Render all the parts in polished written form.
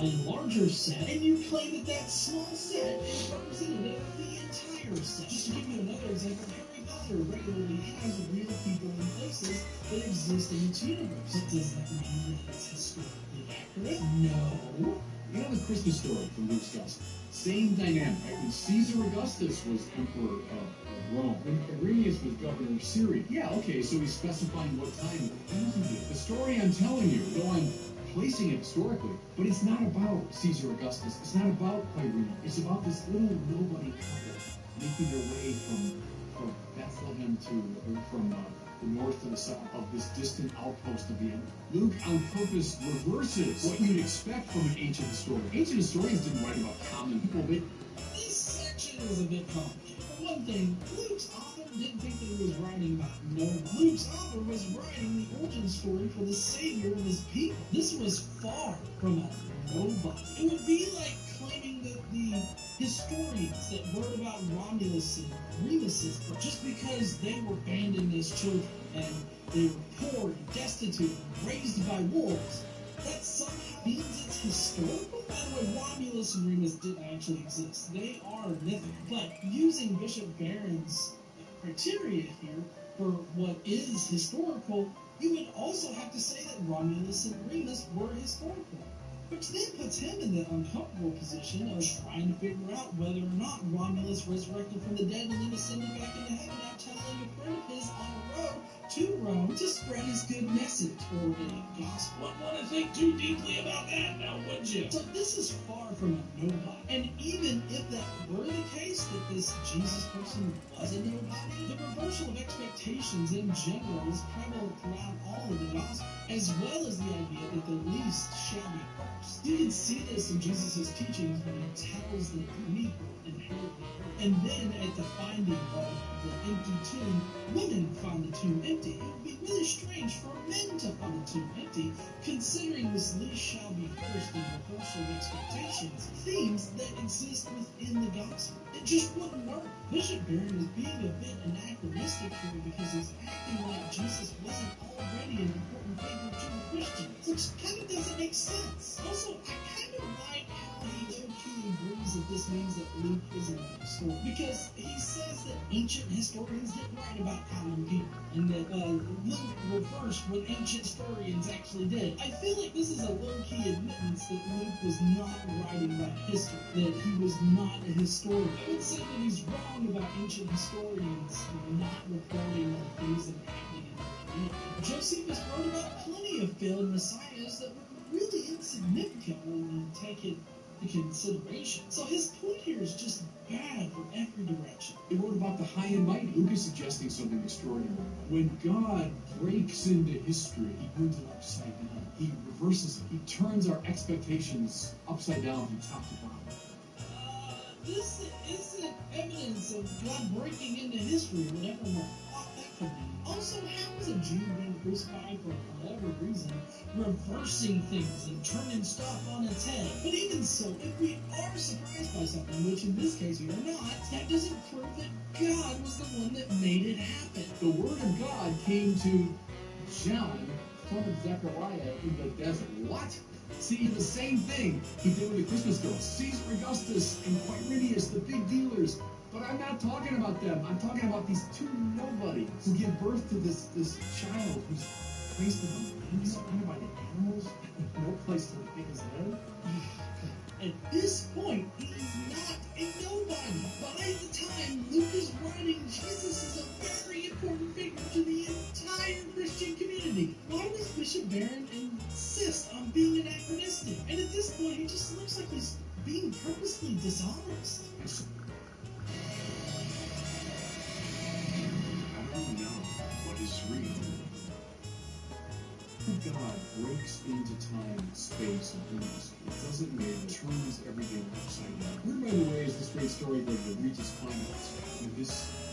a larger set, and you claim that that small set is representative of the entire set. Just to give you another example, Harry Potter regularly has real people and places that exist in its universe. But does that mean that it's historically accurate? No. You know the Christmas story from Luke's Gospel? Same dynamic, right? When Caesar Augustus was emperor of Rome, when Quirinius was governor of Syria. Yeah, okay, so he's specifying what time. The story I'm telling you, though I'm placing it historically, but it's not about Caesar Augustus. It's not about Quirinius. It's about this little nobody couple making their way from Bethlehem from the north to the south of this distant outpost of the empire. Luke, on purpose, reverses what you'd expect from an ancient historian. Ancient historians didn't write about common people. This section is a bit complicated. For one thing, Luke's author didn't think that he was writing about nobody. Luke's author was writing the origin story for the savior of his people. This was far from a nobody. It would be like claiming that the historians that wrote about Romulus and Remus's birth, just because they were abandoned as children and they were poor and destitute and raised by wolves, that somehow means it's historical? By the way, Romulus and Remus didn't actually exist. They are mythical. But using Bishop Barron's criteria here for what is historical, you would also have to say that Romulus and Remus were historical. Which then puts him in the uncomfortable position of trying to figure out whether or not Romulus resurrected from the dead and then ascended back into heaven after telling a friend of his on a road to Rome to spread his good message or the gospel. Wouldn't want to think too deeply about that now, would you? So this is far from a nobody. And even if that were the case, that this Jesus person was a nobody, the reversal of expectations in general is prevalent throughout all of the gospel, as well as the idea that the least shall be first. You can see this in Jesus' teachings when he tells the weak will inherit the earth. And then at the finding of the empty tomb, women find the tomb empty. It would be really strange for men to find the tomb empty, considering this least shall be first and reversal of expectations, themes that exist within the gospel. It just wouldn't work. Bishop Barron is being a bit anachronistic here because he's acting like Jesus wasn't already an important figure to the Christians, which kind of doesn't make sense. Also, I kind of like how he low-key agrees that this means that Luke isn't a historian, because he says that ancient historians didn't write about common people, and that Luke reversed what ancient historians actually did. I feel like this is a low-key admittance that Luke was not writing about history, that he was not a historian. I would say that he's wrong about ancient historians not reporting on things that are happening in their community. Josephus wrote about plenty of failed messiahs that were really insignificant when you take it into consideration. So his point here is just bad from every direction. He wrote about the high and mighty. Luke is suggesting something extraordinary. When God breaks into history, he turns it upside down. He reverses it. He turns our expectations upside down from top to bottom. This isn't evidence of God breaking into history, whatever more thought that could be. Also, how is a Jew being crucified for whatever reason reversing things and turning stuff on its head? But even so, if we are surprised by something, which in this case we are not, that doesn't prove that God was the one that made it happen. The Word of God came to John, son of Zechariah, in the desert. What? See, the same thing he did with the Christmas girls. Caesar Augustus and Quirinius, the big dealers. But I'm not talking about them. I'm talking about these two nobodies who give birth to this child who's placed in the land, surrounded by the animals, no place to pick his head. At this point, he's not a nobody. By the time Luke is writing, Jesus is a very important figure to the entire Christian community. Why does Bishop Barron insist on being anachronistic? And at this point, he just looks like he's being purposely dishonest. I don't know what is real. God breaks into time, space, and history. It doesn't matter. It turns everything upside down. Where, by the way, is this great story going to reach its climax? With this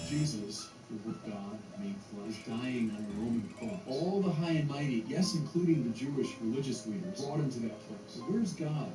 Jesus, the Word of God, made flesh, dying on a Roman cross. All the high and mighty, yes, including the Jewish religious leaders, brought him to that place. So where's God?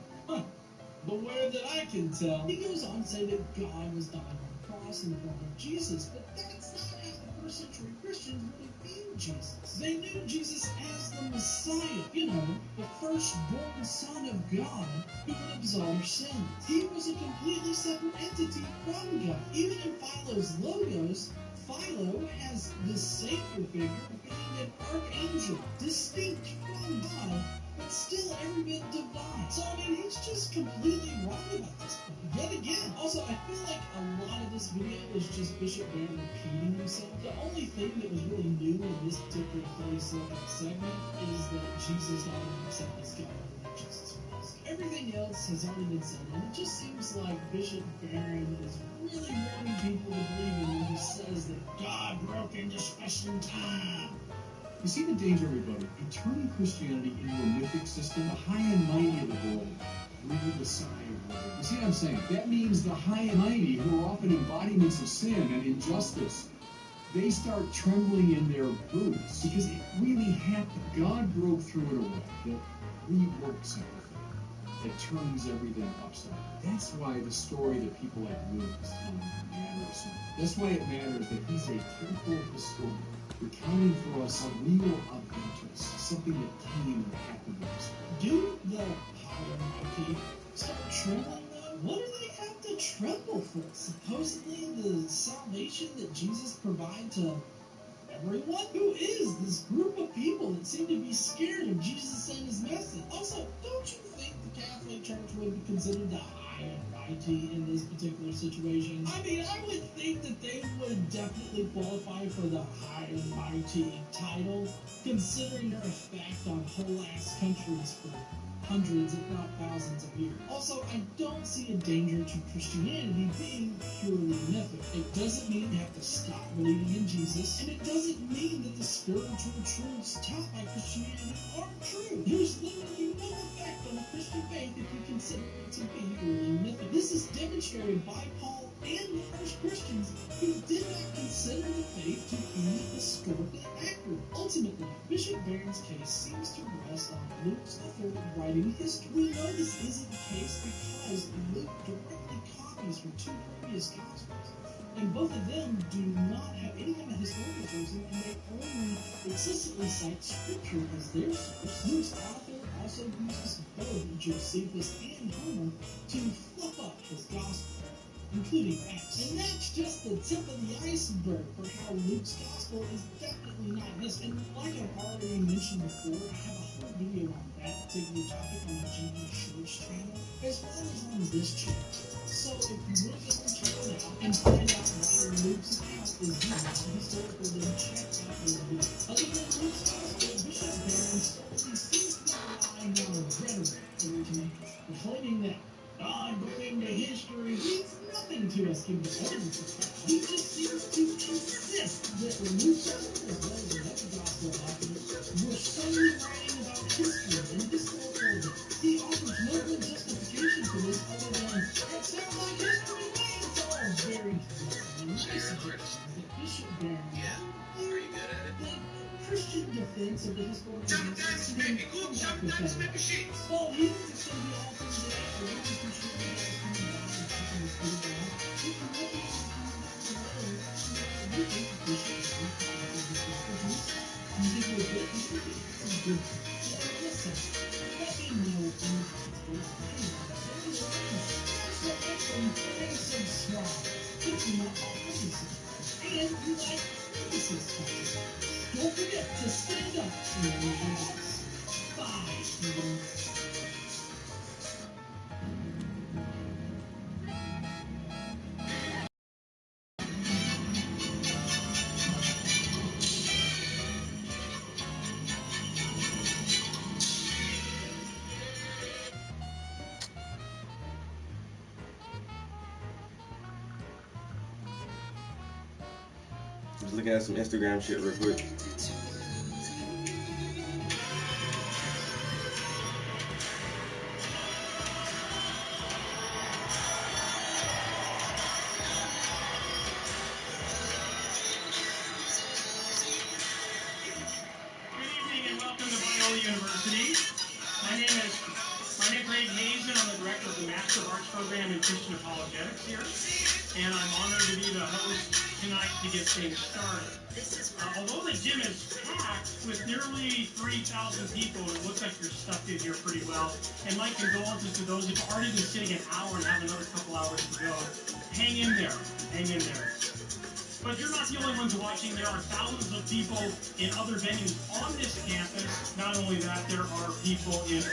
Beware that I can tell. He goes on to say that God was dying on the cross in the form of Jesus, but that's not how the first century Christians really viewed Jesus. They knew Jesus as the Messiah, the firstborn Son of God who would absolve sins. He was a completely separate entity from God. Even in Philo's logos, Philo has the savior figure of being an archangel, distinct from God, but still every bit divine. So, he's just completely wrong about this point, yet again. Also, I feel like a lot of this video is just Bishop Barron repeating himself. The only thing that was really new in this particular 30-second segment is that Jesus not only himself as God, but Jesus Christ. Everything else has already been said, and it just seems like Bishop Barron is really wanting people to believe in when he says that God broke into space and time. You see the danger, everybody, in turning Christianity into a mythic system. The high and mighty of the world breathe a sigh of relief. You see what I'm saying? That means the high and mighty, who are often embodiments of sin and injustice, they start trembling in their boots because it really happened. God broke through in a way that reworks everything, that turns everything upside down. That's why the story that people like Luke is telling matters. That's why it matters that he's a careful historian, recounting for us a real event, something that came and happened to us. Do the high and mighty start trembling though? What do they have to tremble for? Supposedly the salvation that Jesus provided to everyone? Who is this group of people that seem to be scared of Jesus and his message? Also, don't you think the Catholic Church would be considered the high and mighty in this particular situation? I would think that they would definitely qualify for the high and mighty title, considering their effect on whole ass countries for hundreds, if not thousands of years. Also, I don't see a danger to Christianity being purely mythic. It doesn't mean you have to stop believing in Jesus, and it doesn't mean that the spiritual truths taught by Christianity aren't true. There's literally no effect on the Christian faith if you consider it to be purely mythic. This is demonstrated by Paul and the first Christians who did not consider the faith to be historically accurate. Ultimately, Bishop Barron's case seems to rest on Luke's author writing history. We know this isn't the case because Luke directly copies from two previous Gospels, and both of them do not have any kind of historical sourcing, and they only explicitly cite Scripture as their source. Luke's author also uses both Josephus and Homer to fluff up his Gospel, including Acts. And that's just the tip of the iceberg for how Luke's Gospel is definitely not this. And like I've already mentioned before, I have a whole video on that particular topic on the GE Shorts channel, as well as on this channel. So if you want to go and check it out and find out why Luke's account is not historical, then check out those videos. Other than Luke's Gospel, Bishop Barron solely seems to be relying on rhetoric for his message, proclaiming that God going to history means nothing to us given the evidence of God. He just seems to insist that Luke's Gospel, as well as another Gospel authors, were solely writing about history and historical events. He offers no good justification for this other than, it sounds like history to me. It's all very flimsy. And my suggestion is that Bishop Barron the Christian defense of the historical events and then come back with that. Well, he thinks it's going to be all for today. I really appreciate you guys coming by and checking this video out. If you want me to comment down below and let me know what you think of Bishop Barron compared to his historical truths. Do you think it was good? Do you think it had some good points? And listen, let me know in the comments below. Hey, like this video, smash that like button and subscribe if you're not already subscribed. And you like Nemesis content. Don't forget to stand up for your voice. Bye, heathens. Just looking at some Instagram shit real quick. Good evening and welcome to Biola University. My name is Craig Hazen. I'm the director of the Master of Arts program in Christian Apologetics here, and I'm honored to be the host tonight to get things started. Although the gym is packed with nearly 3,000 people, it looks like you're stuffed in here pretty well. And my condolences to those who've already been sitting an hour and have another couple hours to go. Hang in there. Hang in there. But you're not the only ones watching. There are thousands of people in other venues on this campus. Not only that, there are people in...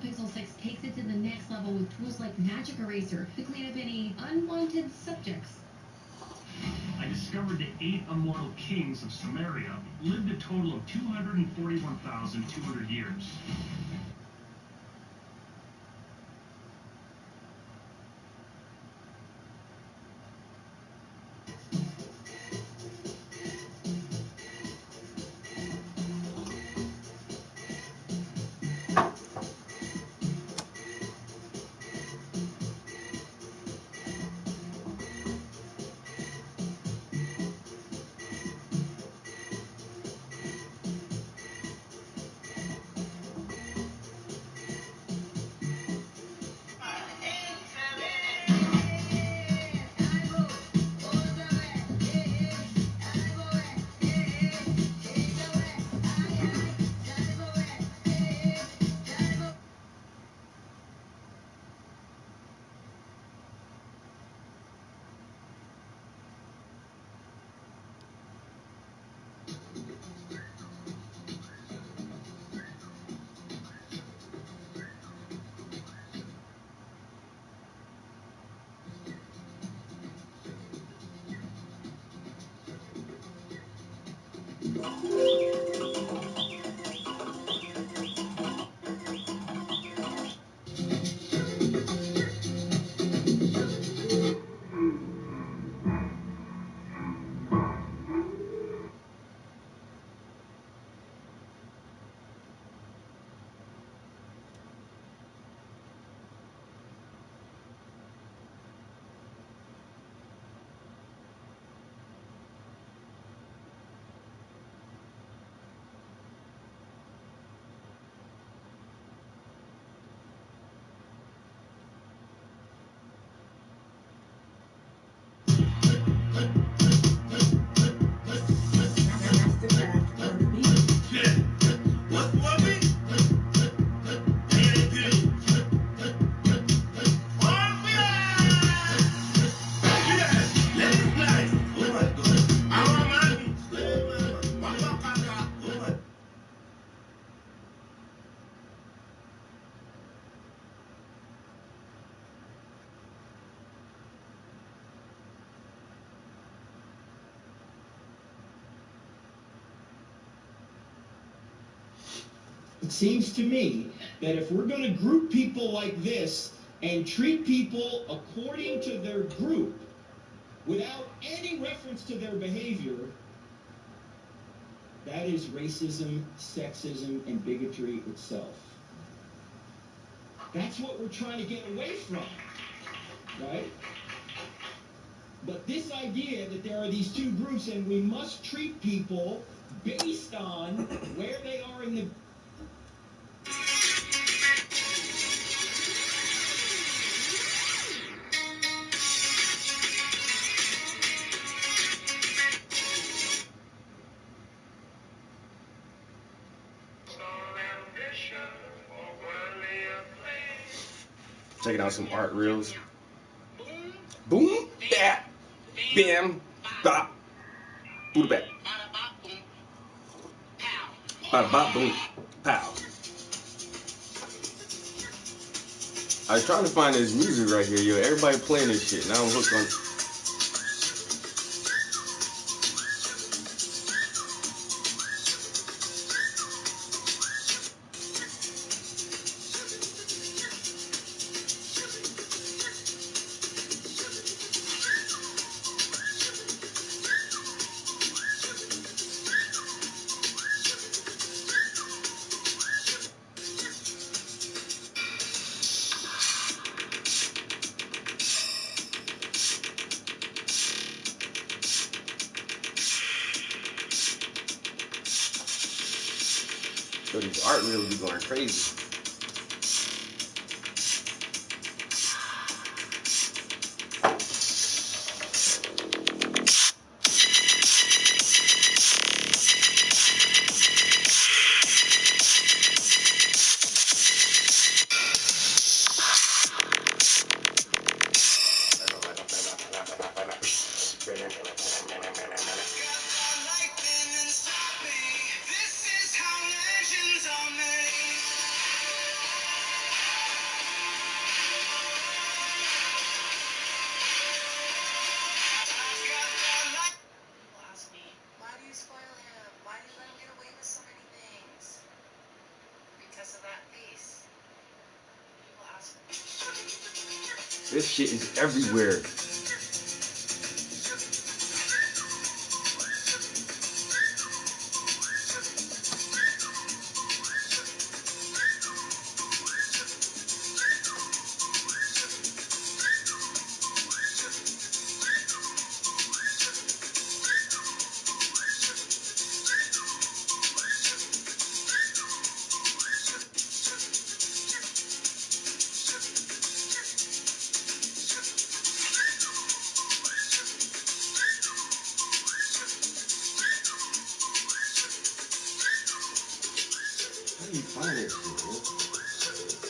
Pixel 6 takes it to the next level with tools like Magic Eraser to clean up any unwanted subjects. I discovered the 8 immortal kings of Sumeria lived a total of 241,200 years. It seems to me that if we're going to group people like this and treat people according to their group without any reference to their behavior, that is racism, sexism, and bigotry itself. That's what we're trying to get away from, right? But this idea that there are these two groups and we must treat people based on where they are in the... Checking out some art reels. Boom, bap, bam, bop, booty bap. Bada bop, boom, pow. I was trying to find this music right here, yo. Everybody playing this shit. Now I'm hooked on. So these art reels be going crazy. This shit is everywhere. How do you find this shit, man?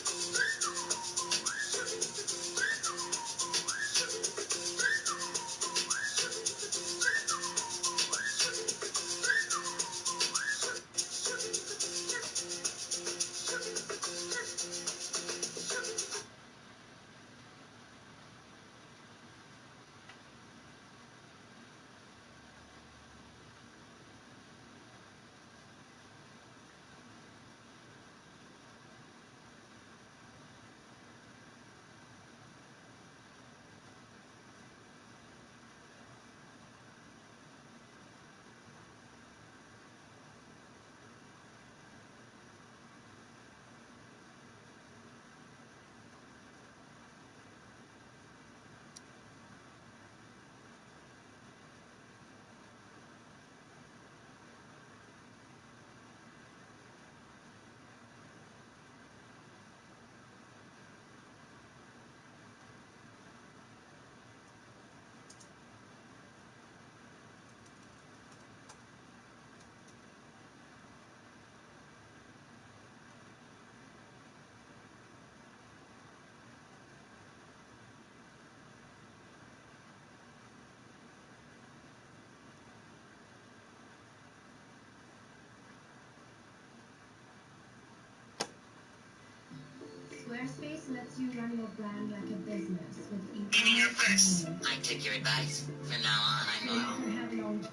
Squarespace lets you run your brand like a business with In your face. e-commerce. I took your advice. From now on, I'm So you normal. can have long.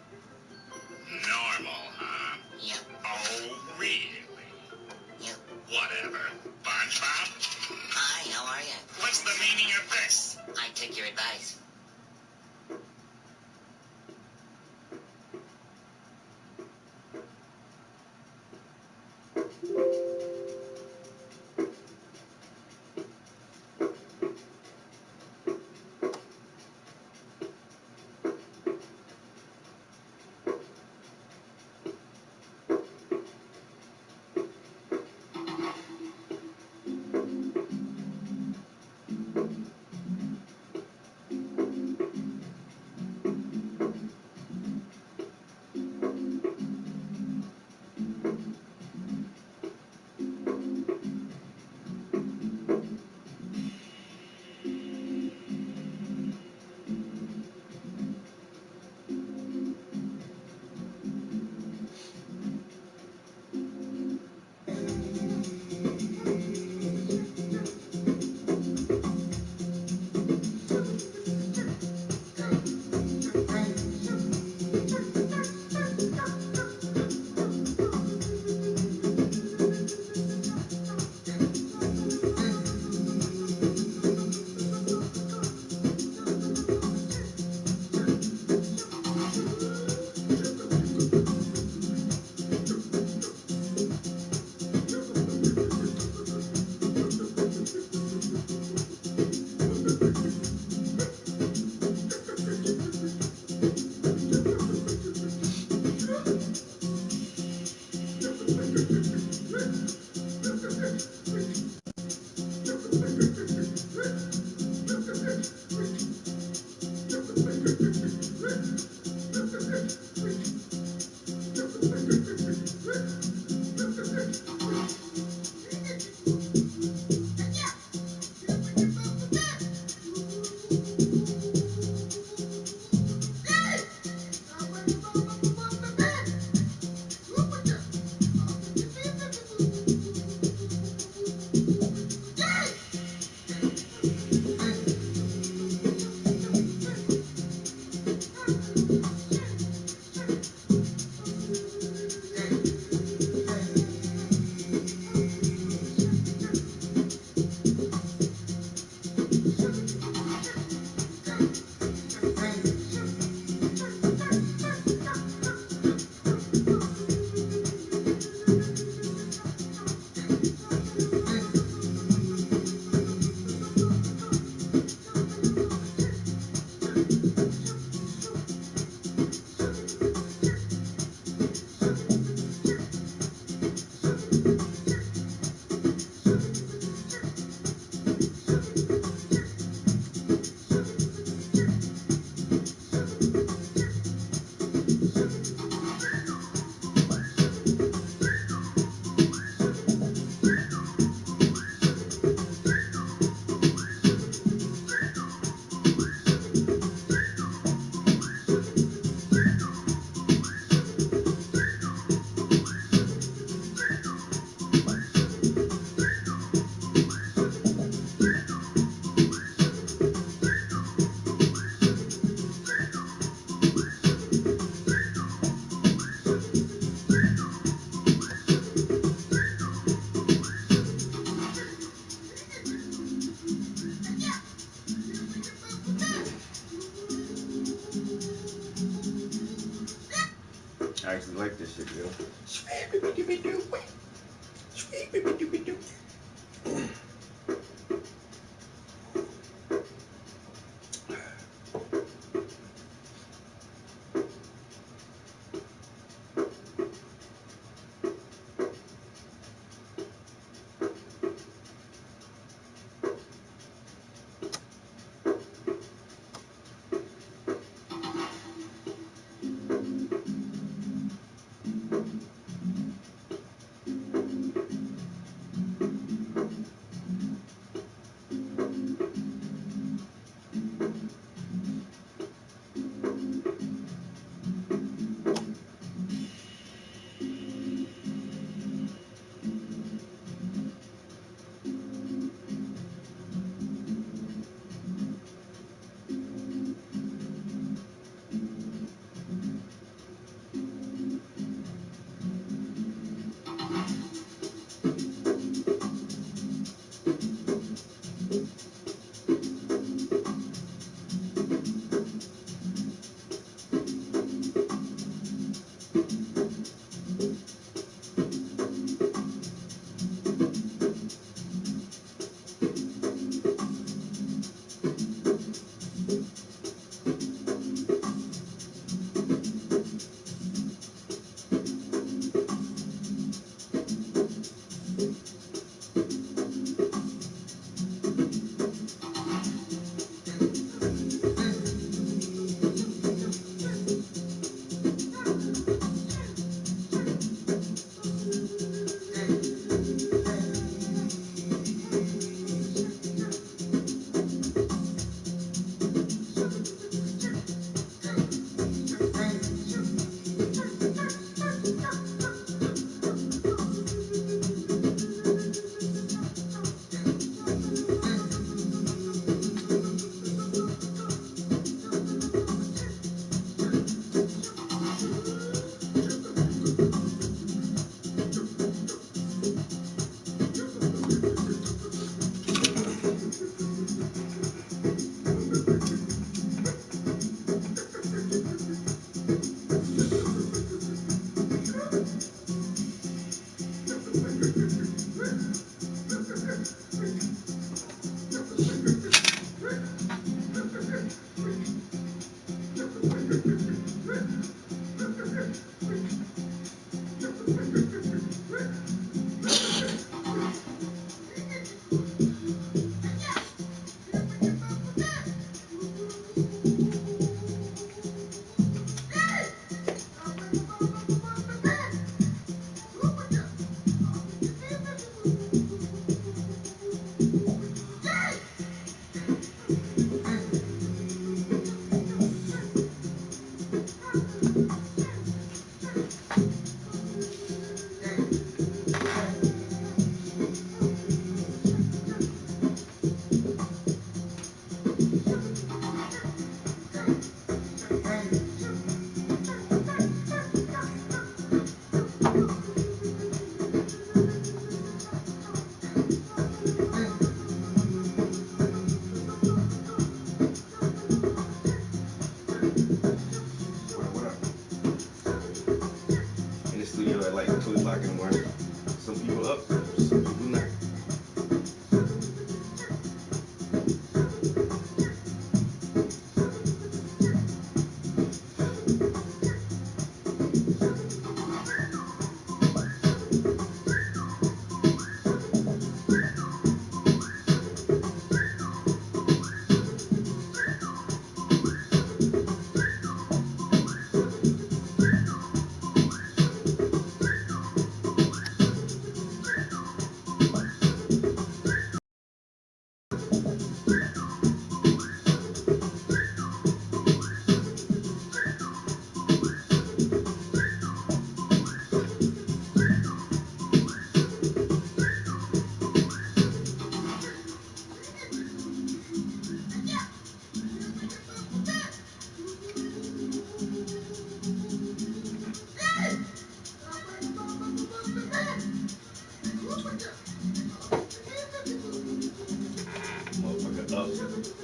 Normal, huh? Yep. Oh, really? Yep. shit, yo.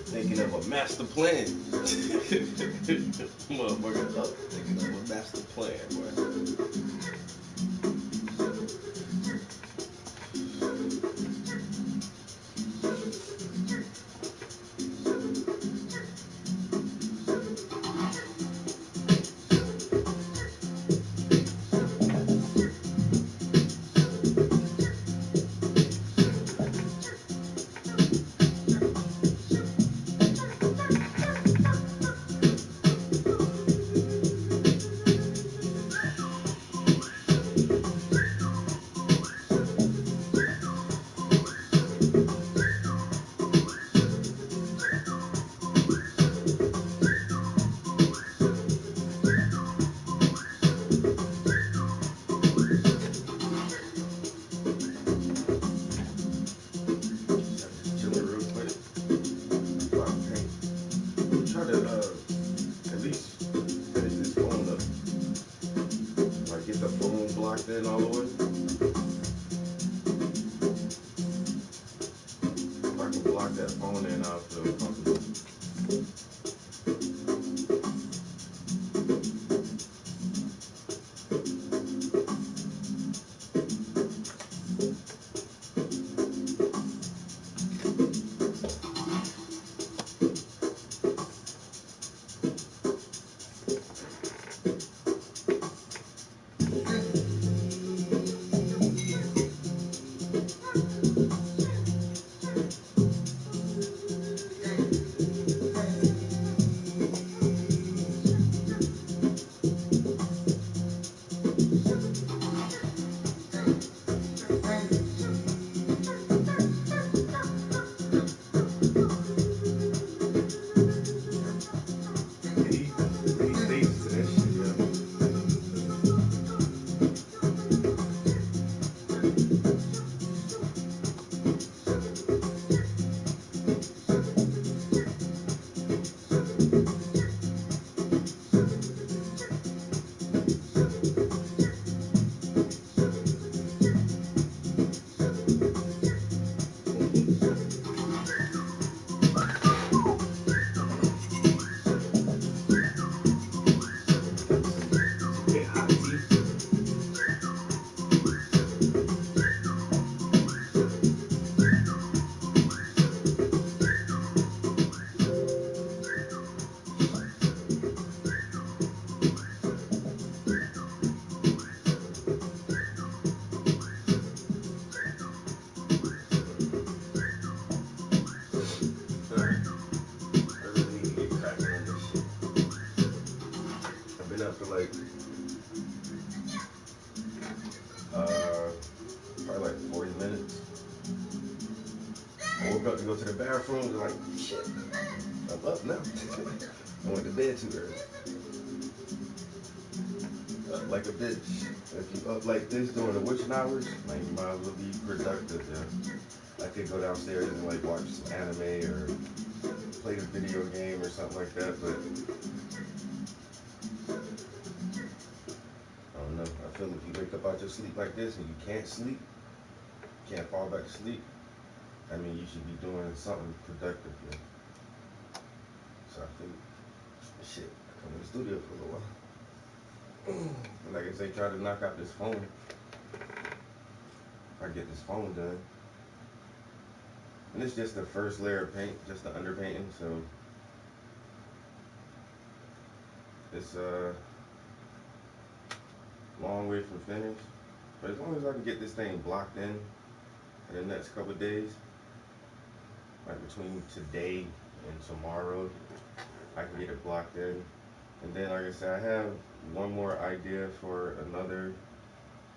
Thinking of a master plan. Motherfucker up thinking of a master plan, boy. Chilling real quick. Try to at least finish this phone up. Like get the phone blocked in all the way. If I can block that phone in, I'll feel comfortable. Like probably like 40 minutes. I woke up to go to the bathroom and like, shit, I'm up now. I went to bed too early. Up like a bitch. If you up like this during the witching hours, like you might as well be productive, yeah. I could go downstairs and like watch some anime or play a video game or something like that, but I don't know. I feel if you wake up out your sleep like this and you can't sleep, can't fall back to sleep, I mean, you should be doing something productive, yeah. So I think, shit, I come in the studio for a little while. And like I say, try to knock out this phone. If I get this phone done. And it's just the first layer of paint, just the underpainting, so it's a long way from finished. But as long as I can get this thing blocked in the next couple of days, like between today and tomorrow, I can get it blocked in. And then, like I said, I have one more idea for another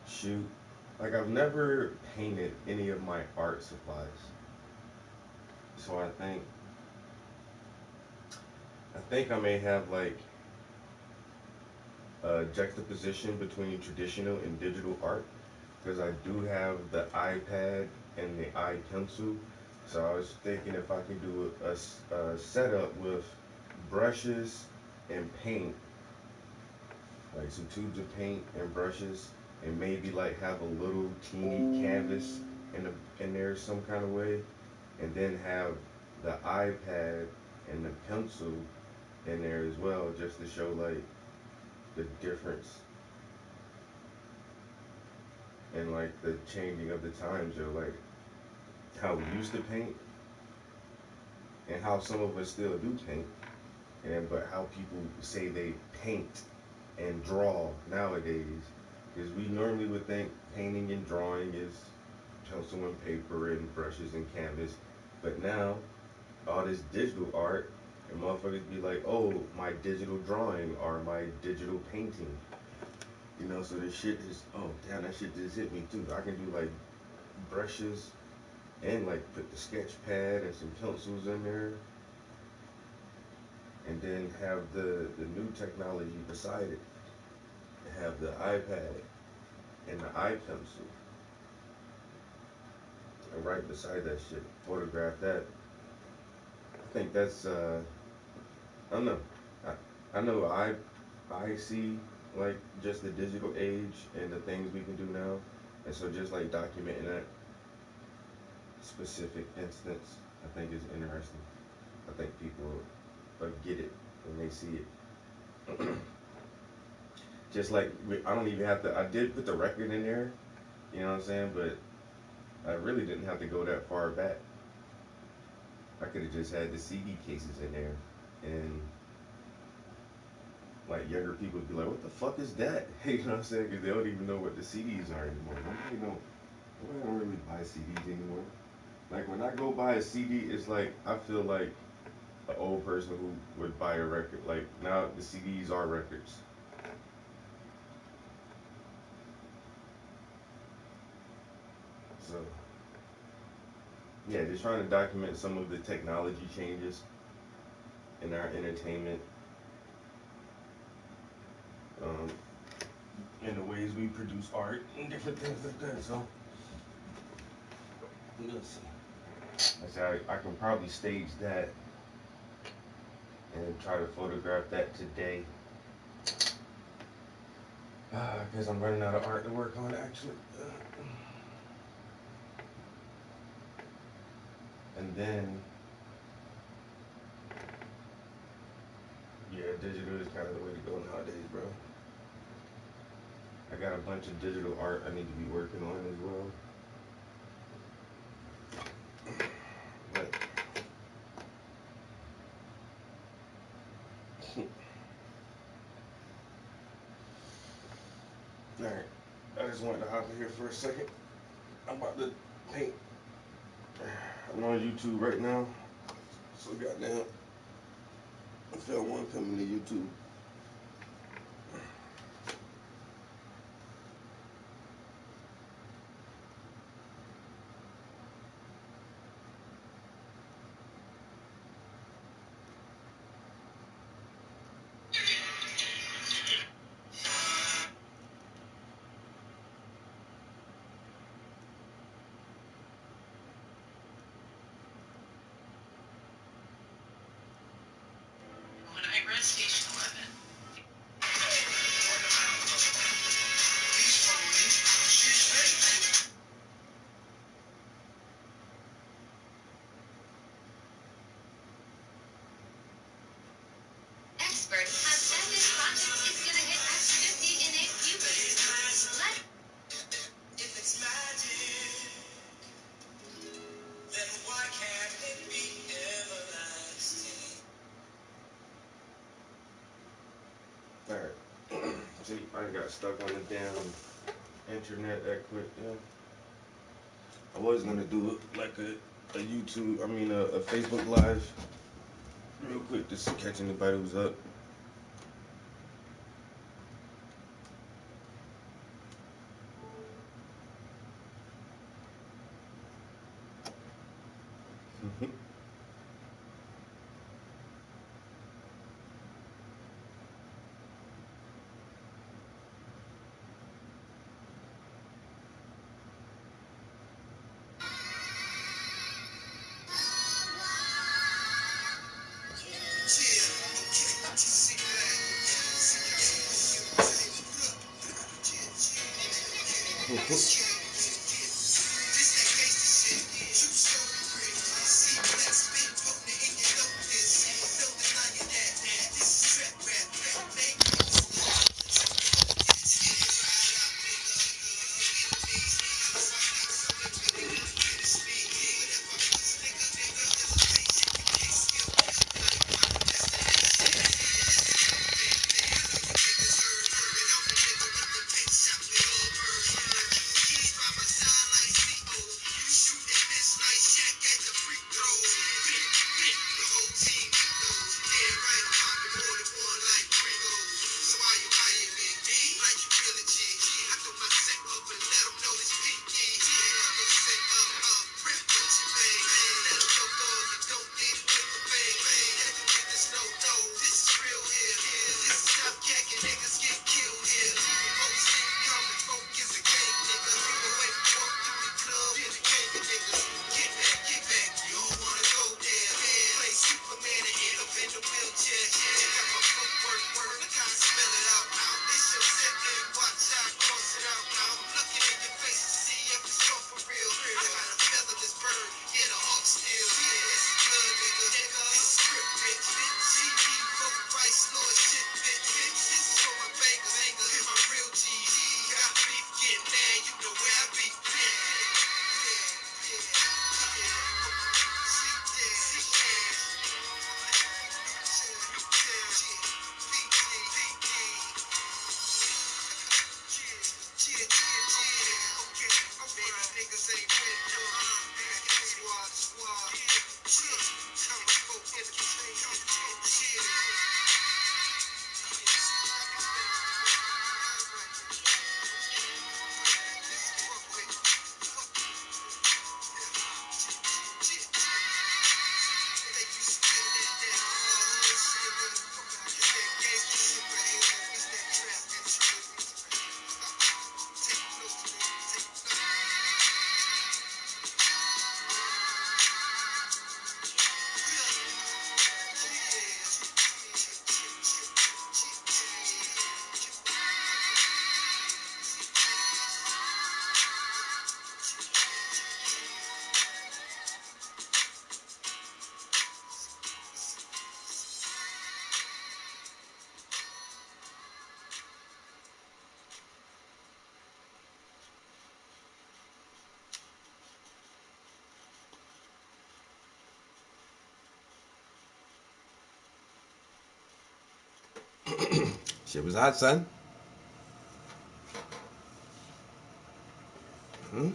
shoot. Like, I've never painted any of my art supplies. So I think I may have like a juxtaposition between traditional and digital art, because I do have the iPad and the iPencil. So I was thinking if I could do a setup with brushes and paint, like some tubes of paint and brushes, and maybe like have a little teeny canvas in there some kind of way, and then have the iPad and the pencil in there as well, just to show like the difference and like the changing of the times, yo, like how we used to paint and how some of us still do paint, and but how people say they paint and draw nowadays, because we normally would think painting and drawing is pencil and paper and brushes and canvas, but now all this digital art, and motherfuckers be like, oh, my digital drawing or my digital painting. You know, so this shit is, oh, damn, that shit just hit me too. I can do like brushes and like put the sketch pad and some pencils in there, and then have the new technology beside it. Have the iPad and the iPencil, and right beside that shit, photograph that. I think that's, I don't know. I know I see like just the digital age and the things we can do now, and so just like documenting that specific instance, I think is interesting. I think people get it when they see it. Just like I don't even have to. I did put the record in there, you know what I'm saying, but I really didn't have to go that far back. I could have just had the CD cases in there, and like younger people would be like, "What the fuck is that?" You know what I'm saying? Because they don't even know what the CDs are anymore. I don't really buy CDs anymore. Like when I go buy a CD, it's like I feel like an old person who would buy a record. Like now the CDs are records. So yeah, just trying to document some of the technology changes in our entertainment, um, and the ways we produce art and different things like that. So let's see. I said I can probably stage that and try to photograph that today. Because I'm running out of art to work on actually. And then, yeah, digital is kind of the way to go nowadays, bro. I got a bunch of digital art I need to be working on as well. But, alright, I just wanted to hop in here for a second. I'm about to paint. I'm on YouTube right now. So goddamn, I felt one coming to YouTube. When I read Station 11, experts have said this project is gonna hit X50 in a few weeks. If it's magic, then why can't it be everlasting? Alright. See, I got stuck on the damn internet that quick, yeah. I was gonna do like a YouTube, a Facebook Live real quick, just to catch anybody who's up. Shit was hot, son. Hmm?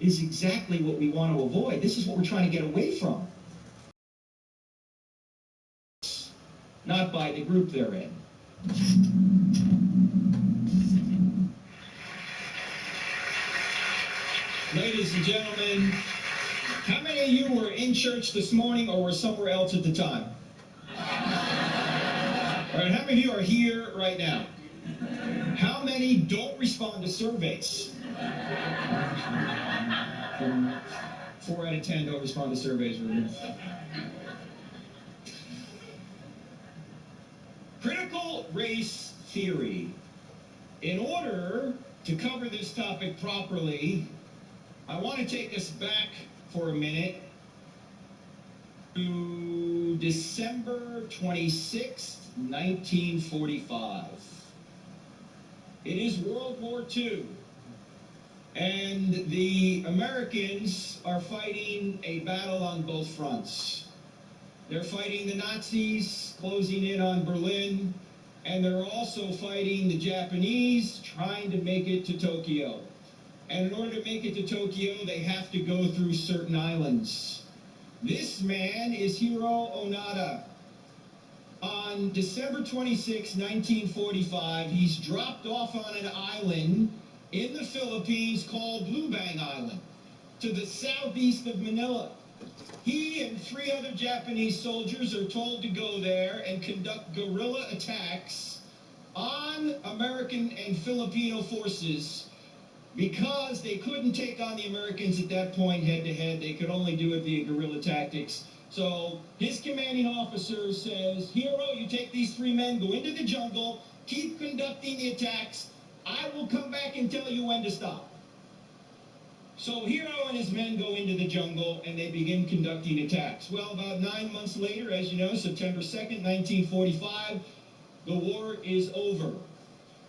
Is exactly what we want to avoid. This is what we're trying to get away from. Not by the group they're in. Ladies and gentlemen, how many of you were in church this morning or were somewhere else at the time? All right, how many of you are here right now? How many don't respond to surveys? 4 out of 10 don't respond to surveys. Critical race theory. In order to cover this topic properly, I want to take us back for a minute to December 26th, 1945. It is World War II, and the Americans are fighting a battle on both fronts. They're fighting the Nazis, closing in on Berlin, and they're also fighting the Japanese, trying to make it to Tokyo. And in order to make it to Tokyo, they have to go through certain islands. This man is Hiro Onoda. On December 26, 1945, he's dropped off on an island in the Philippines called Lubang Island, to the southeast of Manila. He and 3 other Japanese soldiers are told to go there and conduct guerrilla attacks on American and Filipino forces Because they couldn't take on the Americans at that point head-to-head, they could only do it via guerrilla tactics. So his commanding officer says, Hero, you take these 3 men, go into the jungle, keep conducting the attacks. I will come back and tell you when to stop. So Hero and his men go into the jungle and they begin conducting attacks. Well, about 9 months later, as you know, September 2nd, 1945, the war is over.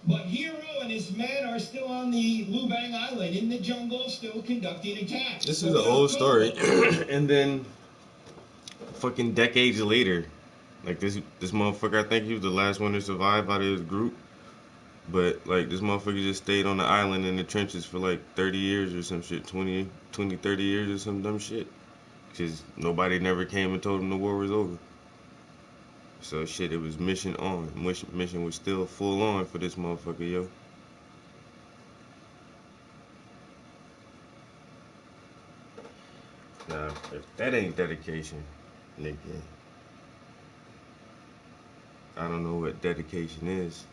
But Hero and his men are still on the Lubang Island in the jungle, still conducting attacks. This is an old story. And then, fucking decades later, like this motherfucker, I think he was the last one to survive out of his group. But, like, this motherfucker just stayed on the island in the trenches for, like, 30 years or some shit. 20, 30 years or some dumb shit. Because nobody never came and told him the war was over. So, shit, it was mission on. Mission was still full on for this motherfucker, yo. Now, if that ain't dedication, nigga, I don't know what dedication is.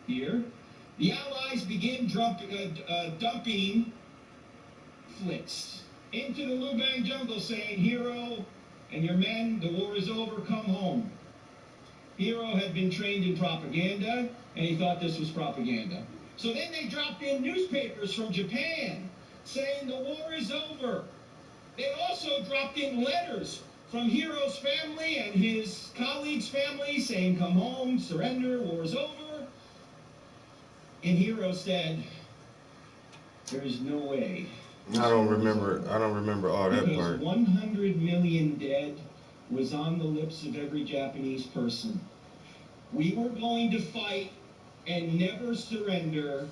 Here, the Allies begin dumping flicks into the Lubang jungle saying, Hero and your men, the war is over, come home. Hero had been trained in propaganda, and he thought this was propaganda. So then they dropped in newspapers from Japan saying the war is over. They also dropped in letters from Hero's family and his colleagues' family saying, come home, surrender, war is over. And Hero said, there is no way. I don't remember all that because part. 100 million dead was on the lips of every Japanese person. We were going to fight and never surrender.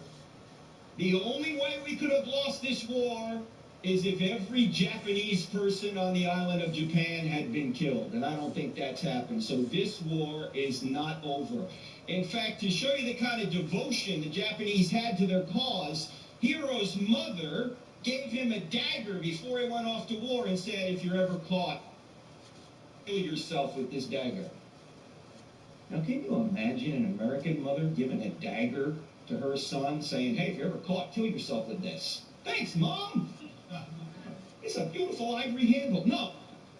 The only way we could have lost this war is if every Japanese person on the island of Japan had been killed. And I don't think that's happened. So this war is not over. In fact, to show you the kind of devotion the Japanese had to their cause, Hero's mother gave him a dagger before he went off to war and said, if you're ever caught, kill yourself with this dagger. Now, can you imagine an American mother giving a dagger to her son saying, hey, if you're ever caught, kill yourself with this? Thanks, Mom. It's a beautiful ivory handle. No,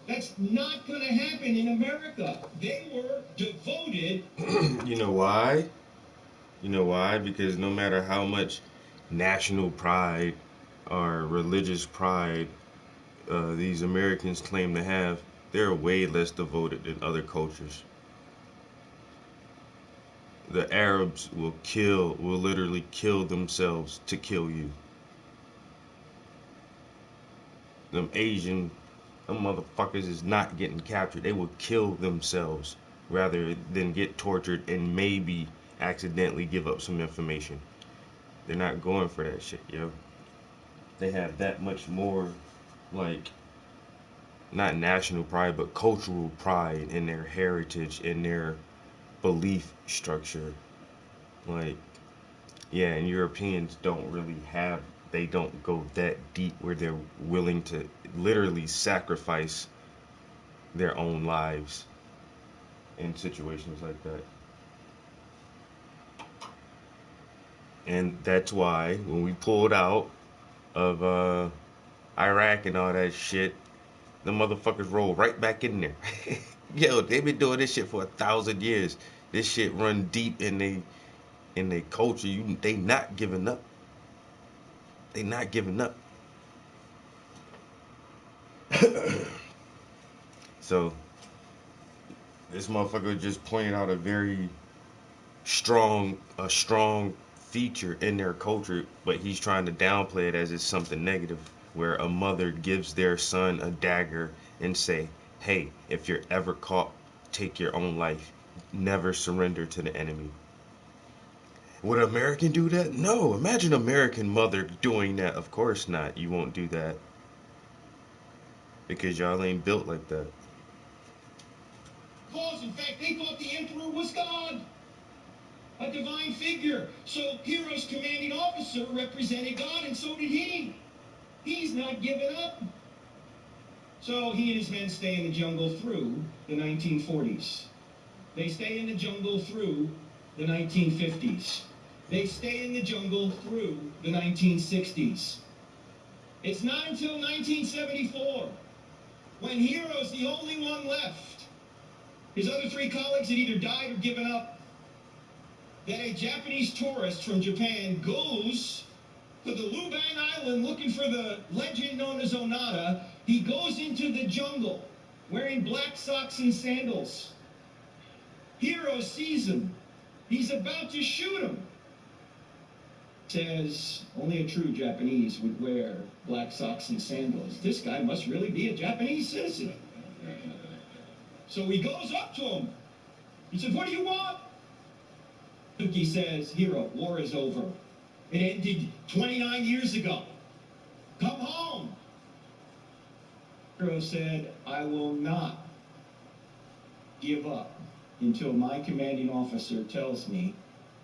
that's not going to happen in America. They were devoted. You know why? You know why? Because no matter how much national pride or religious pride these Americans claim to have, they're way less devoted than other cultures. The Arabs will literally kill themselves to kill you. Them motherfuckers is not getting captured. They will kill themselves rather than get tortured and maybe accidentally give up some information. They're not going for that shit, yo. they have that much more, like, not national pride, but cultural pride in their heritage, in their belief structure. Like, yeah, and Europeans don't really have, they don't go that deep where they're willing to literally sacrifice their own lives in situations like that. And that's why when we pulled out of Iraq and all that shit, the motherfuckers roll right back in there. Yo, they've been doing this shit for 1,000 years. This shit run deep in they culture. They not giving up. They not giving up. So this motherfucker just pointed out a strong feature in their culture, but he's trying to downplay it as it's something negative, where a mother gives their son a dagger and say, hey, if you're ever caught, take your own life. Never surrender to the enemy. Would an American do that? No. Imagine an American mother doing that. Of course not. You won't do that. Because y'all ain't built like that. Because, in fact, they thought the emperor was God, a divine figure. So Hero's commanding officer represented God, and so did he. He's not giving up. So he and his men stay in the jungle through the 1940s. They stay in the jungle through the 1950s. They stay in the jungle through the 1960s. It's not until 1974, when Hero's the only one left, his other three colleagues had either died or given up, that a Japanese tourist from Japan goes to the Lubang Island looking for the legend known as Onada. He goes into the jungle wearing black socks and sandals. Hero sees him. He's about to shoot him. Says only a true Japanese would wear black socks and sandals. This guy must really be a Japanese citizen. So he goes up to him. He says, what do you want? Suzuki says, Hero, war is over. It ended 29 years ago. Come home. Hero said, I will not give up until my commanding officer tells me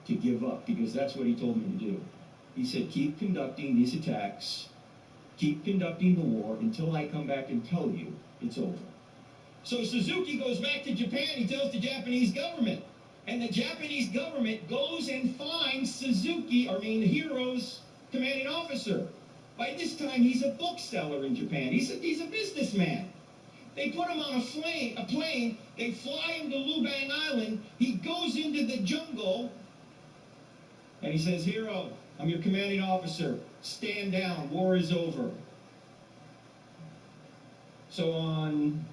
to give up, because that's what he told me to do. He said, keep conducting these attacks, keep conducting the war until I come back and tell you it's over. So Suzuki goes back to Japan. He tells the Japanese government, and the Japanese government goes and finds Hero's commanding officer. By this time, he's a bookseller in Japan. He's a businessman. They put him on a plane. They fly him to Lubang Island. He goes into the jungle, and he says, Hero, I'm your commanding officer. Stand down. War is over. So on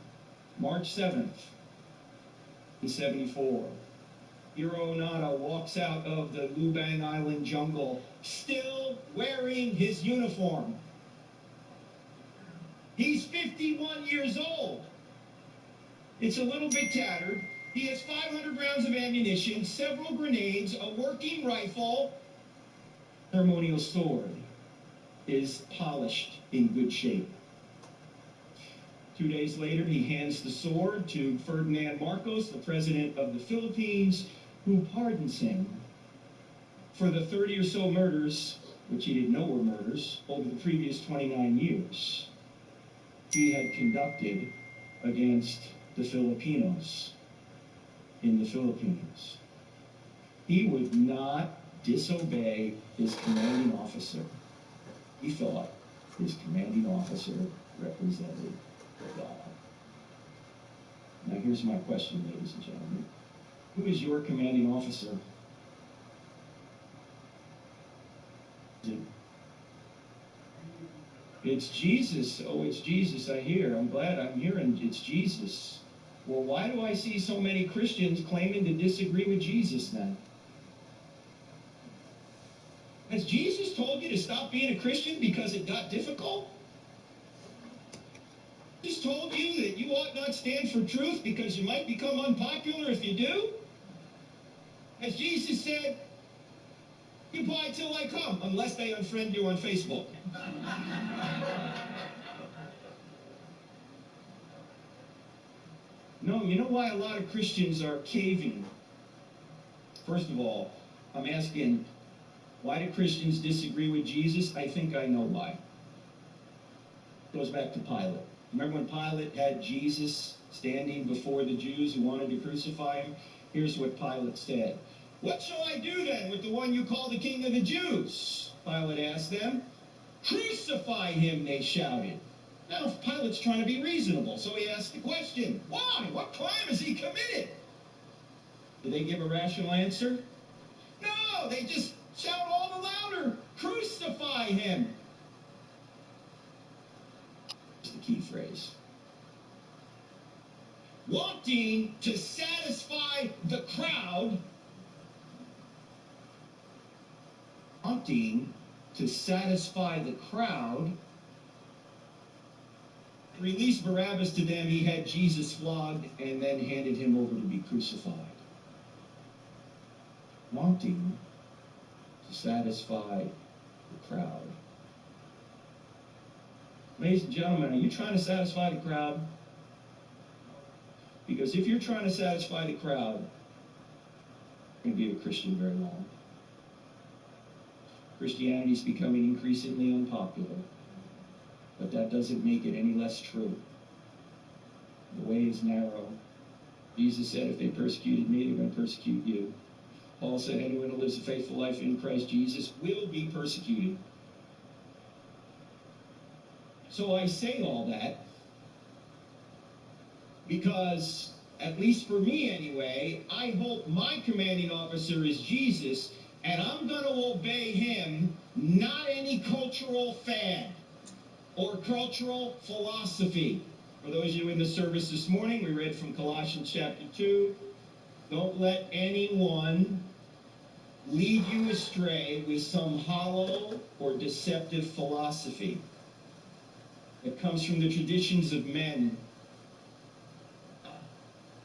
March 7th, 1974, Hiro Onada walks out of the Lubang Island jungle, still wearing his uniform. He's 51 years old. It's a little bit tattered. He has 500 rounds of ammunition, several grenades, a working rifle. Ceremonial sword is polished in good shape. 2 days later, he hands the sword to Ferdinand Marcos, the president of the Philippines, who pardons him for the 30 or so murders, which he didn't know were murders, over the previous 29 years he had conducted against the Filipinos in the Philippines. He would not disobey his commanding officer. He thought his commanding officer represented God. Now here's my question, ladies and gentlemen. Who is your commanding officer? It's Jesus. Oh, it's Jesus, I hear. I'm glad I'm hearing it's Jesus. Well, why do I see so many Christians claiming to disagree with Jesus now? Has Jesus told you to stop being a Christian because it got difficult? Jesus told you that you ought not stand for truth because you might become unpopular if you do? Has Jesus said, you occupy till I come, unless they unfriend you on Facebook. No, you know why a lot of Christians are caving? First of all, I'm asking, why do Christians disagree with Jesus? I think I know why. It goes back to Pilate. Remember when Pilate had Jesus standing before the Jews who wanted to crucify him? Here's what Pilate said. What shall I do then with the one you call the King of the Jews? Pilate asked them. Crucify him, they shouted. Now, Pilate's trying to be reasonable, so he asked the question, why? What crime has he committed? Did they give a rational answer? No, they just shout all the louder, crucify him. That's the key phrase. Wanting to satisfy the crowd, wanting to satisfy the crowd, released Barabbas to them. He had Jesus flogged and then handed him over to be crucified. Wanting to satisfy the crowd. Ladies and gentlemen, are you trying to satisfy the crowd? Because if you're trying to satisfy the crowd, you're going to be a Christian very long. Christianity is becoming increasingly unpopular, but that doesn't make it any less true. The way is narrow. Jesus said, if they persecuted me, they're going to persecute you. Paul said, anyone who lives a faithful life in Christ Jesus will be persecuted. So I say all that because, at least for me anyway, I hope my commanding officer is Jesus, and I'm going to obey him, not any cultural fad or cultural philosophy. For those of you in the service this morning, we read from Colossians chapter 2, don't let anyone lead you astray with some hollow or deceptive philosophy that comes from the traditions of men,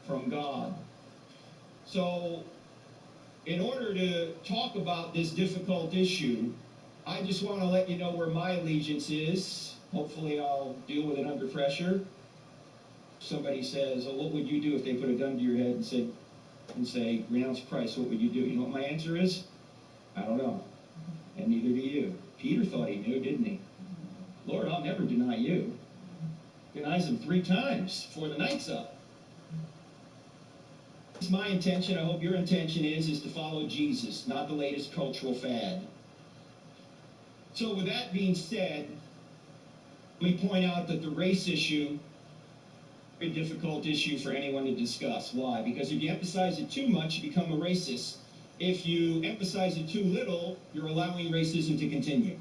from God. So, in order to talk about this difficult issue, I just want to let you know where my allegiance is. Hopefully I'll deal with it under pressure. Somebody says, oh, what would you do if they put a gun to your head and say, renounce Christ, what would you do? You know what my answer is? I don't know. And neither do you. Peter thought he knew, didn't he? Lord, I'll never deny you. Denies him 3 times before the night's up. It's my intention, I hope your intention is to follow Jesus, not the latest cultural fad. So with that being said, let me point out that the race issue is a very difficult issue for anyone to discuss. Why? Because if you emphasize it too much, you become a racist. If you emphasize it too little, you're allowing racism to continue.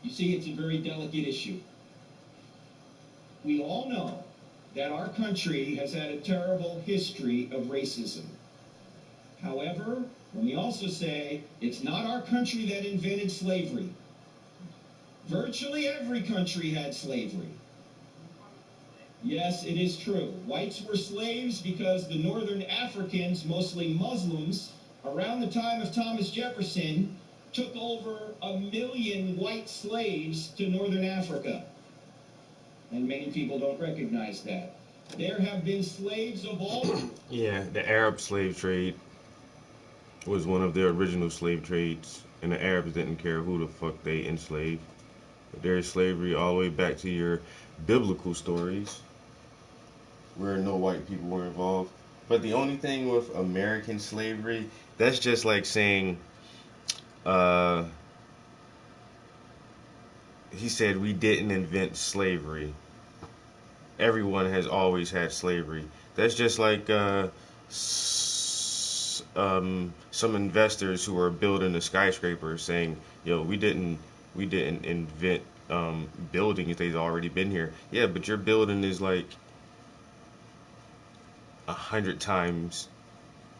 You see, it's a very delicate issue. We all know that our country has had a terrible history of racism. However, let me also say, it's not our country that invented slavery. Virtually every country had slavery. Yes, it is true. Whites were slaves because the northern Africans, mostly Muslims, around the time of Thomas Jefferson, took over 1 million white slaves to northern Africa. And many people don't recognize that. There have been slaves of all... Yeah, the Arab slave trade was one of the original slave trades, and the Arabs didn't care who the fuck they enslaved. But there's slavery all the way back to your biblical stories, where no white people were involved. But the only thing with American slavery, that's just like saying, he said we didn't invent slavery. Everyone has always had slavery. That's just like some investors who are building a skyscraper saying, "Yo, we didn't invent buildings. They've already been here." Yeah, but your building is like 100 times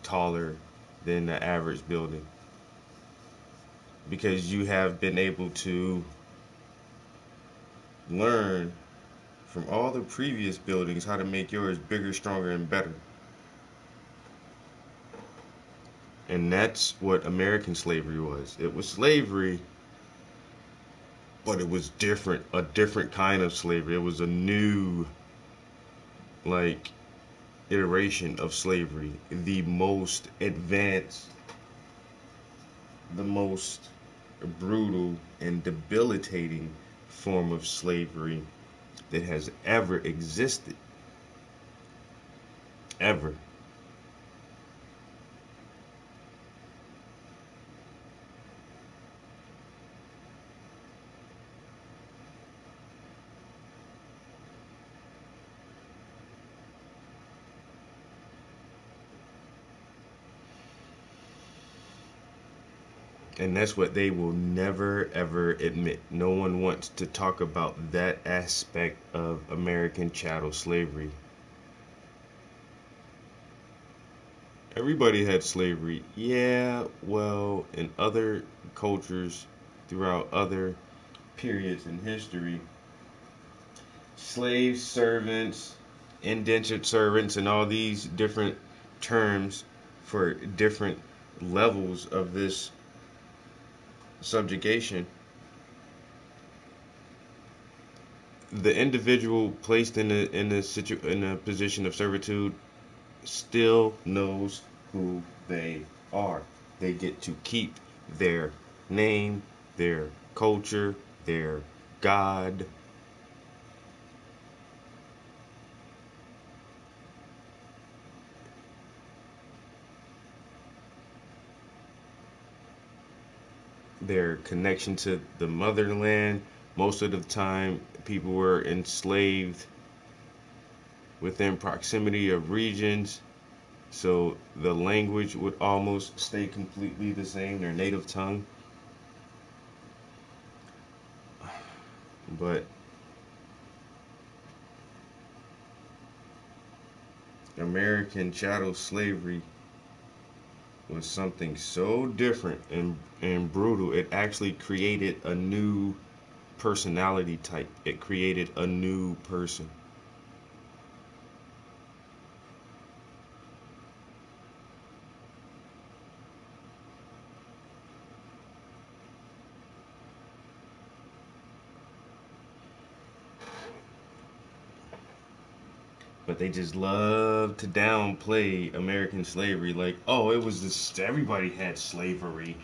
taller than the average building because you have been able to learn from all the previous buildings how to make yours bigger, stronger, and better. And that's what American slavery was. It was slavery, but it was different, a different kind of slavery. It was a new, like, iteration of slavery, the most advanced, the most brutal and debilitating form of slavery that has ever existed. Ever. And that's what they will never ever admit. No one wants to talk about that aspect of American chattel slavery. Everybody had slavery. Yeah, well, in other cultures throughout other periods in history, slaves, servants, indentured servants, and all these different terms for different levels of this subjugation, the individual placed in a position of servitude still knows who they are. They get to keep their name, their culture, their God. Their connection to the motherland. Most of the time, people were enslaved within proximity of regions, so the language would almost stay completely the same, their native tongue. But American chattel slavery was something so different and brutal. It actually created a new personality type. It created a new person. But they just love to downplay American slavery like, oh, it was just everybody had slavery.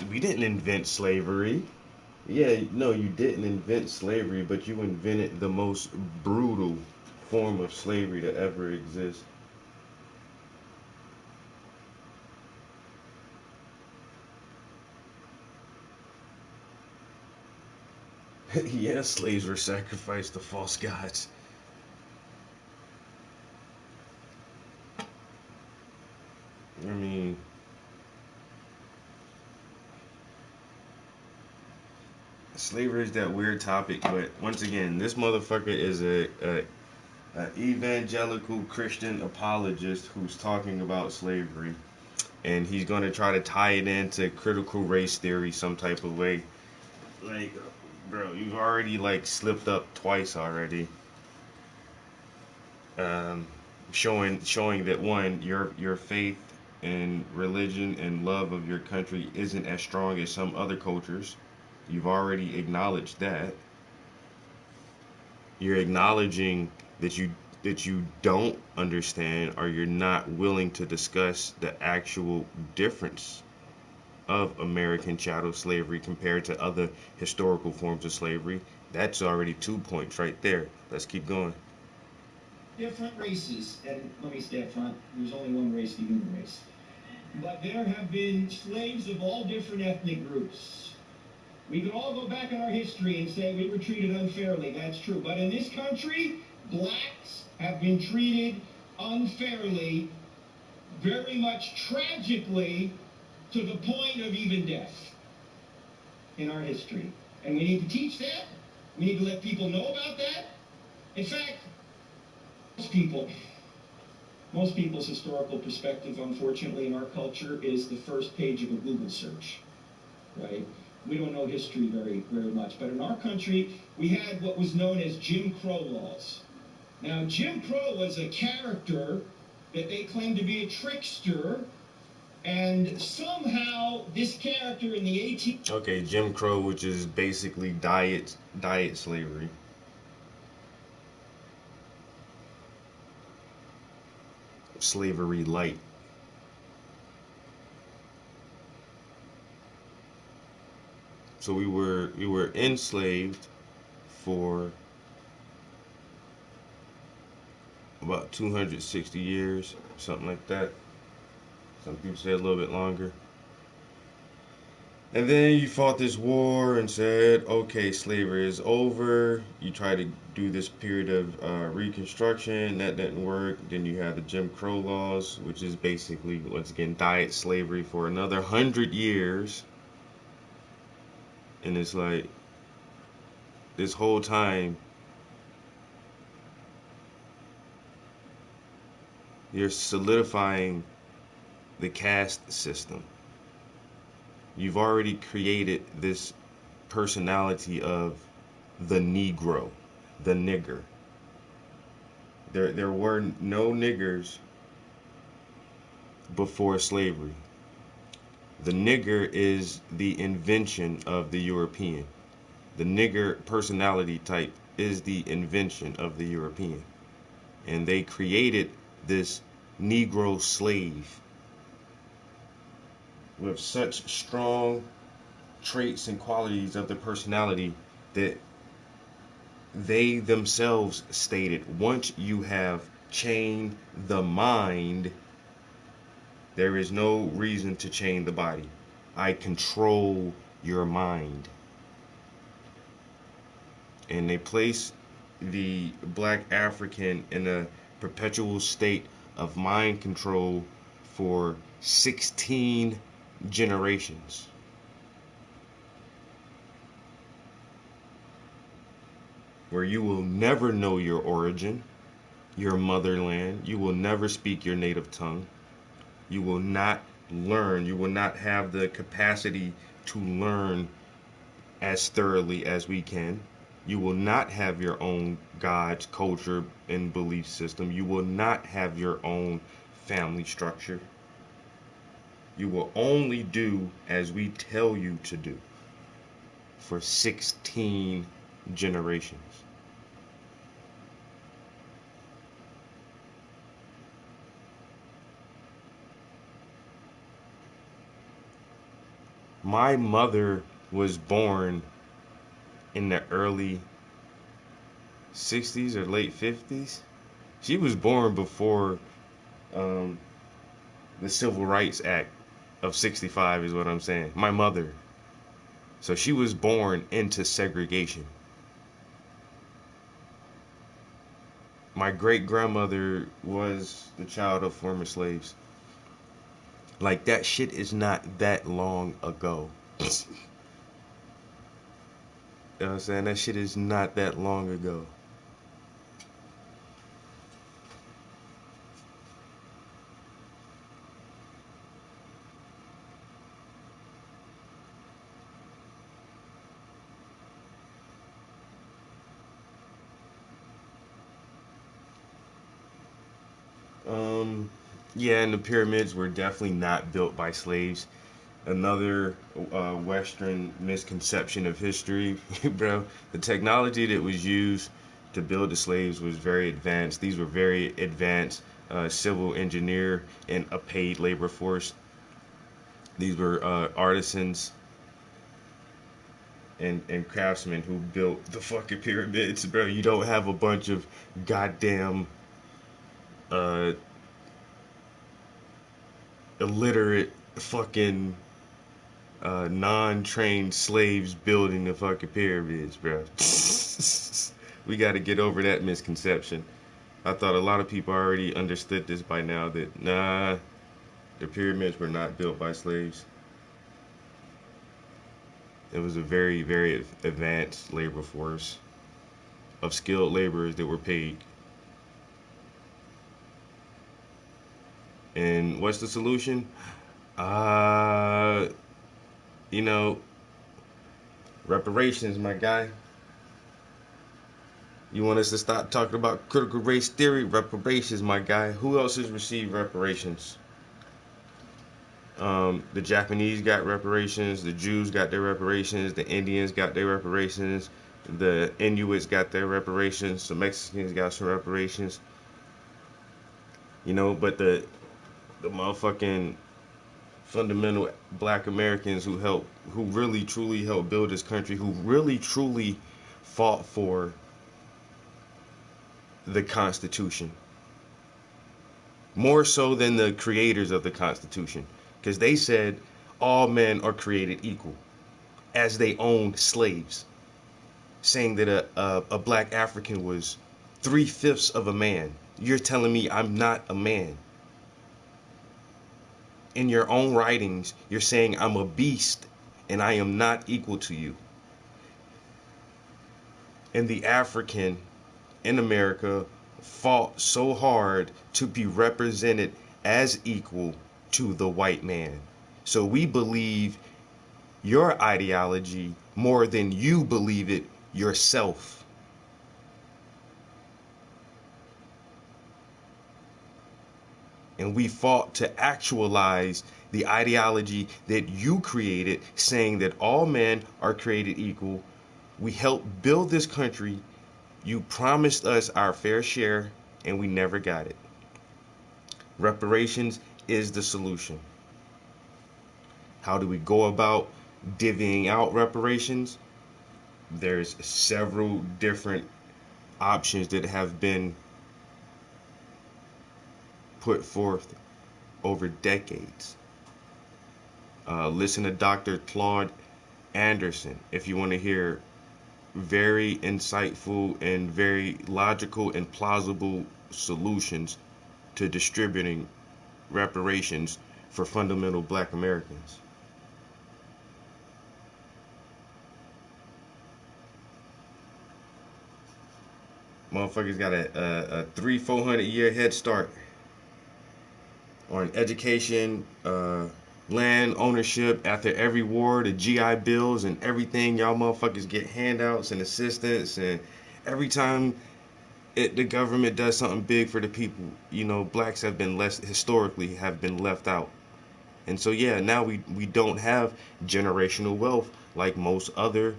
We didn't invent slavery. Yeah, no, you didn't invent slavery, but you invented the most brutal form of slavery to ever exist. Yeah, slaves were sacrificed to false gods. I mean, slavery is that weird topic, but once again, this motherfucker is a evangelical Christian apologist who's talking about slavery, and he's going to try to tie it into critical race theory some type of way. Like, bro, you've already like slipped up twice already. Um, showing that one, your faith and religion and love of your country isn't as strong as some other cultures. You've already acknowledged that. You're acknowledging that you don't understand, or you're not willing to discuss the actual difference of American chattel slavery compared to other historical forms of slavery. That's already 2 points right there. Let's keep going. Different races, and let me stay up front, there's only one race, the human race. But there have been slaves of all different ethnic groups. We could all go back in our history and say we were treated unfairly, that's true. But in this country, blacks have been treated unfairly, very much tragically, to the point of even death in our history. And we need to teach that. We need to let people know about that. In fact, most people's historical perspective, unfortunately, in our culture is the first page of a Google search, right? We don't know history very, very much. But in our country, we had what was known as Jim Crow laws. Now, Jim Crow was a character that they claimed to be a trickster And somehow this character in the 18th... Okay, Jim Crow, which is basically diet slavery. Slavery light. So we were enslaved for about 260 years, something like that. Some people say a little bit longer. And then you fought this war and said, okay, slavery is over. You try to do this period of Reconstruction. That didn't work. Then you have the Jim Crow laws, which is basically, once again, diet slavery for another 100 years. And it's like, this whole time, you're solidifying the caste system. You've already created this personality of the Negro, the nigger. There were no niggers before slavery. The nigger is the invention of the European. The nigger personality type is the invention of the European. And they created this Negro slave with such strong traits and qualities of the personality that they themselves stated, once you have chained the mind, there is no reason to chain the body. I control your mind. And they place the black African in a perpetual state of mind control for 16 generations. Where you will never know your origin, your motherland. You will never speak your native tongue. You will not learn. You will not have the capacity to learn as thoroughly as we can. You will not have your own God's culture and belief system. You will not have your own family structure. You will only do as we tell you to do for 16 generations. My mother was born in the early 60s or late 50s. She was born before the Civil Rights Act of 65 is what I'm saying. My mother. So she was born into segregation. My great-grandmother was the child of former slaves. Like, that shit is not that long ago. You know what I'm saying? That shit is not that long ago. Yeah, and the pyramids were definitely not built by slaves. Another Western misconception of history, bro. The technology that was used to build the slaves was very advanced. These were very advanced civil engineer and a paid labor force. These were artisans and craftsmen who built the fucking pyramids, bro. You don't have a bunch of goddamn illiterate fucking non-trained slaves building the fucking pyramids, bro. We got to get over that misconception. I thought a lot of people already understood this by now, that nah, the pyramids were not built by slaves. It was a very, very advanced labor force of skilled laborers that were paid. And what's the solution? You know, reparations, my guy. You want us to stop talking about critical race theory? Reparations, my guy. Who else has received reparations? The Japanese got reparations, the Jews got their reparations, the Indians got their reparations, the Inuits got their reparations, the Mexicans got some reparations. You know, but the motherfucking fundamental black Americans who really truly helped build this country, who really truly fought for the Constitution. More so than the creators of the Constitution. Because they said all men are created equal, as they owned slaves. Saying that a black African was 3/5 of a man. You're telling me I'm not a man. In your own writings, you're saying I'm a beast and I am not equal to you. And the African in America fought so hard to be represented as equal to the white man. So we believe your ideology more than you believe it yourself. And we fought to actualize the ideology that you created, saying that all men are created equal. We helped build this country. You promised us our fair share, and we never got it. Reparations is the solution. How do we go about divvying out reparations? There's several different options that have been put forth over decades. Listen to Dr. Claude Anderson if you want to hear very insightful and very logical and plausible solutions to distributing reparations for fundamental black Americans. Motherfuckers got a 300-400 year head start on education, land ownership after every war, the GI Bills and everything. Y'all motherfuckers get handouts and assistance, and every time the government does something big for the people, you know, blacks have been historically have been left out. And so yeah, now we don't have generational wealth like most other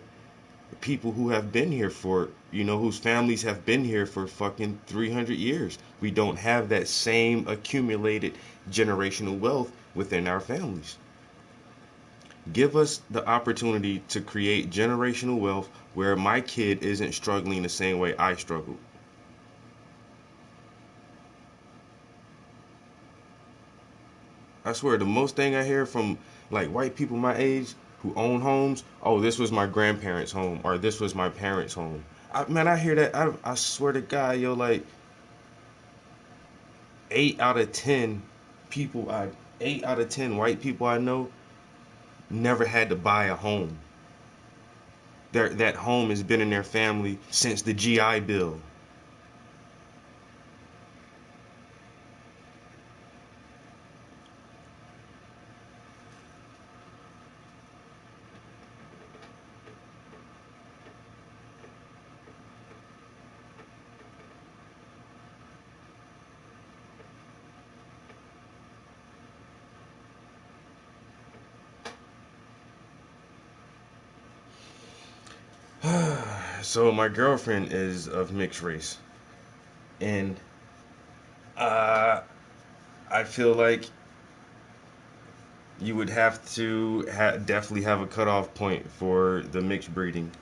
people who have been here for, you know, whose families have been here for fucking 300 years. We don't have that same accumulated generational wealth within our families. Give us the opportunity to create generational wealth where my kid isn't struggling the same way I struggled. I swear, the most thing I hear from like white people my age who own homes, oh, this was my grandparents' home, or this was my parents' home. I hear that. I swear to God, yo, like 8 out of 10 white people I know never had to buy a home. That home has been in their family since the GI Bill. So my girlfriend is of mixed race, and I feel like you would have to definitely have a cutoff point for the mixed breeding,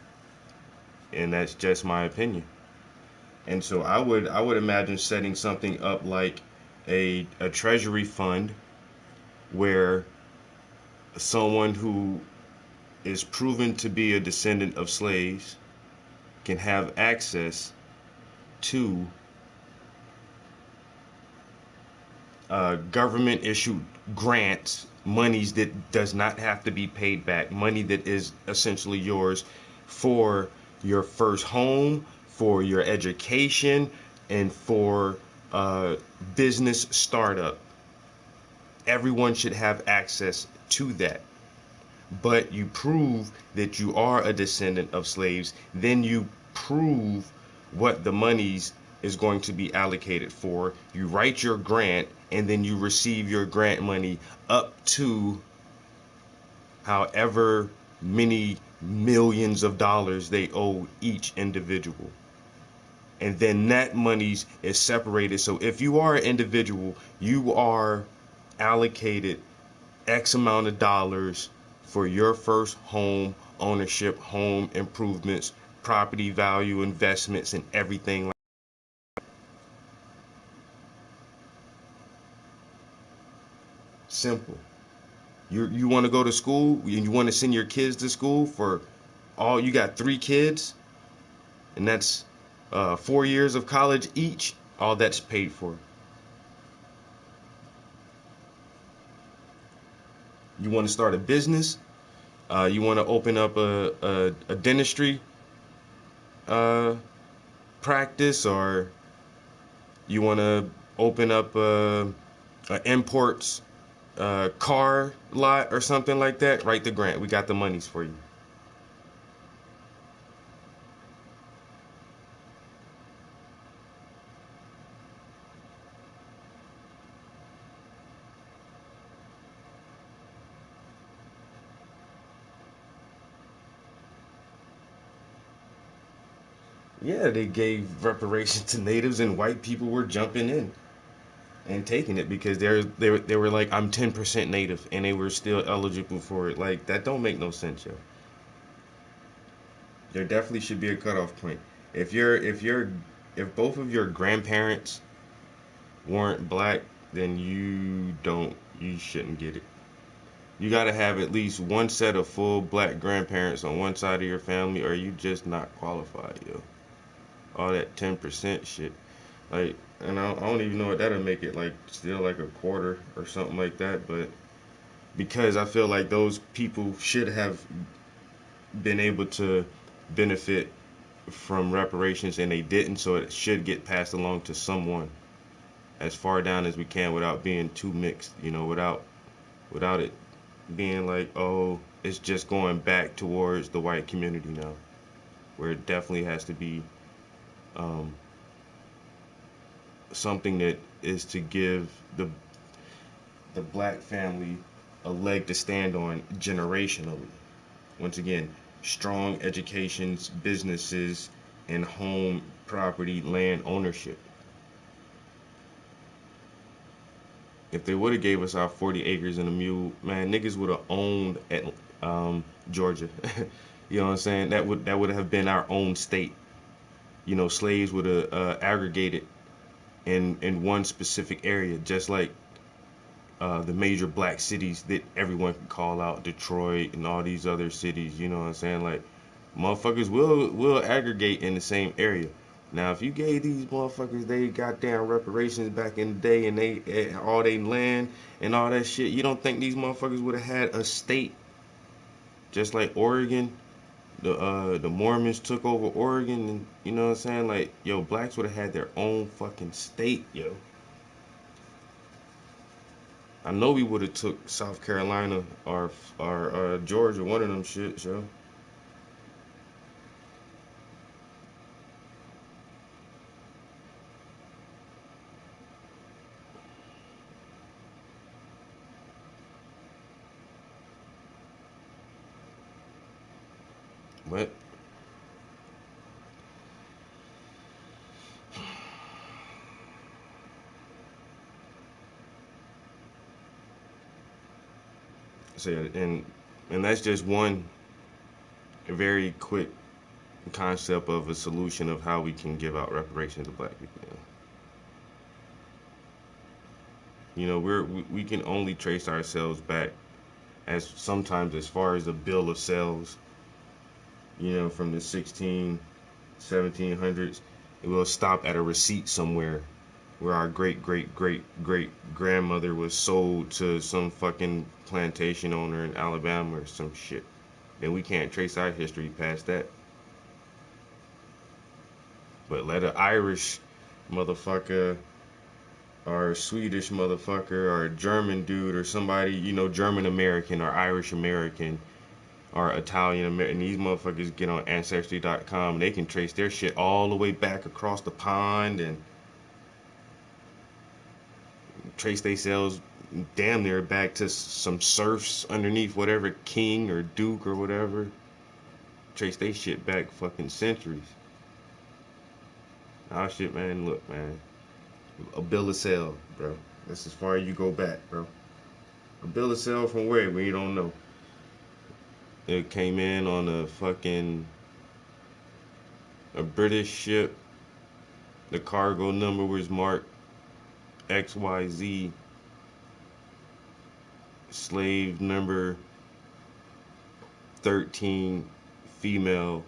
and that's just my opinion. And so I would imagine setting something up like a treasury fund where someone who is proven to be a descendant of slaves can have access to government issued grants, monies that does not have to be paid back, money that is essentially yours for your first home, for your education, and for business startup. Everyone should have access to that. But you prove that you are a descendant of slaves, then you prove what the monies is going to be allocated for. You write your grant, and then you receive your grant money up to however many millions of dollars they owe each individual. And then that money is separated. So if you are an individual, you are allocated X amount of dollars for your first home ownership, home improvements, property value investments, and everything like that. Simple. You want to go to school and you want to send your kids to school for all, you got 3 kids, and that's 4 years of college each. All that's paid for. You want to start a business, you want to open up a dentistry practice, or you want to open up a imports car lot or something like that, write the grant. We got the monies for you. Yeah, they gave reparations to natives, and white people were jumping in and taking it because they were like, I'm 10% native, and they were still eligible for it. Like, that don't make no sense, yo. There definitely should be a cutoff point. If both of your grandparents weren't black, then you shouldn't get it. You gotta have at least one set of full black grandparents on one side of your family, or you just not qualified, yo. All that 10% shit, like, and I don't even know what that'll make it, like, still like a quarter or something like that. But because I feel like those people should have been able to benefit from reparations and they didn't, so it should get passed along to someone as far down as we can without being too mixed, without it being like, oh, it's just going back towards the white community now, where it definitely has to be something that is to give the black family a leg to stand on generationally. Once again, strong educations, businesses, and home property land ownership. If they would have gave us our 40 acres and a mule, man, niggas would have owned at Georgia. You know what I'm saying? That would have been our own state. Slaves would have aggregated in one specific area, just like the major black cities that everyone can call out, Detroit and all these other cities. You know what I'm saying? Like, motherfuckers will aggregate in the same area. Now, if you gave these motherfuckers they goddamn reparations back in the day, and they all they land and all that shit, you don't think these motherfuckers would have had a state just like Oregon? The Mormons took over Oregon, and you know what I'm saying? Like, yo, blacks would have had their own fucking state, yo. I know we would have took South Carolina or Georgia, one of them shits, yo. But so and that's just one very quick concept of a solution of how we can give out reparations to black people. We can only trace ourselves back as sometimes as far as the bill of sales, from the 1700s. It will stop at a receipt somewhere where our great great great great grandmother was sold to some fucking plantation owner in Alabama or some shit. Then we can't trace our history past that. But let an Irish motherfucker or a Swedish motherfucker or a German dude or somebody, German American or Irish American or Italian American, these motherfuckers get on Ancestry.com and they can trace their shit all the way back across the pond and trace they sales damn near back to some serfs underneath whatever king or duke or whatever. Trace they shit back fucking centuries. Oh shit, man, look, man. A bill of sale, bro. That's as far as you go back, bro. A bill of sale from where? We don't know. It came in on a British ship. The cargo number was marked XYZ. Slave number 13, female,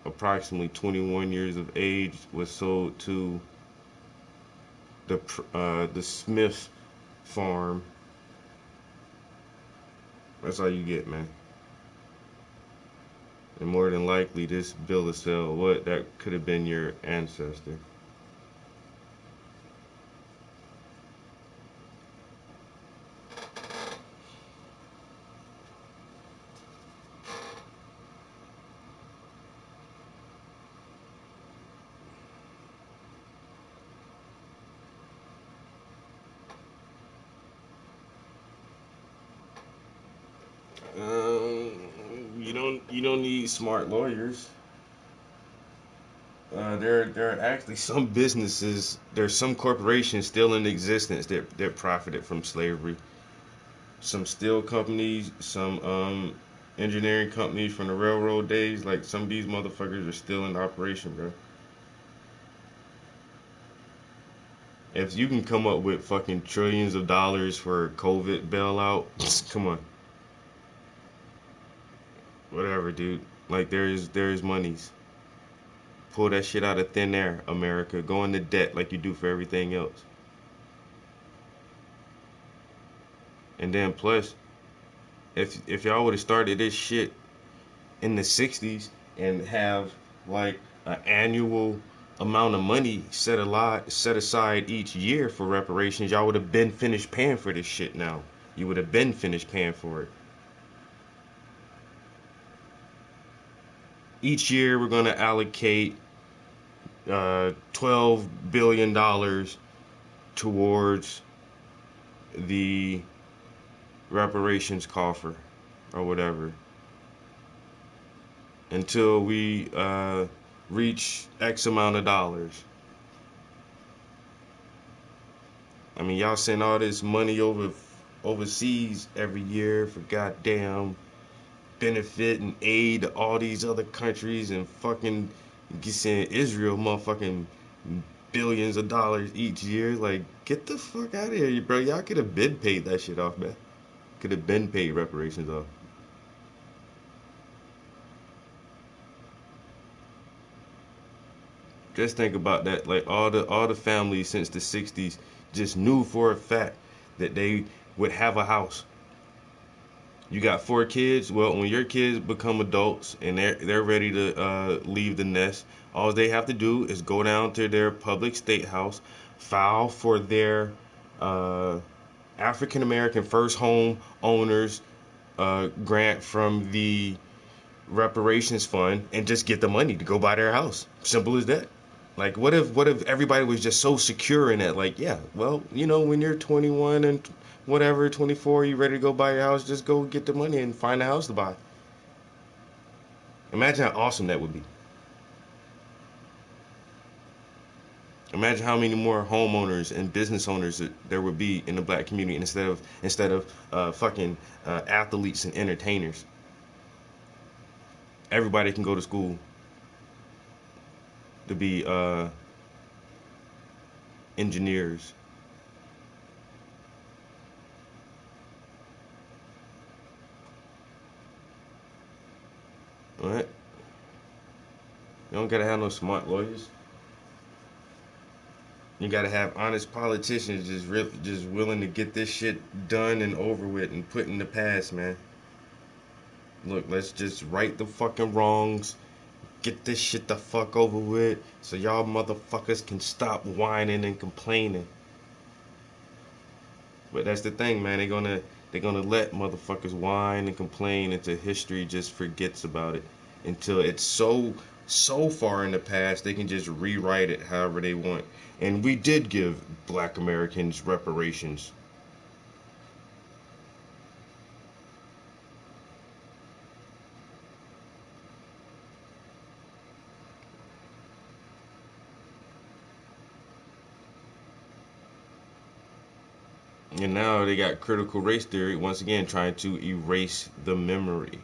approximately 21 years of age, was sold to the Smith farm. That's all you get, man. And more than likely, this bill of sale, that could have been your ancestor. You don't need smart lawyers. There are actually some businesses, there's some corporations still in existence that profited from slavery. Some steel companies, some engineering companies from the railroad days, like some of these motherfuckers are still in operation, bro. If you can come up with fucking trillions of dollars for COVID bailout, come on. Whatever, dude. Like there's monies. Pull that shit out of thin air, America. Go into debt like you do for everything else. And then plus, if y'all would have started this shit in the 60s and have like an annual amount of money set aside each year for reparations, y'all would have been finished paying for this shit now. You would have been finished paying for it. Each year we're going to allocate $12 billion towards the reparations coffer or whatever until we reach X amount of dollars. I mean, y'all send all this money overseas every year for goddamn benefit and aid to all these other countries, and fucking send Israel motherfucking billions of dollars each year. Like, get the fuck out of here, bro. Y'all could have been paid that shit off, man. Could have been paid reparations off. Just think about that. Like all the families since the 60s just knew for a fact that they would have a house. You got 4 kids. Well, when your kids become adults and they're ready to leave the nest, all they have to do is go down to their public state house, file for their African American first home owners grant from the reparations fund, and just get the money to go buy their house. Simple as that. Like, what if everybody was just so secure in that? Like, yeah, well, you know, when you're 21 and whatever, 24, you ready to go buy your house, just go get the money and find a house to buy. Imagine how awesome that would be. Imagine how many more homeowners and business owners that there would be in the black community instead of fucking athletes and entertainers. Everybody can go to school to be engineers. All right? You don't gotta have no smart lawyers. You gotta have honest politicians just willing to get this shit done and over with and put in the past, man. Look, let's just right the fucking wrongs. Get this shit the fuck over with so y'all motherfuckers can stop whining and complaining. But that's the thing, man. They're gonna let motherfuckers whine and complain until history just forgets about it. Until it's so so far in the past they can just rewrite it however they want. And we did give black Americans reparations. And now they got critical race theory once again trying to erase the memory.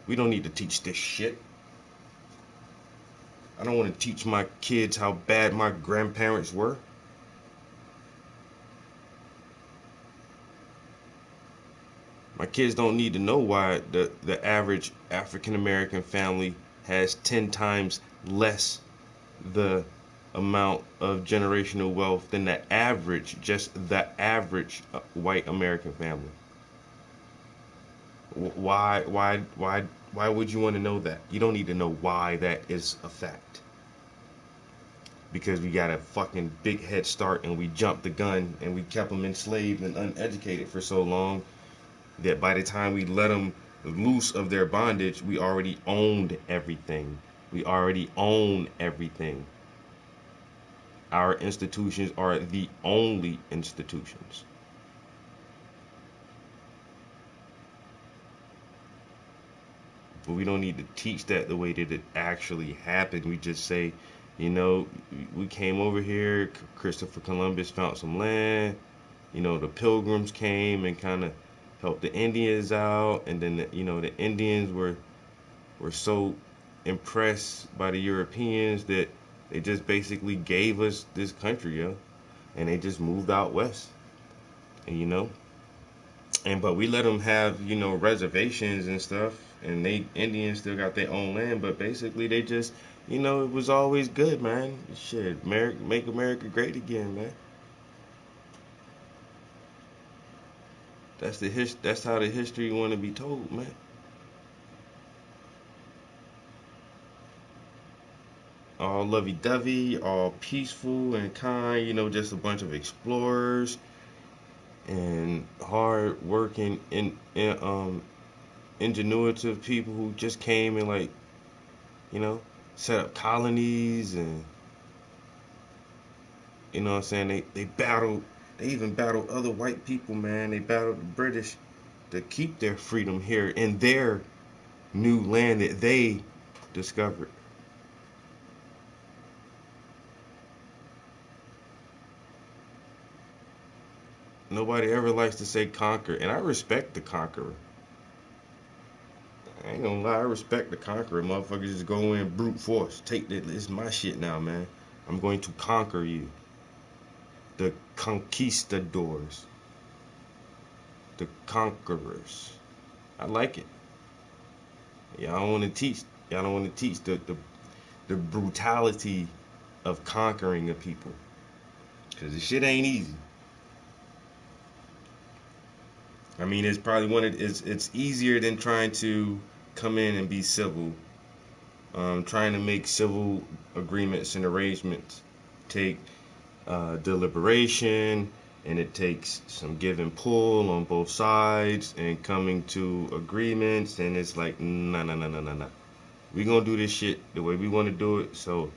We don't need to teach this shit. I don't want to teach my kids how bad my grandparents were. My kids don't need to know why the average African American family has 10 times less the amount of generational wealth than the average white American family. Why would you want to know that? You don't need to know why that is a fact. Because we got a fucking big head start and we jumped the gun and we kept them enslaved and uneducated for so long that by the time we let them loose of their bondage, we already owned everything. We already own everything. Our institutions are the only institutions. But we don't need to teach that the way that it actually happened. We just say, you know, we came over here, Christopher Columbus found some land, you know, the Pilgrims came and kind of helped the Indians out, and then the Indians were so impressed by the Europeans that they just basically gave us this country, yo, and they just moved out west, and but we let them have reservations and stuff, and Indians still got their own land, but basically they just it was always good, man. Shit, make America great again, man. That's how the history want to be told, man. All lovey-dovey, all peaceful and kind, just a bunch of explorers and hard-working ingenuitive people who just came and set up colonies, and what I'm saying, they even battled other white people, man. They battled the British to keep their freedom here in their new land that they discovered. Nobody ever likes to say conquer, and I respect the conqueror. I ain't gonna lie, I respect the conqueror. Motherfuckers just go in brute force. Take that, it's my shit now, man. I'm going to conquer you. The conquistadors. The conquerors. I like it. Y'all don't want to teach the brutality of conquering a people. Because the shit ain't easy. I mean, it's probably it's easier than trying to come in and be civil. Trying to make civil agreements and arrangements take deliberation, and it takes some give and pull on both sides and coming to agreements, and it's like, nah. We're going to do this shit the way we want to do it, so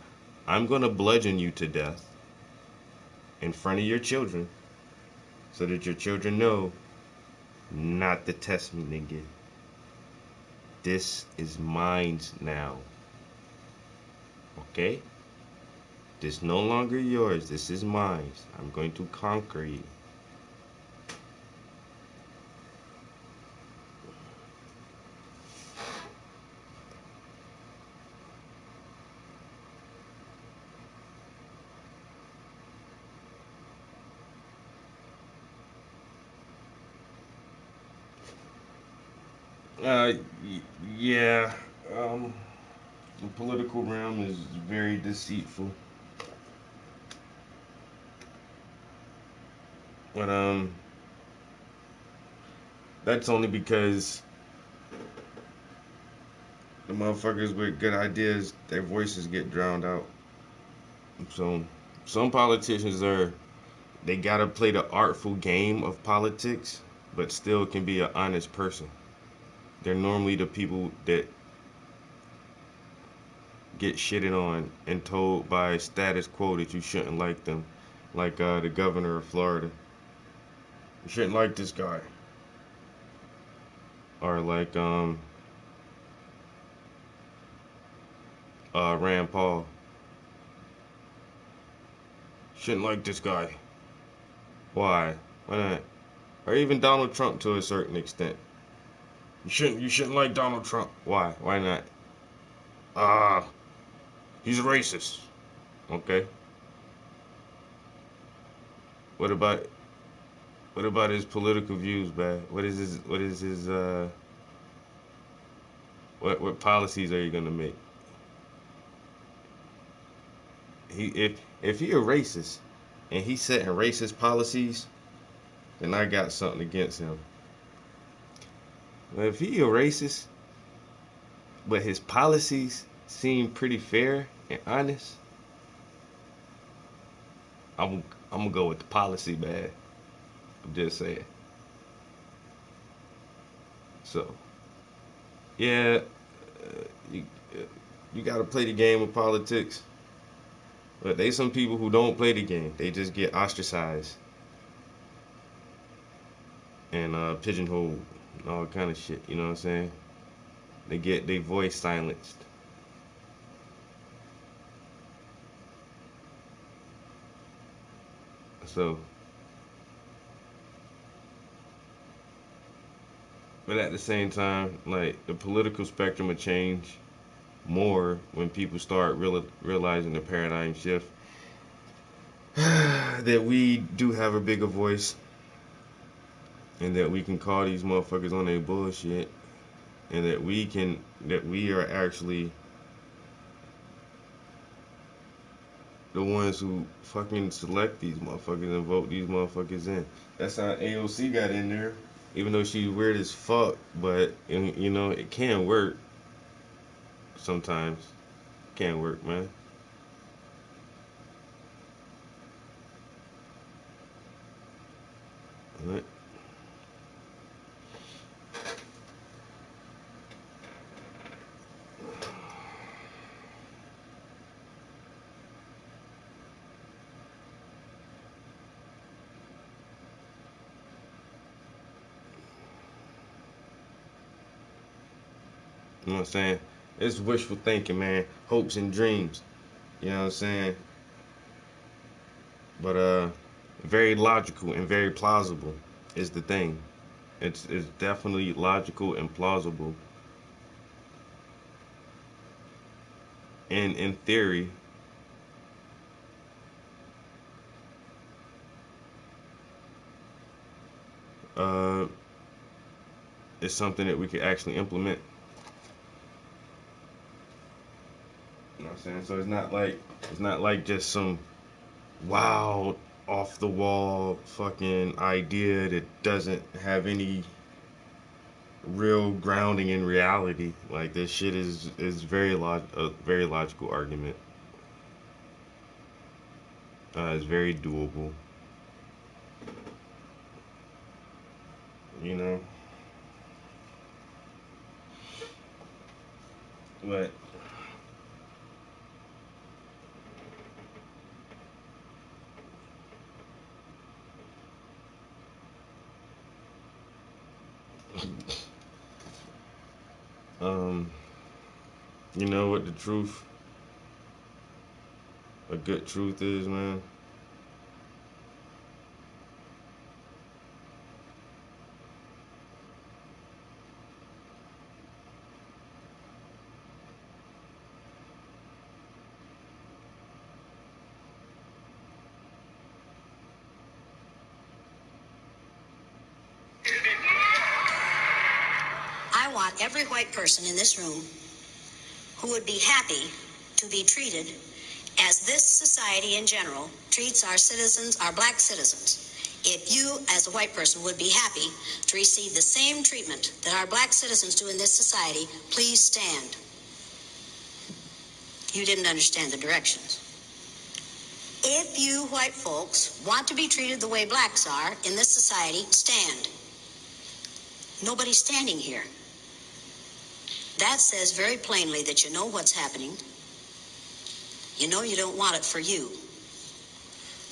I'm going to bludgeon you to death in front of your children so that your children know not to test me, nigga. This is mine now. Okay? This no longer yours. This is mine. I'm going to conquer you. Yeah. The political realm is very deceitful. But that's only because the motherfuckers with good ideas, their voices get drowned out. So some politicians they gotta play the artful game of politics, but still can be an honest person. They're normally the people that get shitted on and told by status quo that you shouldn't like them, like the governor of Florida. You shouldn't like this guy. Or like Rand Paul. Shouldn't like this guy. Why? Why not? Or even Donald Trump to a certain extent. You shouldn't like Donald Trump. Why? Why not? He's a racist. Okay. What about his political views, man? What policies are you gonna make? If he a racist and he's setting racist policies, then I got something against him. But if he a racist, but his policies seem pretty fair and honest, I'm gonna go with the policy, man. I'm just saying. So, yeah, you gotta play the game of politics. But there's some people who don't play the game. They just get ostracized and pigeonholed and all kind of shit. You know what I'm saying? They get their voice silenced. So, but at the same time, like, the political spectrum will change more when people start realizing the paradigm shift that we do have a bigger voice and that we can call these motherfuckers on their bullshit and that we are actually the ones who fucking select these motherfuckers and vote these motherfuckers in. That's how AOC got in there, even though she's weird as fuck, but you know, it can work. Sometimes can't work, man. All right. You know what I'm saying? It's wishful thinking, man. Hopes and dreams. You know what I'm saying? But very logical and very plausible is the thing. It's definitely logical and plausible. And in theory, it's something that we could actually implement. You know what I'm saying? So it's not like just some wild off the wall fucking idea that doesn't have any real grounding in reality. Like, this shit is a very logical argument. It's very doable. You know? But you know what the truth, a good truth is, man? I want every white person in this room who would be happy to be treated as this society in general treats our citizens, our black citizens. If you, as a white person, would be happy to receive the same treatment that our black citizens do in this society, please stand. You didn't understand the directions. If you white folks want to be treated the way blacks are in this society, stand. Nobody's standing here. That says very plainly that you know what's happening You know you don't want it for you.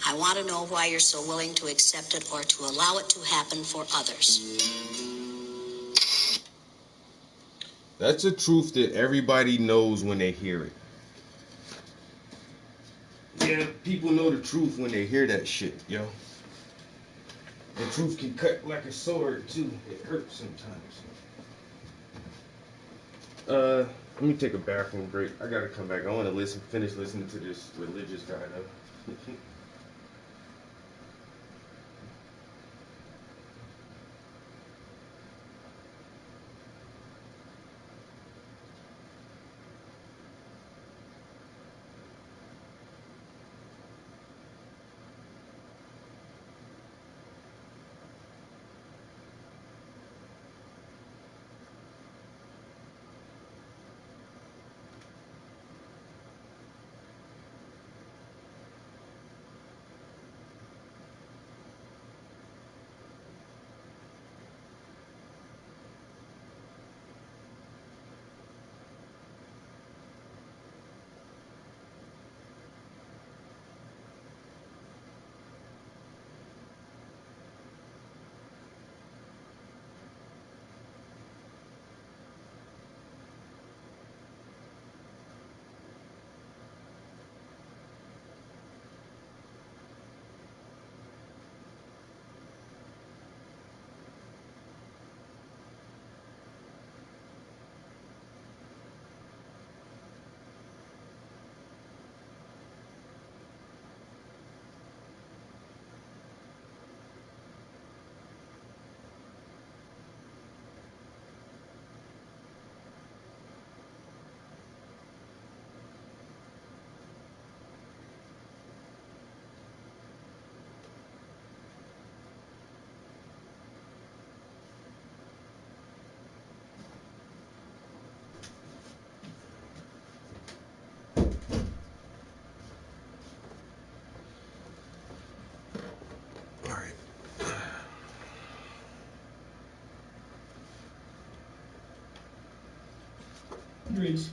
I want to know why you're so willing to accept it or to allow it to happen for others. That's a truth that everybody knows when they hear it. Yeah, people know the truth when they hear that shit, yo. The truth can cut like a sword, too. It hurts sometimes. Let me take a bathroom break. I gotta come back. I want to finish listening to this religious guy, though.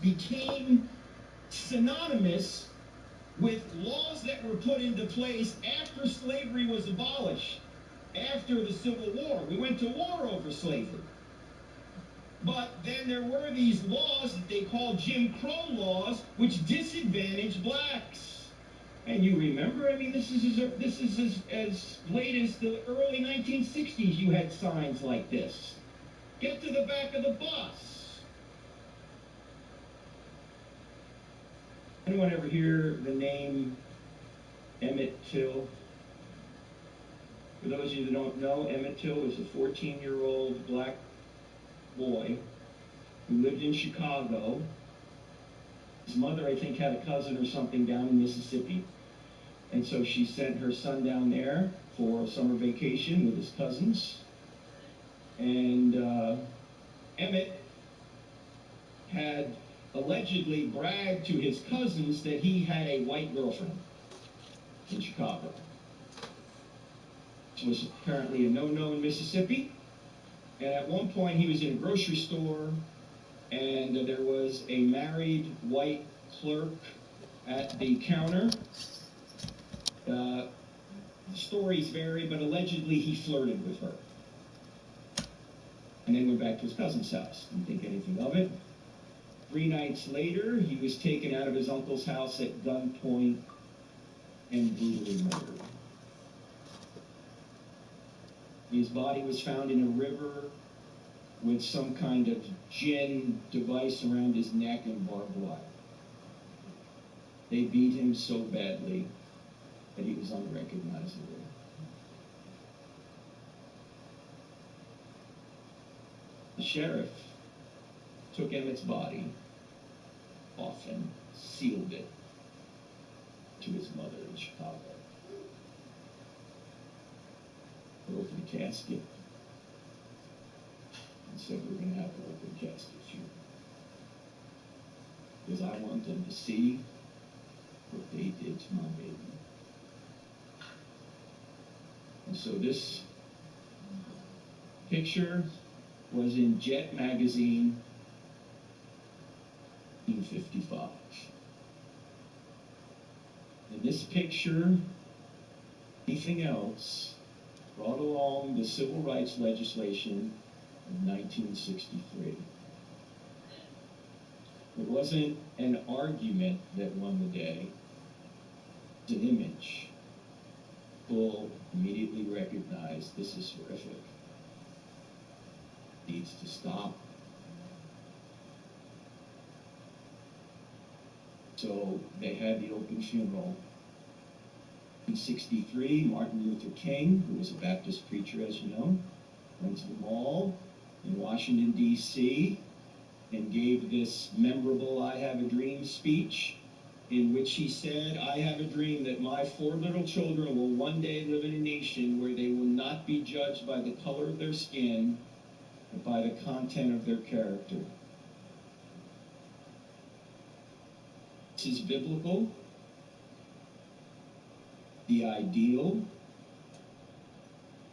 Became synonymous with laws that were put into place after slavery was abolished, after the Civil War. We went to war over slavery. But then there were these laws that they called Jim Crow laws, which disadvantaged blacks. And you remember, I mean, this is as late as the early 1960s you had signs like this. Get to the back of the bus. Anyone ever hear the name Emmett Till? For those of you that don't know, Emmett Till was a 14-year-old black boy who lived in Chicago. His mother, I think, had a cousin or something down in Mississippi. And so she sent her son down there for a summer vacation with his cousins. And Emmett had allegedly bragged to his cousins that he had a white girlfriend in Chicago. Which was apparently a no-no in Mississippi. And at one point he was in a grocery store and there was a married white clerk at the counter. Stories vary, but allegedly he flirted with her. And then went back to his cousin's house. Didn't think anything of it. 3 nights later, he was taken out of his uncle's house at gunpoint and brutally murdered. His body was found in a river with some kind of gin device around his neck and barbed wire. They beat him so badly that he was unrecognizable. The sheriff took Emmett's body off and sealed it to his mother in Chicago. Opened the casket and said, "We're going to have an open casket funeral. Because I want them to see what they did to my baby." And so this picture was in Jet magazine in 1955. This picture, anything else, brought along the civil rights legislation of 1963. It wasn't an argument that won the day. It was an image. People immediately recognized this is horrific. It needs to stop. So they had the open funeral. In 1963, Martin Luther King, who was a Baptist preacher, as you know, went to the mall in Washington, D.C., and gave this memorable I Have a Dream speech, in which he said, I have a dream that my 4 little children will one day live in a nation where they will not be judged by the color of their skin, but by the content of their character. This is biblical, the ideal,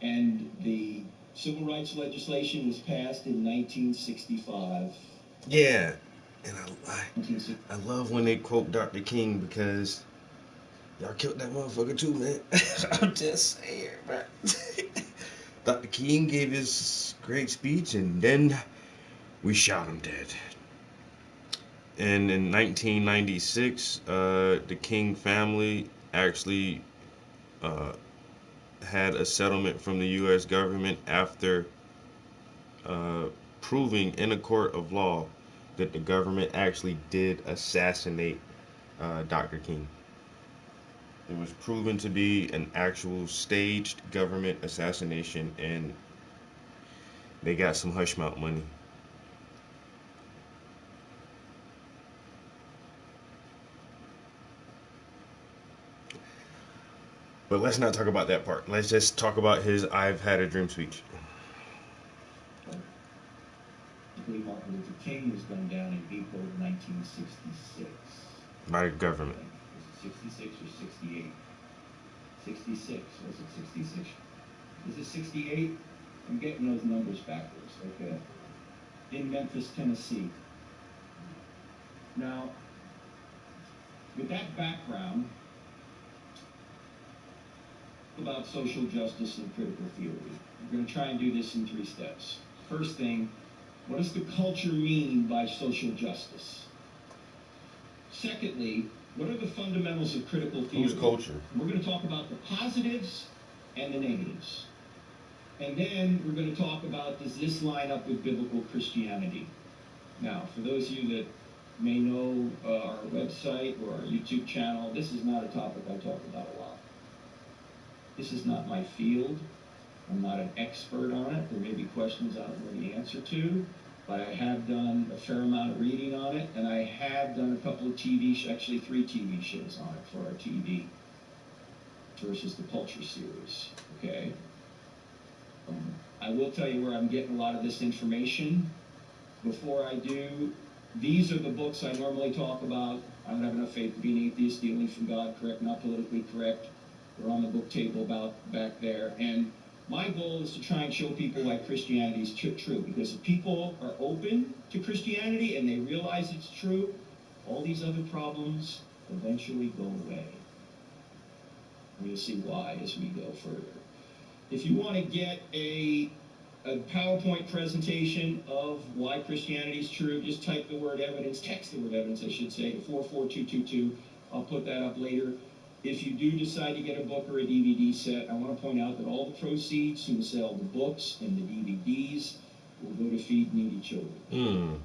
and the civil rights legislation was passed in 1965. Yeah, and I love when they quote Dr. King because y'all killed that motherfucker too, man. I'm just saying, man. Dr. King gave his great speech and then we shot him dead. And in 1996, the King family actually had a settlement from the U.S. government after proving in a court of law that the government actually did assassinate Dr. King. It was proven to be an actual staged government assassination, and they got some hush mouth money. But let's not talk about that part. Let's just talk about his I've Had a Dream speech. Martin Luther King was gunned down in April of 1966. By the government. Was it 66 or 68? 66. Was it 66? Is it 68? I'm getting those numbers backwards, okay? In Memphis, Tennessee. Now, with that background, about social justice and critical theory. We're going to try and do this in 3 steps. First thing, what does the culture mean by social justice? Secondly, what are the fundamentals of critical theory? Whose culture? We're going to talk about the positives and the negatives. And then we're going to talk about, does this line up with biblical Christianity? Now, for those of you that may know our website or our YouTube channel, this is not a topic I talk about a lot. This is not my field. I'm not an expert on it. There may be questions I don't know the answer to, but I have done a fair amount of reading on it, and I have done a couple of actually 3 TV shows on it for our TV versus the Culture series, okay? I will tell you where I'm getting a lot of this information. Before I do, these are the books I normally talk about. I don't have enough faith to be an atheist, stealing from God, correct, not politically correct. They're on the book table about back there. And my goal is to try and show people why Christianity is true. Because if people are open to Christianity and they realize it's true, all these other problems eventually go away. We'll see why as we go further. If you want to get a PowerPoint presentation of why Christianity is true, just type the word evidence, text the word evidence, I should say, to 44222. I'll put that up later. If you do decide to get a book or a DVD set, I want to point out that all the proceeds from the sale of the books and the DVDs will go to feed needy children.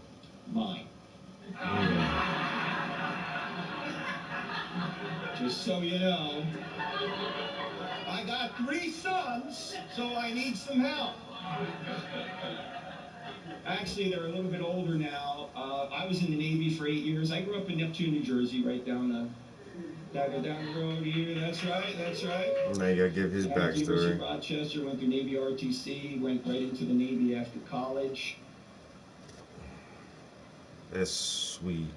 Mine. Just so you know, I got 3 sons, so I need some help. Actually, they're a little bit older now. I was in the Navy for 8 years. I grew up in Neptune, New Jersey, right down the road here. That's right. Now you gotta give his backstory. University of Rochester, went through Navy ROTC, went right into the Navy after college. That's sweet.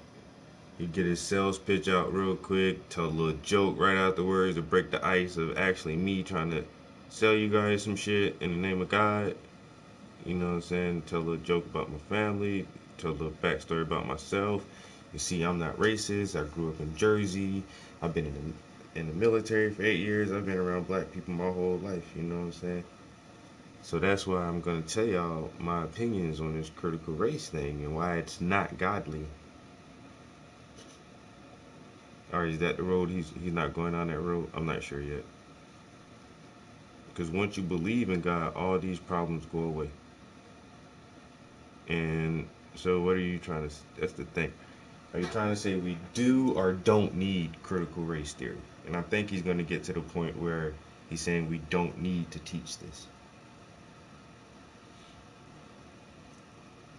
He get his sales pitch out real quick, tell a little joke right afterwards to break the ice of actually me trying to sell you guys some shit in the name of God. You know what I'm saying? Tell a little joke about my family, tell a little backstory about myself. You see, I'm not racist. I grew up in Jersey. I've been in in the military for 8 years. I've been around black people my whole life, you know what I'm saying? So that's why I'm going to tell y'all my opinions on this critical race thing and why it's not godly. Or is that the road he's not going down that road? I'm not sure yet. Because once you believe in God, all these problems go away. And so what are you trying to, that's the thing. Are you trying to say we do or don't need critical race theory? And I think he's going to get to the point where he's saying we don't need to teach this.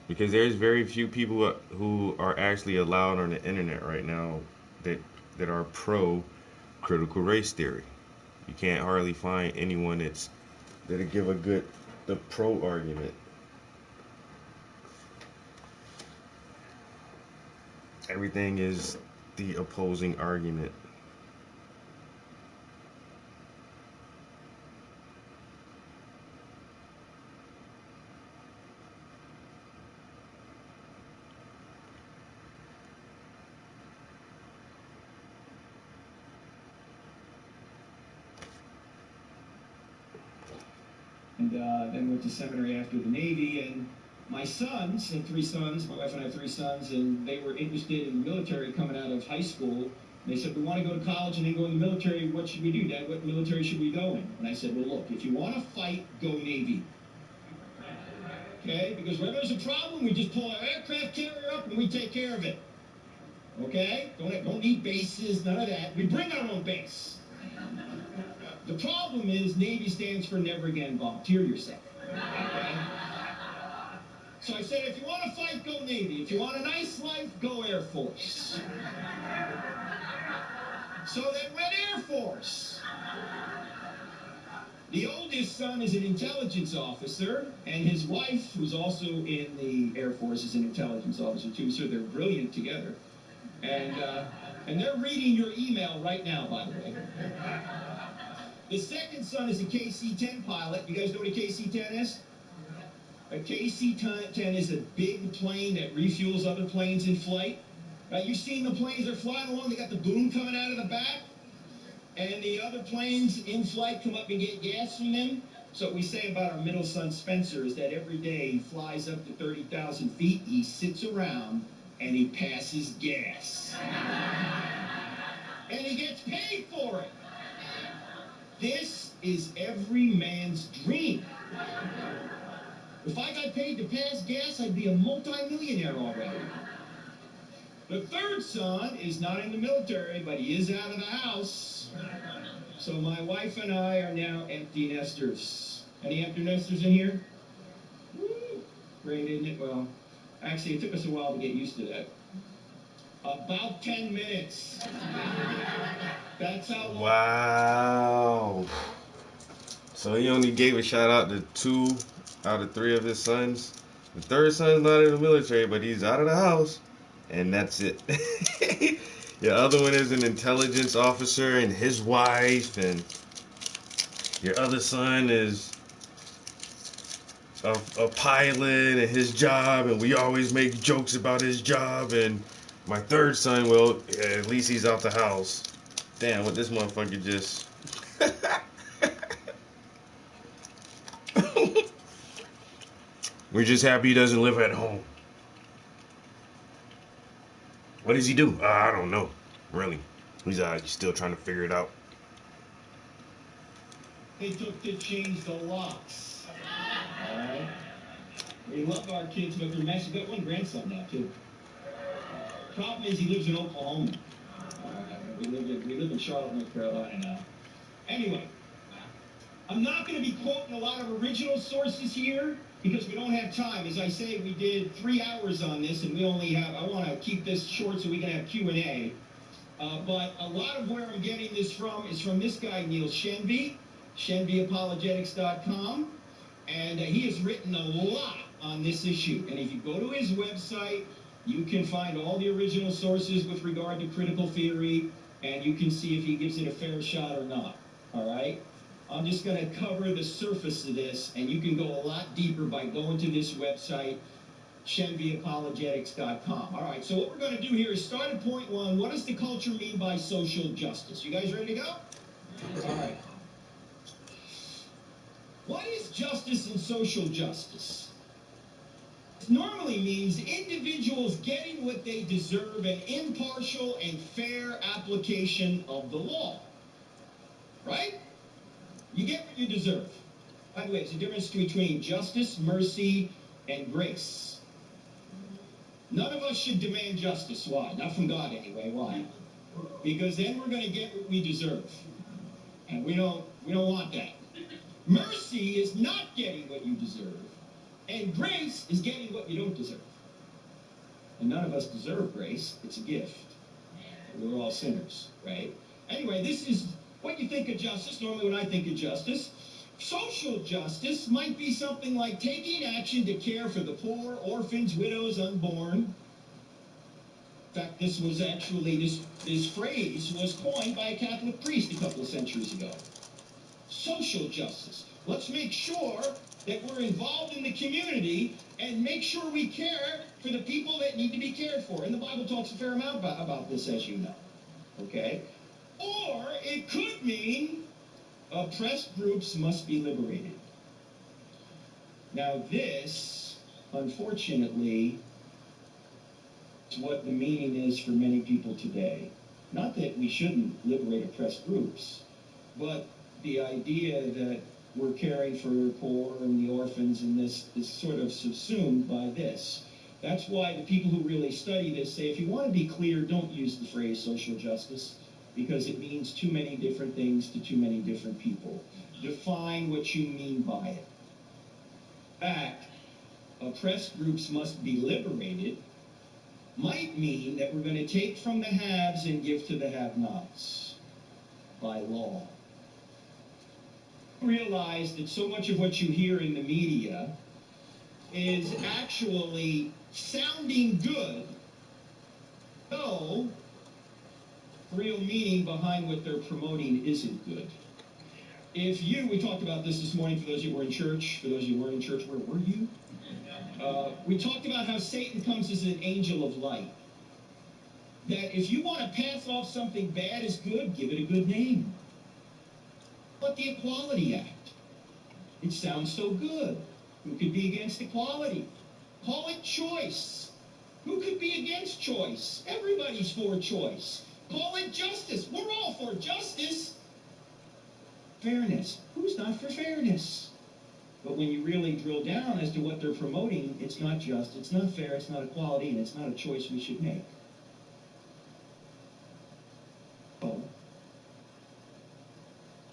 Because there's very few people who are actually allowed on the internet right now that are pro critical race theory. You can't hardly find anyone that'll give the pro argument. Everything is the opposing argument. And then went to seminary after the Navy. And my sons, and 3 sons, my wife and I have 3 sons, and they were interested in the military coming out of high school. They said, we want to go to college and then go in the military. What should we do, Dad? What military should we go in? And I said, well, look, if you want to fight, go Navy. Okay? Because whenever there's a problem, we just pull our aircraft carrier up and we take care of it. Okay? Don't need bases, none of that. We bring our own base. The problem is Navy stands for never again volunteer yourself. Okay? So I said, if you want to fight, go Navy. If you want a nice life, go Air Force. So they went Air Force. The oldest son is an intelligence officer, and his wife, who's also in the Air Force, is an intelligence officer too, so they're brilliant together. And they're reading your email right now, by the way. The second son is a KC-10 pilot. You guys know what a KC-10 is? A KC-10 is a big plane that refuels other planes in flight. You've seen the planes, they're flying along, they got the boom coming out of the back, and the other planes in flight come up and get gas from them. So what we say about our middle son, Spencer, is that every day he flies up to 30,000 feet, he sits around, and he passes gas. And he gets paid for it. This is every man's dream. If I got paid to pass gas, I'd be a multi-millionaire already. The third son is not in the military, but he is out of the house. So my wife and I are now empty nesters. Any empty nesters in here? Woo! Great, isn't it? Well, actually, it took us a while to get used to that. About 10 minutes. That's how long. Wow. So he only gave a shout out to 2 out of 3 of his sons. The third son's not in the military, but he's out of the house. And that's it. Your other one is an intelligence officer and his wife, and your other son is a pilot and his job, and we always make jokes about his job. And my third son, well, at least he's out the house. Damn, what this motherfucker just... We're just happy he doesn't live at home. What does he do? I don't know. Really. He's still trying to figure it out. They took to change the locks. Alright? We love our kids, but they're messy. We've got one grandson now, too. Problem is, he lives in Oklahoma. We live in Charlotte, North Carolina now. Anyway, I'm not going to be quoting a lot of original sources here because we don't have time. As I say, we did 3 hours on this, and we only have, I want to keep this short so we can have Q&A. But a lot of where I'm getting this from is from this guy, Neil Shenvi, shenviapologetics.com. And he has written a lot on this issue. And if you go to his website, you can find all the original sources with regard to critical theory, and you can see if he gives it a fair shot or not. All right? I'm just going to cover the surface of this, and you can go a lot deeper by going to this website. ShenviApologetics.com. All right, so what we're going to do here is start at point one. What does the culture mean by social justice? You guys ready to go? All right. What is justice and social justice? It normally means individuals getting what they deserve, an impartial and fair application of the law. Right? You get what you deserve. By the way, it's a difference between justice, mercy, and grace. None of us should demand justice. Why? Not from God anyway. Why? Because then we're going to get what we deserve. And we don't want that. Mercy is not getting what you deserve. And grace is getting what you don't deserve. And none of us deserve grace. It's a gift. We're all sinners, right? Anyway, this is what you think of justice. Normally when I think of justice, social justice might be something like taking action to care for the poor, orphans, widows, unborn. In fact, this was actually, this phrase was coined by a Catholic priest a couple of centuries ago. Social justice. Let's make sure that we're involved in the community and make sure we care for the people that need to be cared for. And the Bible talks a fair amount about this, as you know. Okay? Or it could mean oppressed groups must be liberated. Now this, unfortunately, is what the meaning is for many people today. Not that we shouldn't liberate oppressed groups, but the idea that we're caring for the poor and the orphans and this is sort of subsumed by this. That's why the people who really study this say, if you want to be clear, don't use the phrase social justice, because it means too many different things to too many different people. Define what you mean by it. In fact, oppressed groups must be liberated might mean that we're going to take from the haves and give to the have-nots by law. Realize that so much of what you hear in the media is actually sounding good, though the real meaning behind what they're promoting isn't good. We talked about this morning for those of you who were in church, for those of you who weren't in church, where were you? We talked about how Satan comes as an angel of light. That if you want to pass off something bad as good, give it a good name. But the Equality Act, it sounds so good. Who could be against equality? Call it choice. Who could be against choice? Everybody's for choice. Call it justice. We're all for justice. Fairness. Who's not for fairness? But when you really drill down as to what they're promoting, it's not just, it's not fair, it's not equality, and it's not a choice we should make. Oh.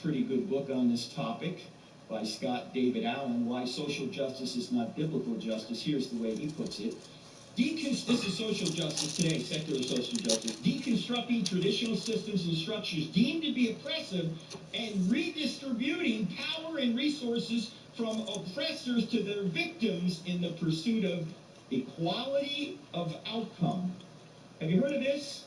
Pretty good book on this topic by Scott David Allen, Why Social Justice is Not Biblical Justice. Here's the way he puts it. This is social justice today, secular social justice. Deconstructing traditional systems and structures deemed to be oppressive and redistributing power and resources from oppressors to their victims in the pursuit of equality of outcome. Have you heard of this?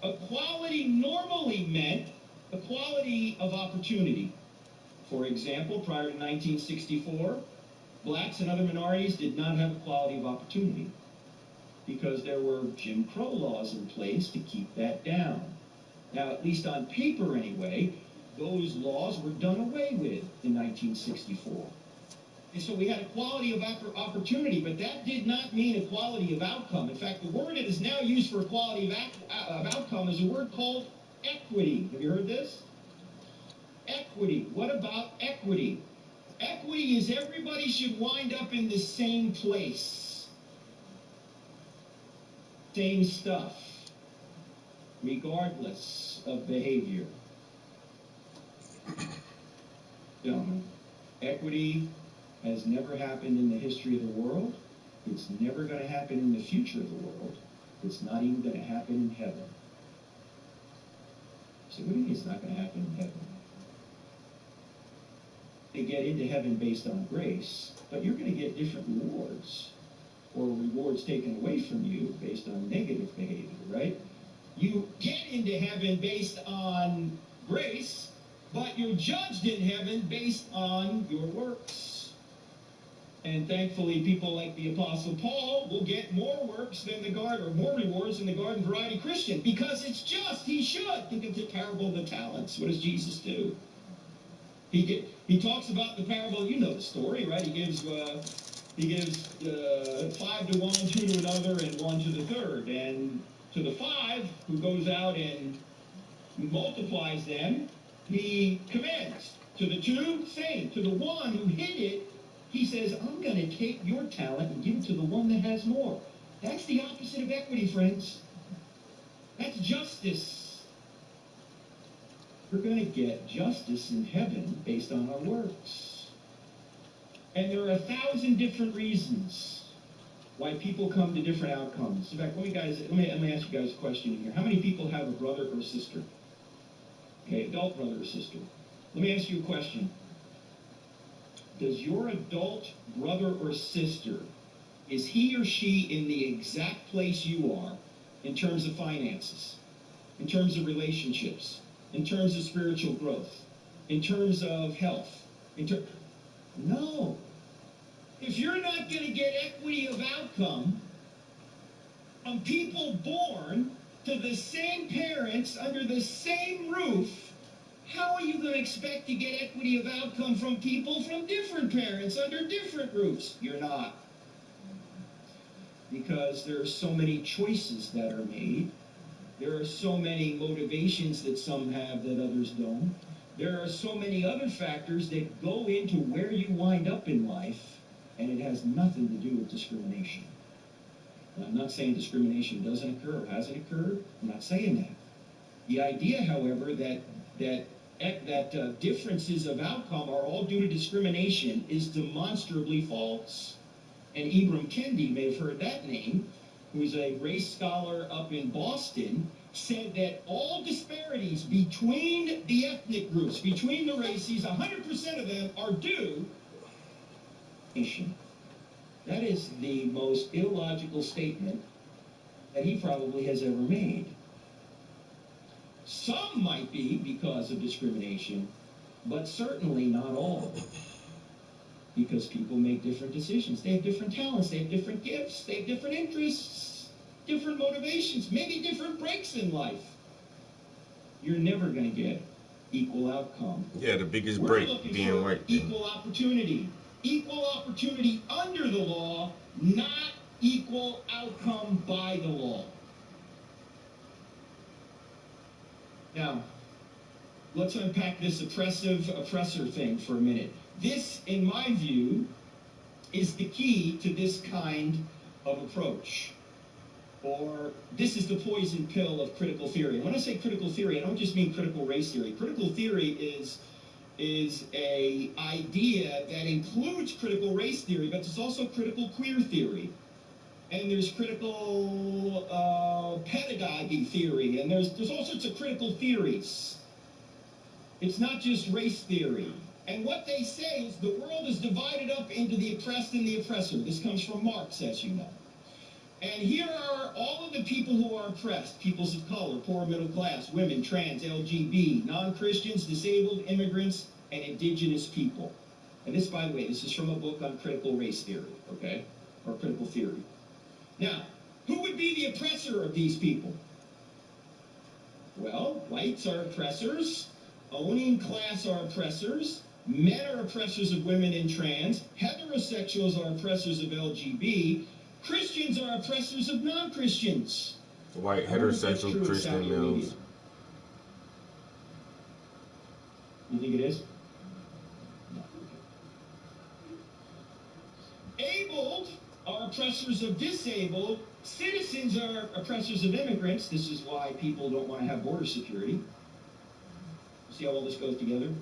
Equality normally meant equality of opportunity. For example, prior to 1964, blacks and other minorities did not have equality of opportunity because there were Jim Crow laws in place to keep that down. Now, at least on paper anyway, those laws were done away with in 1964. And so we had equality of opportunity, but that did not mean equality of outcome. In fact, the word that is now used for equality of outcome is a word called equity. Have you heard this? Equity. What about equity? Equity is everybody should wind up in the same place. Same stuff. Regardless of behavior. Gentlemen, equity has never happened in the history of the world. It's never going to happen in the future of the world. It's not even going to happen in heaven. So what do you mean it's not going to happen in heaven? You get into heaven based on grace, but you're going to get different rewards, or rewards taken away from you based on negative behavior, right? You get into heaven based on grace, but you're judged in heaven based on your works. And thankfully, people like the Apostle Paul will get more works than the garden, or more rewards than the garden variety Christian, because it's just. He should. Think of the parable of the talents. What does Jesus do? He talks about the parable. You know the story, right? He gives 5 to one, 2 to another, and 1 to the third. And to the 5 who goes out and multiplies them, he commends. To the 2, same. To the 1 who hid it, he says, I'm going to take your talent and give it to the one that has more. That's the opposite of equity, friends. That's justice. We're going to get justice in heaven based on our works. And there are 1,000 different reasons why people come to different outcomes. In fact, let me ask you guys a question here. How many people have a brother or sister? Okay, adult brother or sister. Let me ask you a question. Does your adult brother or sister, is he or she in the exact place you are in terms of finances, in terms of relationships, in terms of spiritual growth, in terms of health? No. If you're not going to get equity of outcome from people born to the same parents under the same roof, how are you going to expect to get equity of outcome from people from different parents under different roofs? You're not. Because there are so many choices that are made. There are so many motivations that some have that others don't. There are so many other factors that go into where you wind up in life, and it has nothing to do with discrimination. And I'm not saying discrimination doesn't occur or hasn't occurred. I'm not saying that. The idea, however, that differences of outcome are all due to discrimination is demonstrably false. And Ibram Kendi, may have heard that name, who's a race scholar up in Boston, said that all disparities between the ethnic groups, between the races, 100% of them are due to discrimination. That is the most illogical statement that he probably has ever made. Some might be because of discrimination, but certainly not all. Because people make different decisions. They have different talents. They have different gifts. They have different interests, different motivations, maybe different breaks in life. You're never going to get equal outcome. Yeah, the biggest break being white. Equal opportunity. Equal opportunity under the law, not equal outcome by the law. Now, let's unpack this oppressor thing for a minute. This, in my view, is the key to this kind of approach. Or this is the poison pill of critical theory. And when I say critical theory, I don't just mean critical race theory. Critical theory is a idea that includes critical race theory, but there's also critical queer theory. And there's critical pedagogy theory, and there's all sorts of critical theories. It's not just race theory. And what they say is the world is divided up into the oppressed and the oppressor. This comes from Marx, as you know. And here are all of the people who are oppressed: peoples of color, poor middle class, women, trans, LGBT, non-Christians, disabled, immigrants, and indigenous people. And this, by the way, this is from a book on critical race theory, okay? Or critical theory. Now, who would be the oppressor of these people? Well, whites are oppressors, owning class are oppressors, men are oppressors of women and trans, heterosexuals are oppressors of LGBT, Christians are oppressors of non-Christians. White heterosexual Christian males. You think it is? No. Abled are oppressors of disabled. Citizens are oppressors of immigrants. This is why people don't want to have border security. See how all this goes together?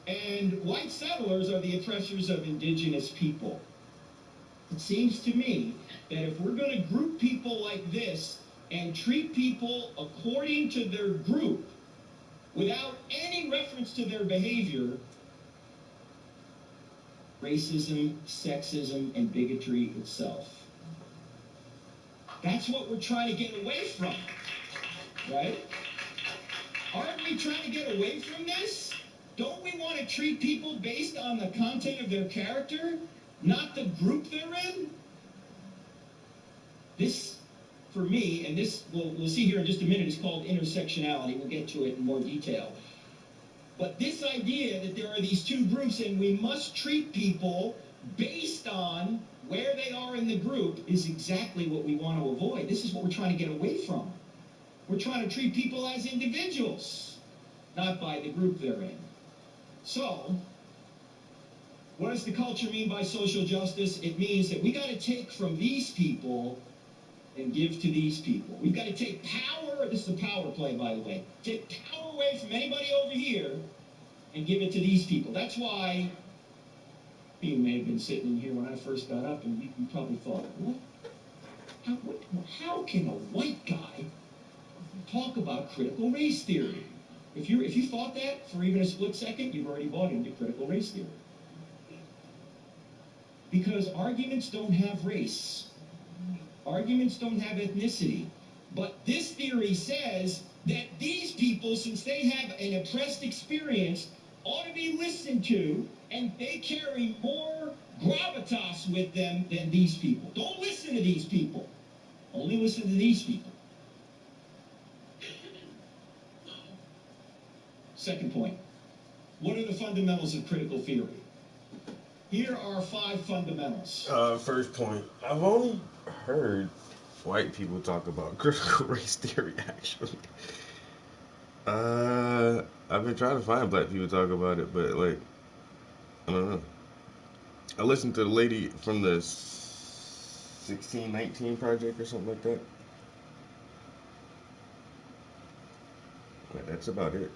And white settlers are the oppressors of indigenous people. It seems to me that if we're going to group people like this and treat people according to their group without any reference to their behavior, racism, sexism, and bigotry itself. That's what we're trying to get away from, right? Aren't we trying to get away from this? Don't we want to treat people based on the content of their character not the group they're in. This, for me, and this we'll see here in just a minute, is called intersectionality. We'll get to it in more detail. But this idea that there are these two groups and we must treat people based on where they are in the group is exactly what we want to avoid. This is what we're trying to get away from. We're trying to treat people as individuals, not by the group they're in. So, what does the culture mean by social justice? It means that we got to take from these people and give to these people. We've got to take power, this is a power play, by the way, take power away from anybody over here and give it to these people. That's why you may have been sitting in here when I first got up and you probably thought, what? How can a white guy talk about critical race theory? If you thought that for even a split second, you've already bought into critical race theory. Because arguments don't have race. Arguments don't have ethnicity. But this theory says that these people, since they have an oppressed experience, ought to be listened to, and they carry more gravitas with them than these people. Don't listen to these people. Only listen to these people. Second point. What are the fundamentals of critical theory? Here are 5 fundamentals. First point. I've only heard white people talk about critical race theory, actually. I've been trying to find black people talk about it, but, like, I don't know. I listened to the lady from the 1619 Project or something like that. But that's about it.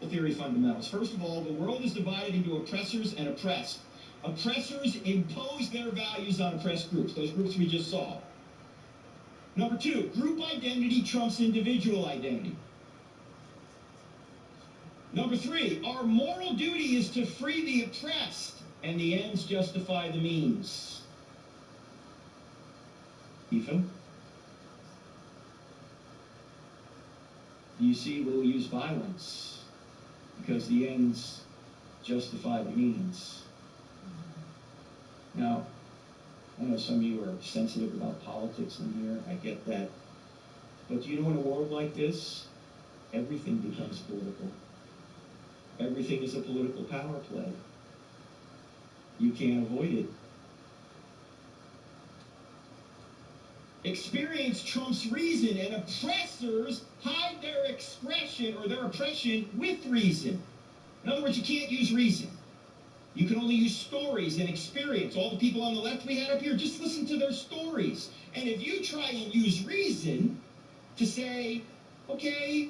Theory fundamentals. First of all, the world is divided into oppressors and oppressed. Oppressors impose their values on oppressed groups, those groups we just saw. Number 2, group identity trumps individual identity. Number 3, our moral duty is to free the oppressed, and the ends justify the means. Ethan? You see, we'll use violence because the ends justify the means. Now, I know some of you are sensitive about politics in here. I get that. But you know, in a world like this, everything becomes political. Everything is a political power play. You can't avoid it. Experience trumps reason, and oppressors hide their expression or their oppression with reason. In other words, you can't use reason. You can only use stories and experience. All the people on the left we had up here, just listen to their stories. And if you try and use reason to say, okay,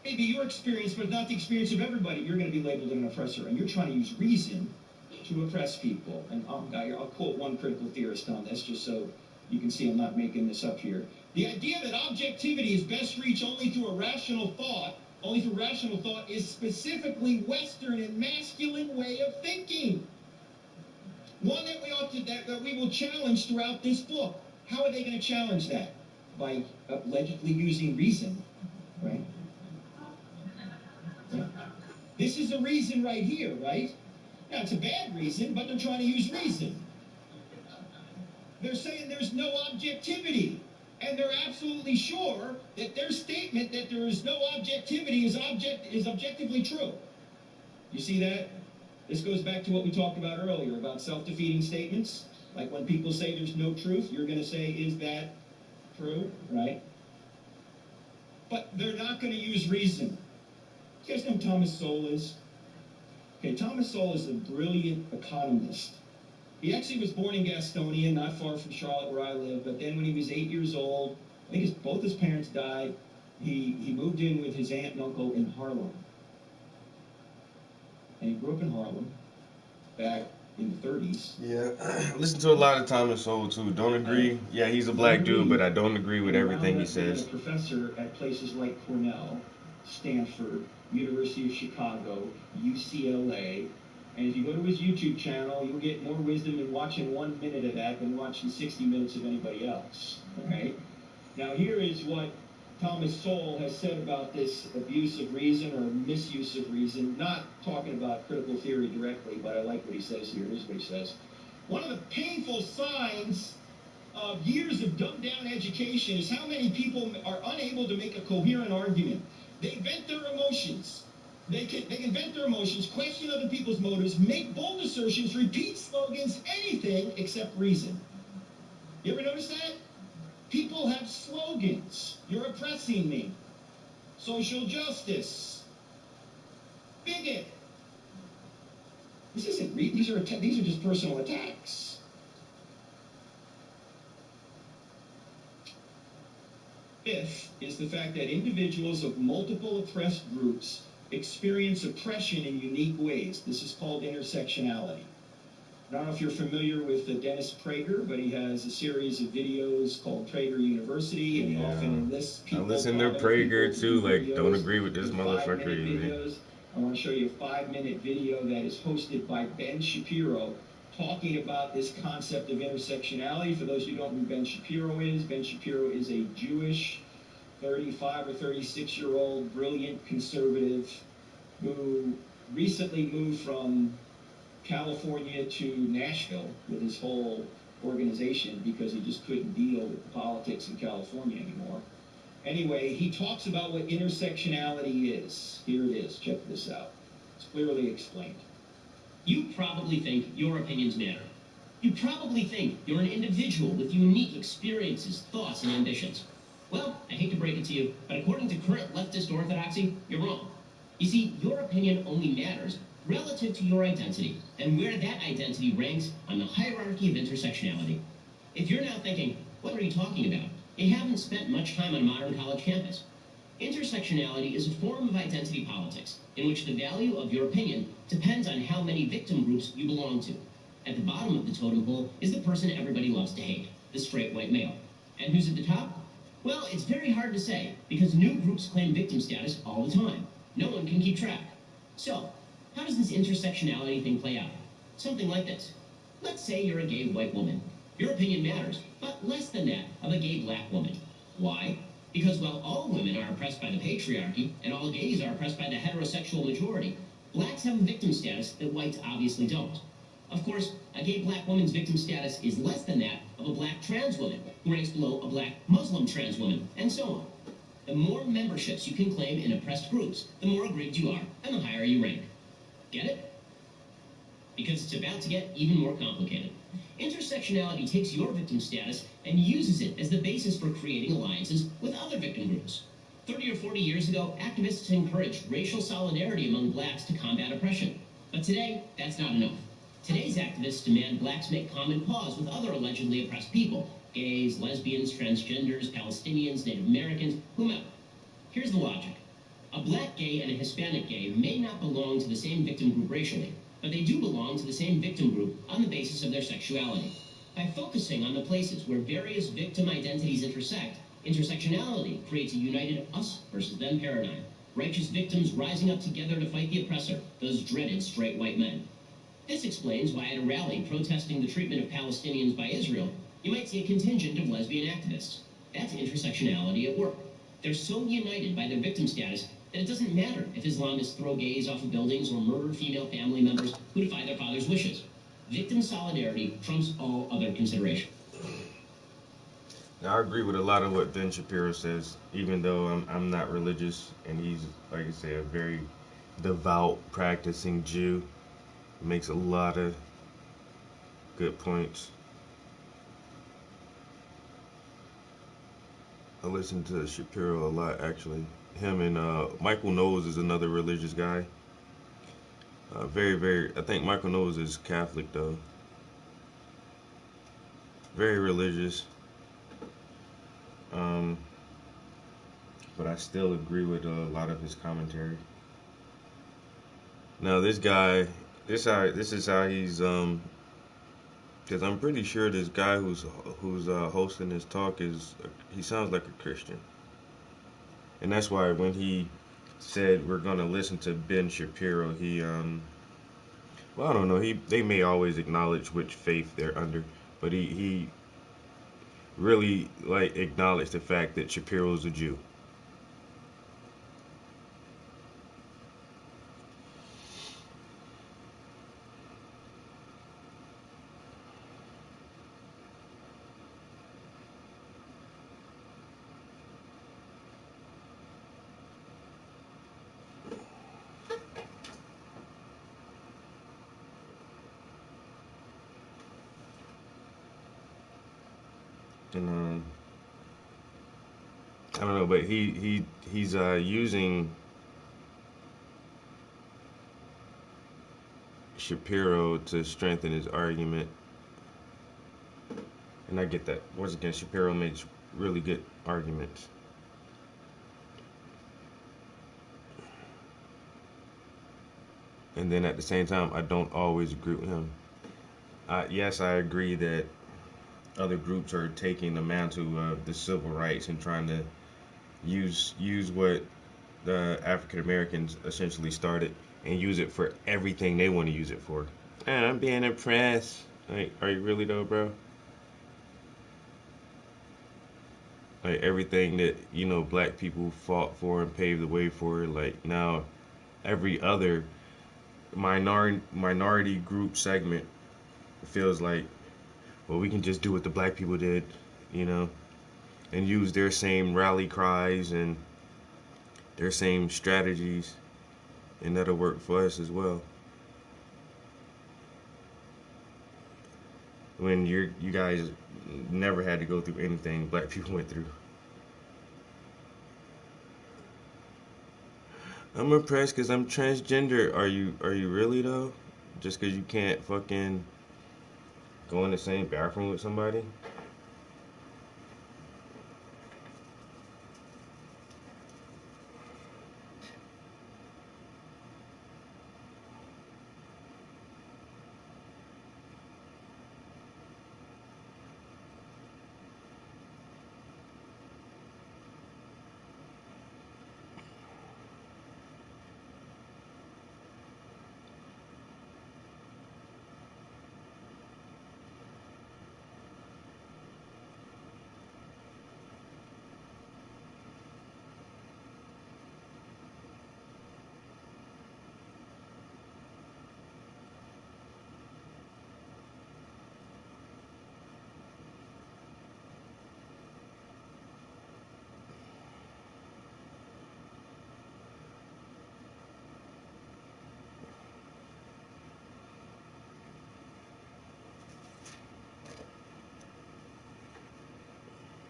maybe your experience, but not the experience of everybody, you're going to be labeled an oppressor. And you're trying to use reason to oppress people. And I'll quote one critical theorist on this, just so you can see I'm not making this up here. The idea that objectivity is best reached only through a rational thought, is specifically Western and masculine way of thinking. One that we will challenge throughout this book. How are they going to challenge that? By allegedly using reason, right? Yeah. This is a reason right here, right? Now, it's a bad reason, but they're trying to use reason. They're saying there's no objectivity, and they're absolutely sure that their statement that there is no objectivity is objectively true. You see that? This goes back to what we talked about earlier about self-defeating statements. Like when people say there's no truth, you're going to say, is that true, right? But they're not going to use reason. You guys know who Thomas Sowell is? Okay, Thomas Sowell is a brilliant economist. He actually was born in Gastonia, not far from Charlotte where I live, but then when he was 8 years old, I think both his parents died, he moved in with his aunt and uncle in Harlem. And he grew up in Harlem back in the 30s. Yeah, listen to a lot of Thomas Sowell too. Don't agree. Yeah, he's a black dude, but I don't agree with everything he says. A professor at places like Cornell, Stanford, University of Chicago, UCLA. And if you go to his YouTube channel, you'll get more wisdom in watching 1 minute of that than watching 60 minutes of anybody else. Okay? Now here is what Thomas Sowell has said about this abuse of reason or misuse of reason, not talking about critical theory directly, but I like what he says here. Here's what he says. One of the painful signs of years of dumbed-down education is how many people are unable to make a coherent argument. They vent their emotions. They can vent their emotions, question other people's motives, make bold assertions, repeat slogans, anything except reason. You ever notice that? People have slogans. You're oppressing me. Social justice. Bigot. This isn't these are just personal attacks. Fifth is the fact that individuals of multiple oppressed groups experience oppression in unique ways. This is called intersectionality. I don't know if you're familiar with Dennis Prager, but he has a series of videos called Prager University, and he often enlists people. I listen to Prager too, like, don't agree with this motherfucker either. I want to show you a 5-minute video that is hosted by Ben Shapiro, talking about this concept of intersectionality. For those who don't know who Ben Shapiro is a Jewish 35 or 36-year-old brilliant conservative who recently moved from California to Nashville with his whole organization because he just couldn't deal with the politics in California anymore. Anyway, he talks about what intersectionality is. Here it is. Check this out. It's clearly explained. You probably think your opinions matter. You probably think you're an individual with unique experiences, thoughts, and ambitions. Well, I hate to break it to you, but according to current leftist orthodoxy, you're wrong. You see, your opinion only matters relative to your identity and where that identity ranks on the hierarchy of intersectionality. If you're now thinking, what are you talking about? You haven't spent much time on a modern college campus. Intersectionality is a form of identity politics in which the value of your opinion depends on how many victim groups you belong to. At the bottom of the totem pole is the person everybody loves to hate, the straight white male. And who's at the top? Well, it's very hard to say because new groups claim victim status all the time. No one can keep track. So, how does this intersectionality thing play out? Something like this. Let's say you're a gay white woman. Your opinion matters, but less than that of a gay black woman. Why? Because while all women are oppressed by the patriarchy, and all gays are oppressed by the heterosexual majority, blacks have a victim status that whites obviously don't. Of course, a gay black woman's victim status is less than that of a black trans woman, who ranks below a black Muslim trans woman, and so on. The more memberships you can claim in oppressed groups, the more aggrieved you are, and the higher you rank. Get it? Because it's about to get even more complicated. Intersectionality takes your victim status and uses it as the basis for creating alliances with other victim groups. 30 or 40 years ago, activists encouraged racial solidarity among blacks to combat oppression. But today, that's not enough. Today's activists demand blacks make common cause with other allegedly oppressed people: gays, lesbians, transgenders, Palestinians, Native Americans, whomever. Here's the logic. A black gay and a Hispanic gay may not belong to the same victim group racially, but they do belong to the same victim group on the basis of their sexuality. By focusing on the places where various victim identities intersect, intersectionality creates a united us versus them paradigm. Righteous victims rising up together to fight the oppressor, those dreaded straight white men. This explains why at a rally protesting the treatment of Palestinians by Israel, you might see a contingent of lesbian activists. That's intersectionality at work. They're so united by their victim status that it doesn't matter if Islamists throw gays off of buildings or murder female family members who defy their father's wishes. Victim solidarity trumps all other consideration. Now, I agree with a lot of what Ben Shapiro says, even though I'm not religious, and he's, like I say, a very devout, practicing Jew. He makes a lot of good points. I listen to Shapiro a lot, actually. Him and Michael Knowles is another religious guy. Very. I think Michael Knowles is Catholic though. Very religious. Um, but I still agree with a lot of his commentary. Now this guy, this is how he's because I'm pretty sure this guy who's hosting this talk he sounds like a Christian, and that's why when he said we're gonna listen to Ben Shapiro, he well, I don't know, they may always acknowledge which faith they're under, but he really like acknowledged the fact that Shapiro's a Jew. And I don't know, but he's using Shapiro to strengthen his argument, and I get that. Once again, Shapiro makes really good arguments. And then at the same time, I don't always agree with him. Yes, I agree that other groups are taking the mantle of the civil rights and trying to use what the African Americans essentially started and use it for everything they want to use it for. And I'm being impressed. Like, are you really though, bro? Like everything that, you know, black people fought for and paved the way for, like now every other minority group segment feels like, well, we can just do what the black people did, you know, and use their same rally cries and their same strategies, and that'll work for us as well. When you guys never had to go through anything black people went through. I'm impressed because I'm transgender. Are you really though? Just because you can't fucking go in the same bathroom with somebody?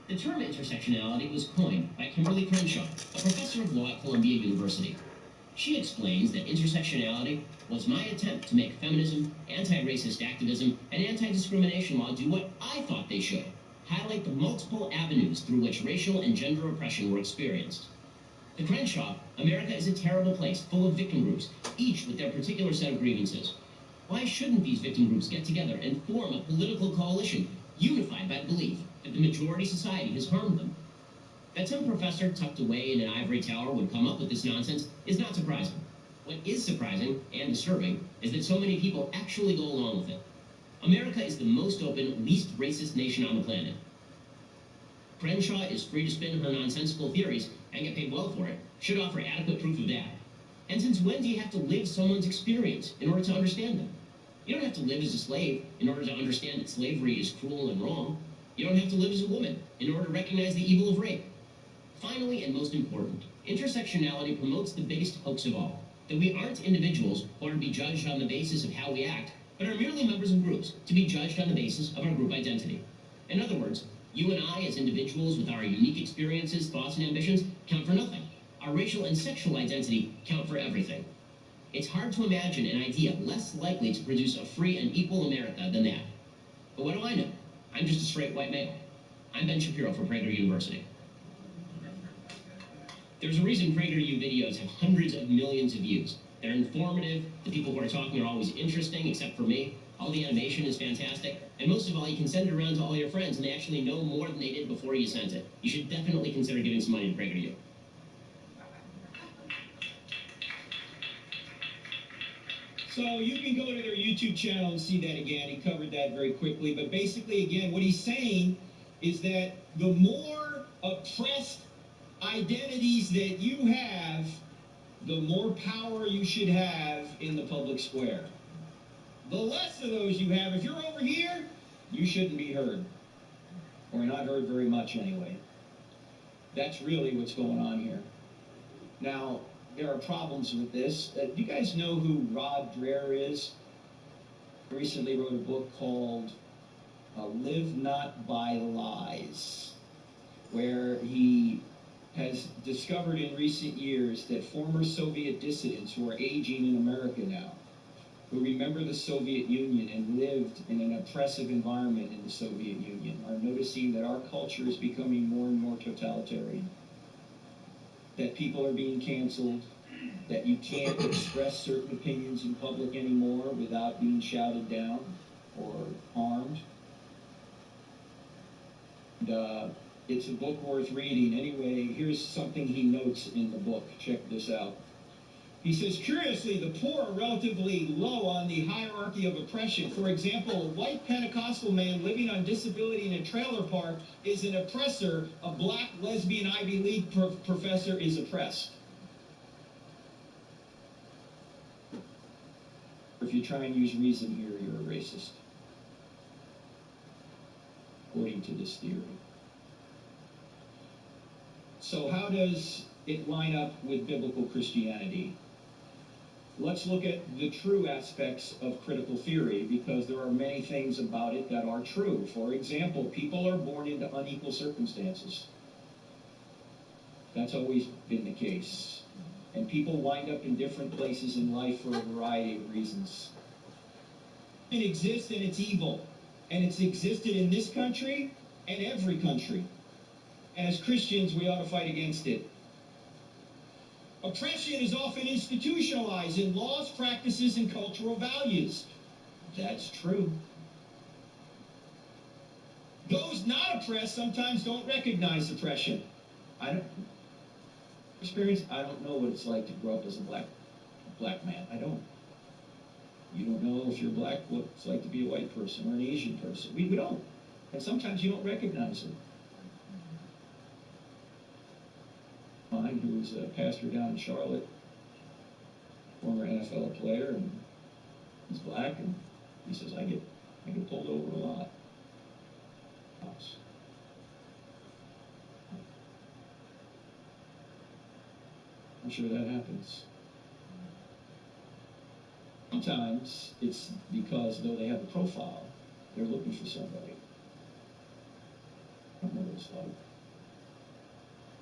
The term intersectionality was coined by Kimberly Crenshaw, a professor of law at Columbia University. She explains that intersectionality was my attempt to make feminism, anti-racist activism, and anti-discrimination law do what I thought they should: highlight the multiple avenues through which racial and gender oppression were experienced. To Crenshaw, America is a terrible place, full of victim groups, each with their particular set of grievances. Why shouldn't these victim groups get together and form a political coalition, unified by the belief that the majority society has harmed them? That some professor tucked away in an ivory tower would come up with this nonsense is not surprising. What is surprising and disturbing is that so many people actually go along with it. America is the most open, least racist nation on the planet. Crenshaw is free to spin her nonsensical theories and get paid well for it, should offer adequate proof of that. And since when do you have to live someone's experience in order to understand them? You don't have to live as a slave in order to understand that slavery is cruel and wrong. You don't have to live as a woman in order to recognize the evil of rape. Finally, and most important, intersectionality promotes the biggest hoax of all, that we aren't individuals who are to be judged on the basis of how we act, but are merely members of groups to be judged on the basis of our group identity. In other words, You and I, as individuals with our unique experiences, thoughts, and ambitions, count for nothing. Our racial and sexual identity count for everything. It's hard to imagine an idea less likely to produce a free and equal America than that. But what do I know? I'm just a straight white male. I'm Ben Shapiro for Prager University. There's a reason PragerU videos have hundreds of millions of views. They're informative, the people who are talking are always interesting, except for me. All the animation is fantastic. And most of all, you can send it around to all your friends, and they actually know more than they did before you sent it. You should definitely consider giving some money to PragerU. So you can go to their YouTube channel and see that again. He covered that very quickly. But basically, again, what he's saying is that the more oppressed identities that you have, the more power you should have in the public square. The less of those you have, if you're over here, you shouldn't be heard. Or not heard very much anyway. That's really what's going on here. Now, there are problems with this. Do you guys know who Rod Dreher is? He recently wrote a book called Live Not by Lies, where he has discovered in recent years that former Soviet dissidents who are aging in America now, who remember the Soviet Union and lived in an oppressive environment in the Soviet Union, are noticing that our culture is becoming more and more totalitarian. That people are being canceled, that you can't express certain opinions in public anymore without being shouted down or harmed. And, it's a book worth reading. Anyway, here's something he notes in the book. Check this out. He says, curiously, the poor are relatively low on the hierarchy of oppression. For example, a white Pentecostal man living on disability in a trailer park is an oppressor. A black lesbian Ivy League professor is oppressed. If you try and use reason here, you're a racist, according to this theory. So how does it line up with biblical Christianity? Let's look at the true aspects of critical theory, because there are many things about it that are true. For example, people are born into unequal circumstances. That's always been the case. And people wind up in different places in life for a variety of reasons. It exists and it's evil. And it's existed in this country and every country. And as Christians, we ought to fight against it. Oppression is often institutionalized in laws, practices, and cultural values. That's true. Those not oppressed sometimes don't recognize oppression. I don't know what it's like to grow up as a black man. I don't. You don't know if you're black what it's like to be a white person or an Asian person. We don't. And sometimes you don't recognize it. Mine, who's a pastor down in Charlotte, former NFL player, and he's black, and he says, I get pulled over a lot. I'm sure that happens. Sometimes it's because, though they have a profile, they're looking for somebody. I don't know what it's like.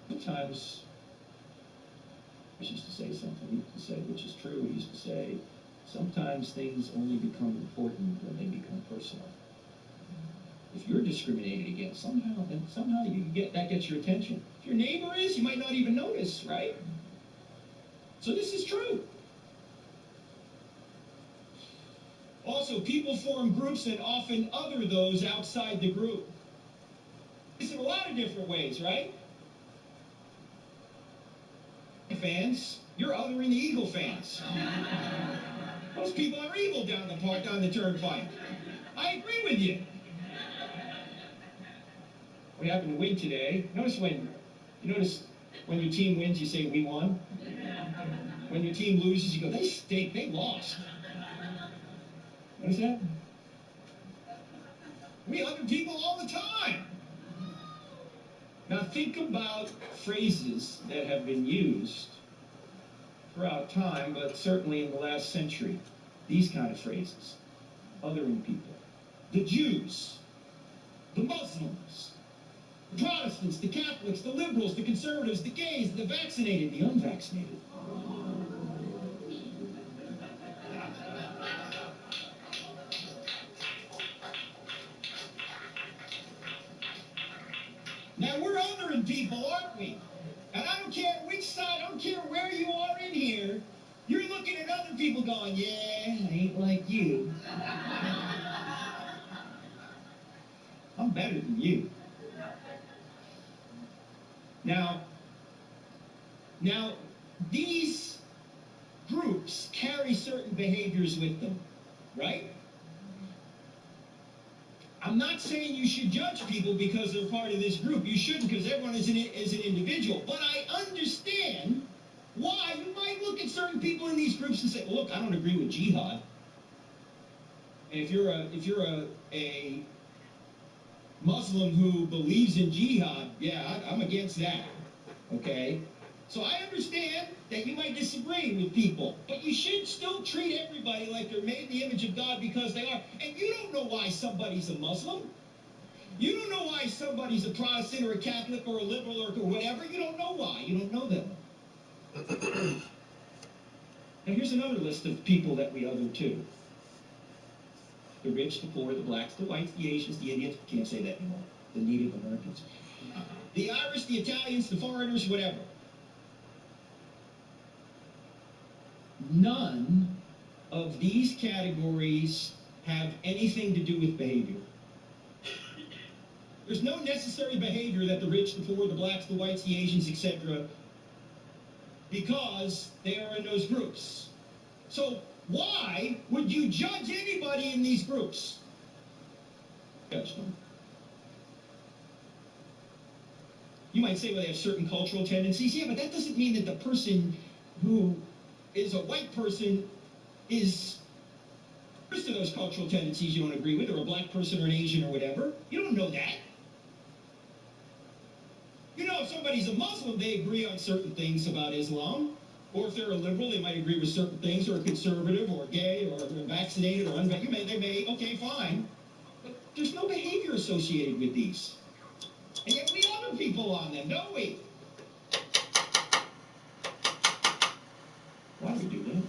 Sometimes, I used to say something, he used to say, which is true, he used to say, sometimes things only become important when they become personal. If you're discriminated against, somehow that gets your attention. If your neighbor is, you might not even notice, right? So this is true. Also, people form groups and often other those outside the group. It's in a lot of different ways, right? Fans, you're othering the Eagle fans. Those people are evil down the turnpike. I agree with you. We happened to win today. Notice when your team wins, you say, we won. When your team loses, you go, they stink, they lost. Notice that? We other people all the time. Now think about phrases that have been used throughout time, but certainly in the last century. These kind of phrases. Othering people. The Jews. The Muslims. Protestants, the Catholics, the liberals, the conservatives, the gays, the vaccinated, the unvaccinated. Now, we're othering people, aren't we? And I don't care which side, I don't care where you are in here, you're looking at other people going, yeah, I ain't like you. I'm better than you. Now, these groups carry certain behaviors with them, right? I'm not saying you should judge people because they're part of this group. You shouldn't, because everyone is an individual. But I understand why you might look at certain people in these groups and say, well, look, I don't agree with jihad. And if you're a Muslim who believes in jihad, yeah, I'm against that. Okay? So I understand that you might disagree with people, but you should still treat everybody like they're made in the image of God because they are. And you don't know why somebody's a Muslim. You don't know why somebody's a Protestant or a Catholic or a liberal or whatever. You don't know why. You don't know them. Now here's another list of people that we other too. The rich, the poor, the blacks, the whites, the Asians, the Indians. Can't say that anymore. The Native Americans. The Irish, the Italians, the foreigners, whatever. None of these categories have anything to do with behavior. There's no necessary behavior that the rich, the poor, the blacks, the whites, the Asians, etc., because they are in those groups. So why would you judge anybody in these groups? Judge them. You might say, well, they have certain cultural tendencies. Yeah, but that doesn't mean that the person who is a white person is first of those cultural tendencies you don't agree with, or a black person or an Asian or whatever. You don't know that. You know, if somebody's a Muslim, they agree on certain things about Islam. Or if they're a liberal, they might agree with certain things, or a conservative, or gay, or vaccinated, or unvaccinated. They may, okay, fine. But there's no behavior associated with these. And yet we other people on them, don't we? Why do we do that?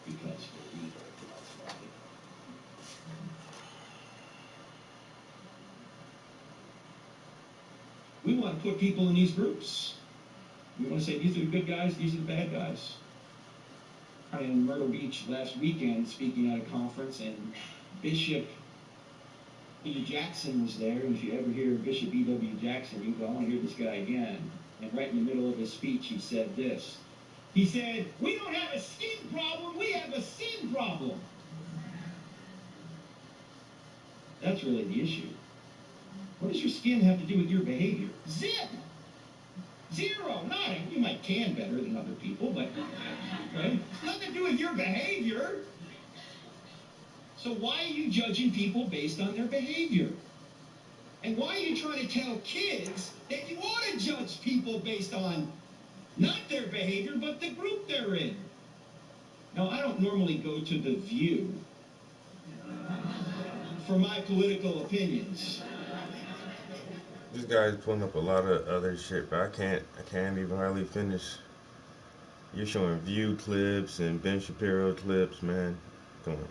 Because we're evil. We want to put people in these groups. We want to say, these are the good guys, these are the bad guys. I was in Myrtle Beach last weekend speaking at a conference, and Bishop E. Jackson was there. And if you ever hear Bishop E.W. Jackson, you go, I want to hear this guy again. And right in the middle of his speech, he said this. He said, we don't have a skin problem, we have a sin problem. That's really the issue. What does your skin have to do with your behavior? Zip! Zero! Nothing. You might can better than other people, but right? Nothing to do with your behavior. So why are you judging people based on their behavior? And why are you trying to tell kids that you ought to judge people based on not their behavior, but the group they're in? Now, I don't normally go to The View for my political opinions. This guy's pulling up a lot of other shit, but I can't even hardly finish. You're showing View clips and Ben Shapiro clips, man. Come on, man.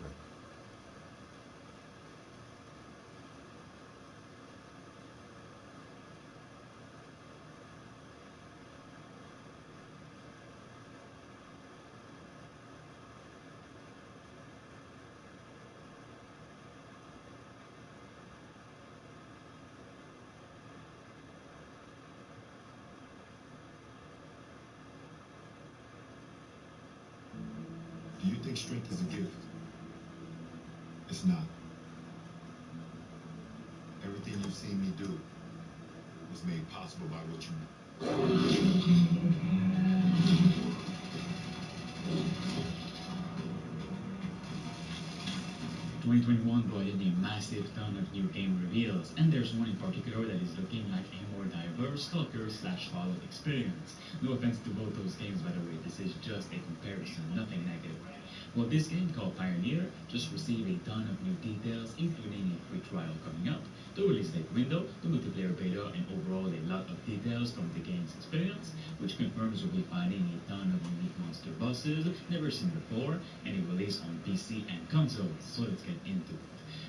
Do you think strength is a gift? It's not. Everything you've seen me do was made possible by what you do. 2021 brought in a massive ton of new game reveals, and there's one in particular that is looking like a more diverse stalker/Fallout experience. No offense to both those games, by the way, this is just a comparison, nothing negative. Well, this game called Pioneer just received a ton of new details, including a free trial coming up, the release date window, the multiplayer beta, and overall a lot of details from the game's experience, which confirms we'll be finding a ton of unique monster bosses never seen before, and a release on PC and consoles. So let's get into it.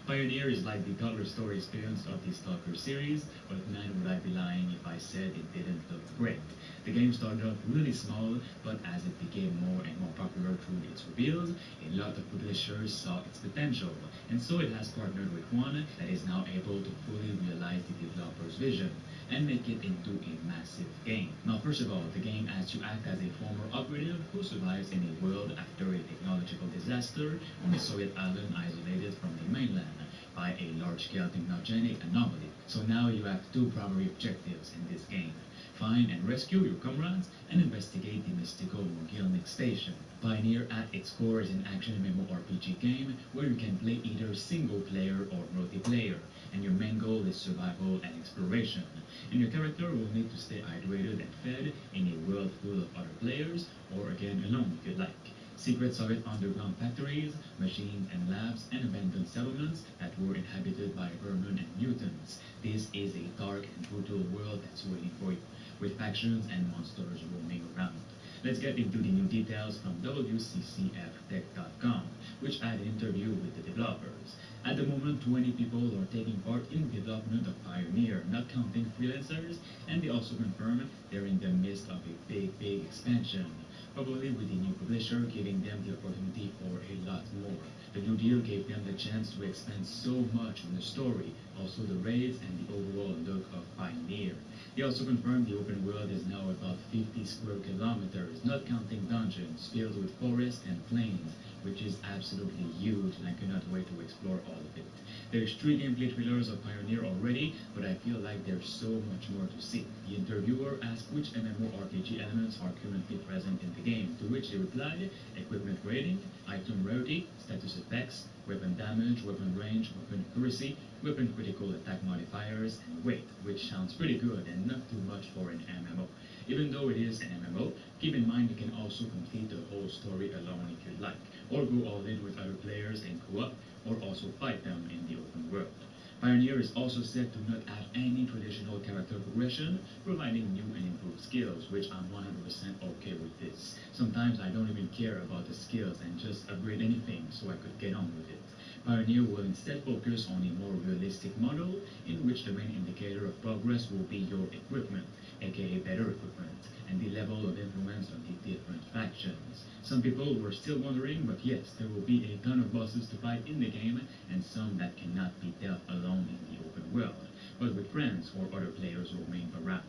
Pioneer is like the cover story experience of the Stalker series, but man would I be lying if I said it didn't look great. The game started off really small, but as it became more and more popular through its reveals, a lot of publishers saw its potential, and so it has partnered with one that is now able to fully realize the developer's vision and make it into a massive game. Now, first of all, the game asks you act as a former operative who survives in a world after a technological disaster on a Soviet island isolated from the mainland by a large-scale technogenic anomaly. So now you have two primary objectives in this game. Find and rescue your comrades and investigate the mystical Mogilnik station. Pioneer at its core is an action MMORPG game where you can play either single player or multiplayer, and your main goal is survival and exploration. And your character will need to stay hydrated and fed in a world full of other players, or again alone if you like. Secret Soviet underground factories, machines and labs, and abandoned settlements that were inhabited by vermin and mutants. This is a dark and brutal world that's waiting for you, with factions and monsters roaming around. Let's get into the new details from WCCFtech.com, which had an interview with the developers. At the moment, 20 people are taking part in the development of Pioneer, not counting freelancers, and they also confirm they're in the midst of a big expansion, probably with the new publisher giving them the opportunity for a lot more. The new deal gave them the chance to expand so much on the story, also the raids and the overall look of Pioneer. They also confirmed the open world is now about 50 square kilometers, not counting dungeons, filled with forests and plains, which is absolutely huge, and I cannot wait to explore all of it. There's 3 gameplay trailers of Pioneer already, but I feel like there's so much more to see. The interviewer asked which MMORPG elements are currently present in the game, to which they replied, equipment rating, item rarity, status effects, weapon damage, weapon range, weapon accuracy, weapon critical attack modifiers, and weight, which sounds pretty good and not too much for an MMO. Even though it is an MMO, keep in mind you can also complete the whole story alone if you'd like, or go all in with other players in co-op, or also fight them in the open world. Pioneer is also said to not have any traditional character progression, providing new and improved skills, which I'm 100% okay with this. Sometimes I don't even care about the skills and just upgrade anything so I could get on with it. Pioneer will instead focus on a more realistic model in which the main indicator of progress will be your equipment, aka better equipment, and the level of influence of the different factions. Some people were still wondering, but yes, there will be a ton of bosses to fight in the game, and some that cannot be dealt alone in the open world, but with friends or other players roaming around.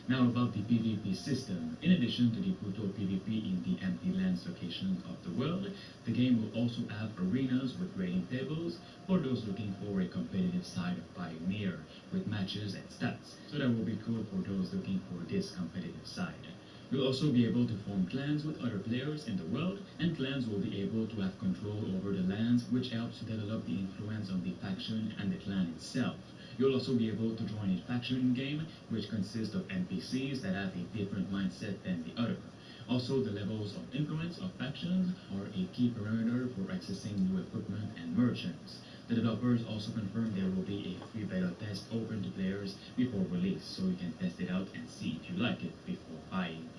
Now about the PvP system. In addition to the brutal PvP in the empty lands locations of the world, the game will also have arenas with rating tables for those looking for a competitive side of Pioneer, with matches and stats, so that will be cool for those looking for this competitive side. You'll also be able to form clans with other players in the world, and clans will be able to have control over the lands, which helps to develop the influence of the faction and the clan itself. You'll also be able to join a faction in-game, which consists of NPCs that have a different mindset than the other. Also, the levels of influence of factions are a key parameter for accessing new equipment and merchants. The developers also confirmed there will be a free beta test open to players before release, so you can test it out and see if you like it before buying.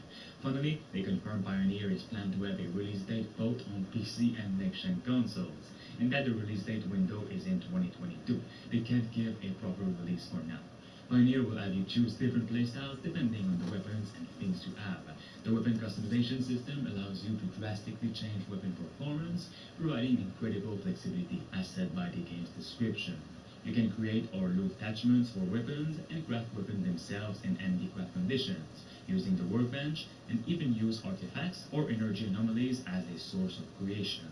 Finally, they confirmed Pioneer is planned to have a release date both on PC and next-gen consoles, and that the release date window is in 2022. They can't give a proper release for now. Pioneer will have you choose different playstyles depending on the weapons and things you have. The weapon customization system allows you to drastically change weapon performance, providing incredible flexibility, as said by the game's description. You can create or loot attachments for weapons and craft weapons themselves in handicraft conditions, using the workbench, and even use artifacts or energy anomalies as a source of creation.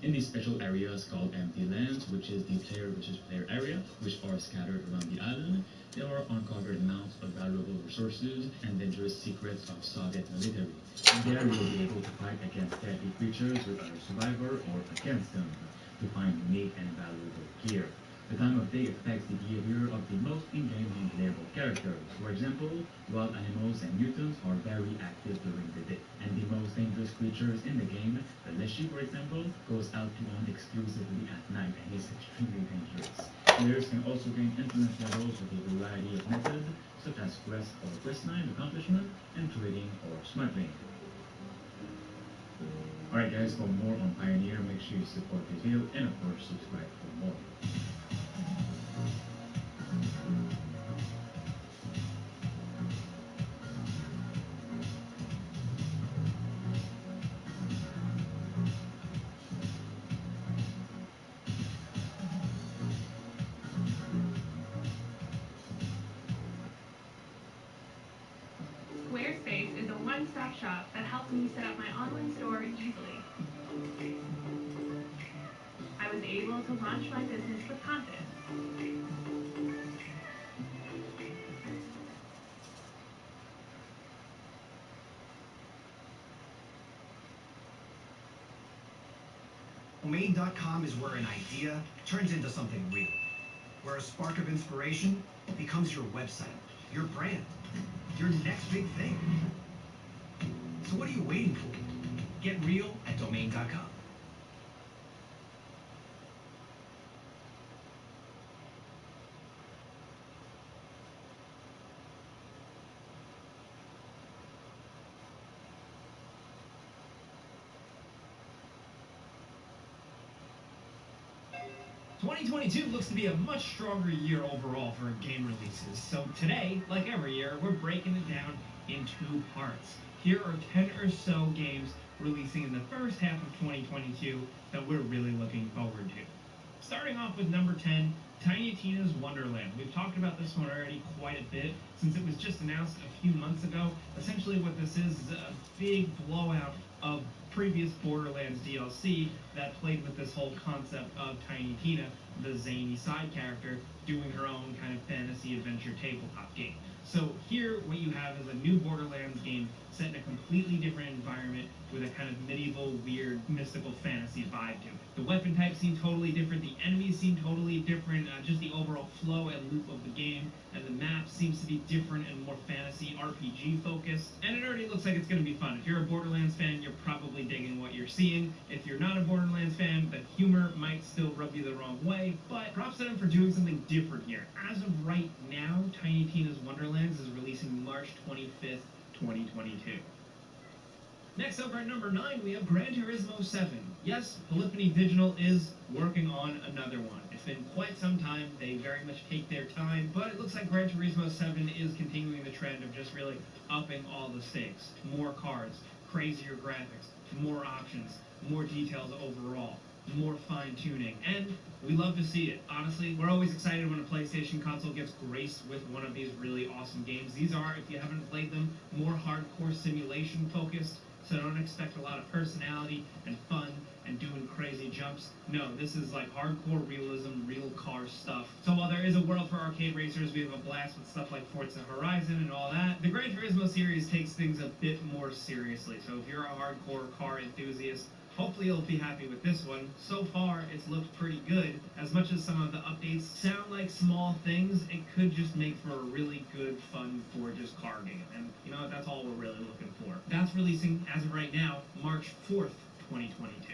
In these special areas called empty lands, which is the player versus player area, which are scattered around the island, there are uncovered amounts of valuable resources and dangerous secrets of Soviet military. And there you will be able to fight against deadly creatures with other survivors or against them to find unique and valuable gear. The time of day affects the behavior of the most in-game non-playable characters. For example, wild animals and mutants are very active during the day, and the most dangerous creatures in the game, the Leshy for example, goes out to hunt exclusively at night and is extremely dangerous. Players can also gain influence levels with a variety of methods, such as quest or questline accomplishment, and trading or smuggling. Alright guys, for more on Pioneer, make sure you support this video and of course subscribe for more. Squarespace is a one-stop shop that helps me set up my online store easily. I was able to launch my business with confidence. Domain.com is where an idea turns into something real. Where a spark of inspiration becomes your website, your brand, your next big thing. So what are you waiting for? Get real at Domain.com. '22 looks to be a much stronger year overall for game releases. So today, like every year, we're breaking it down in two parts. Here are 10 or so games releasing in the first half of 2022 that we're really looking forward to. Starting off with number 10, Tiny Tina's Wonderland. We've talked about this one already quite a bit since it was just announced a few months ago. Essentially what this is a big blowout of previous Borderlands DLC that played with this whole concept of Tiny Tina, the zany side character, doing her own kind of fantasy adventure tabletop game. So here what you have is a new Borderlands game set in a completely different environment with a kind of medieval, weird, mystical fantasy vibe to it. The weapon types seem totally different, the enemies seem totally different, just the overall flow and loop of the game, and the map seems to be different and more fantasy RPG focused, and it already looks like it's going to be fun. If you're a Borderlands fan, you're probably digging what you're seeing. If you're not a Borderlands fan, the humor might still rub you the wrong way, but props to them for doing something different here. As of right now, Tiny Tina's Wonderlands is releasing March 25th, 2022. Next up at number 9, we have Gran Turismo 7. Yes, Polyphony Digital is working on another one. It's been quite some time, they very much take their time, but it looks like Gran Turismo 7 is continuing the trend of just really upping all the stakes. More cars, crazier graphics, more options, more details overall, more fine-tuning, and we love to see it. Honestly, we're always excited when a PlayStation console gets graced with one of these really awesome games. These are, if you haven't played them, more hardcore simulation focused, so don't expect a lot of personality and fun and doing crazy jumps. No, this is like hardcore realism, real car stuff. So while there is a world for arcade racers, we have a blast with stuff like Forza Horizon and all that. The Gran Turismo series takes things a bit more seriously, so if you're a hardcore car enthusiast, hopefully you'll be happy with this one. So far, it's looked pretty good. As much as some of the updates sound like small things, it could just make for a really good, fun, gorgeous car game. And you know what? That's all we're really looking for. That's releasing, as of right now, March 4th, 2022.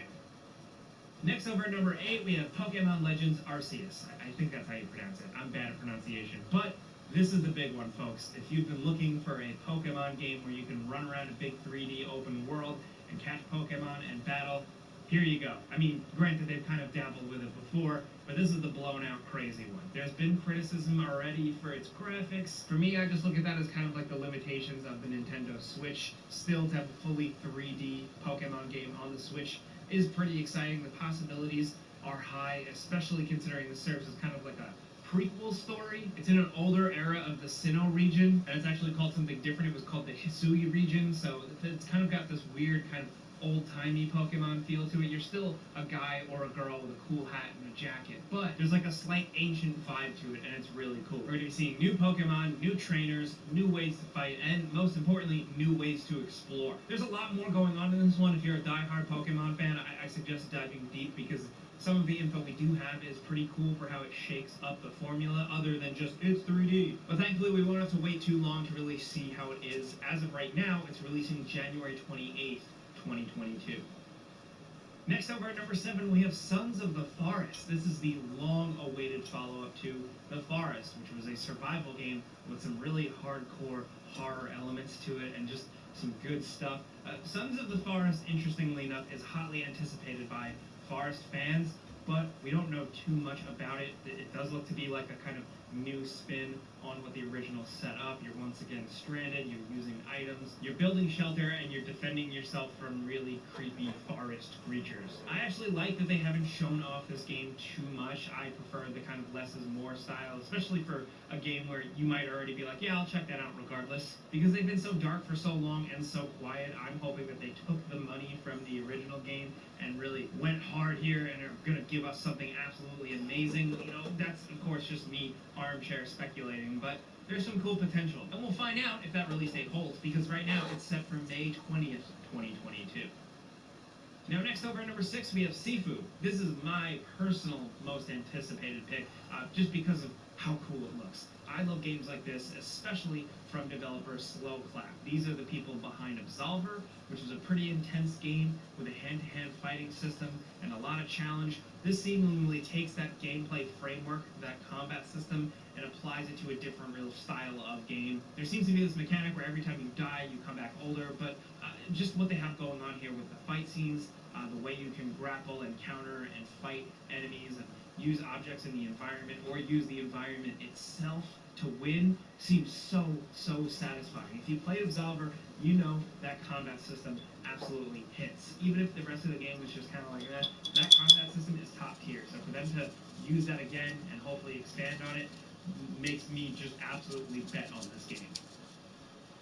Next over at number 8, we have Pokemon Legends Arceus. I think that's how you pronounce it. I'm bad at pronunciation. But this is the big one, folks. If you've been looking for a Pokemon game where you can run around a big 3D open world and catch Pokemon and battle, here you go. I mean, granted, they've kind of dabbled with it before, but this is the blown-out crazy one. There's been criticism already for its graphics. For me, I just look at that as kind of like the limitations of the Nintendo Switch. Still, to have a fully 3D Pokemon game on the Switch is pretty exciting. The possibilities are high, especially considering this serves as kind of like a prequel story. It's in an older era of the Sinnoh region, and it's actually called something different. It was called the Hisui region, so it's kind of got this weird kind of old-timey Pokemon feel to it. You're still a guy or a girl with a cool hat and a jacket, but there's like a slight ancient vibe to it, and it's really cool. We're going to be seeing new Pokemon, new trainers, new ways to fight, and most importantly, new ways to explore. There's a lot more going on in this one. If you're a die-hard Pokemon fan, I suggest diving deep because Some of the info we do have is pretty cool for how it shakes up the formula, other than just, it's 3D. But thankfully, we won't have to wait too long to really see how it is. As of right now, it's releasing January 28th, 2022. Next over at number 7, we have Sons of the Forest. This is the long-awaited follow-up to The Forest, which was a survival game with some really hardcore horror elements to it and just some good stuff. Sons of the Forest, interestingly enough, is hotly anticipated by Forest fans, but we don't know too much about it. It does look to be like a kind of new spin on what the original set up. You're once again stranded, you're using items, you're building shelter, and you're defending yourself from really creepy forest creatures. I actually like that they haven't shown off this game too much. I prefer the kind of less is more style, especially for a game where you might already be like, yeah, I'll check that out regardless. Because they've been so dark for so long and so quiet, I'm hoping that they took the money from the original game and really went hard here and are going to give us something absolutely amazing. You know, that's, of course, just me armchair speculating, but there's some cool potential. And we'll find out if that release date holds, because right now it's set for May 20th, 2022. Now, next over at number 6, we have Sifu. This is my personal most anticipated pick, just because of how cool it looks. I love games like this, especially from developer Slow Clap. These are the people behind Absolver, which is a pretty intense game with a hand-to-hand fighting system and a lot of challenge. This seemingly takes that gameplay framework, that combat system, and applies it to a different real style of game. There seems to be this mechanic where every time you die, you come back older, but just what they have going on here with the fight scenes, the way you can grapple and counter and fight enemies and use objects in the environment or use the environment itself to win seems so satisfying. If you played Absolver, you know that combat system absolutely hits. Even if the rest of the game was just kind of like that combat system is top tier. So for them to use that again and hopefully expand on it makes me just absolutely bet on this game.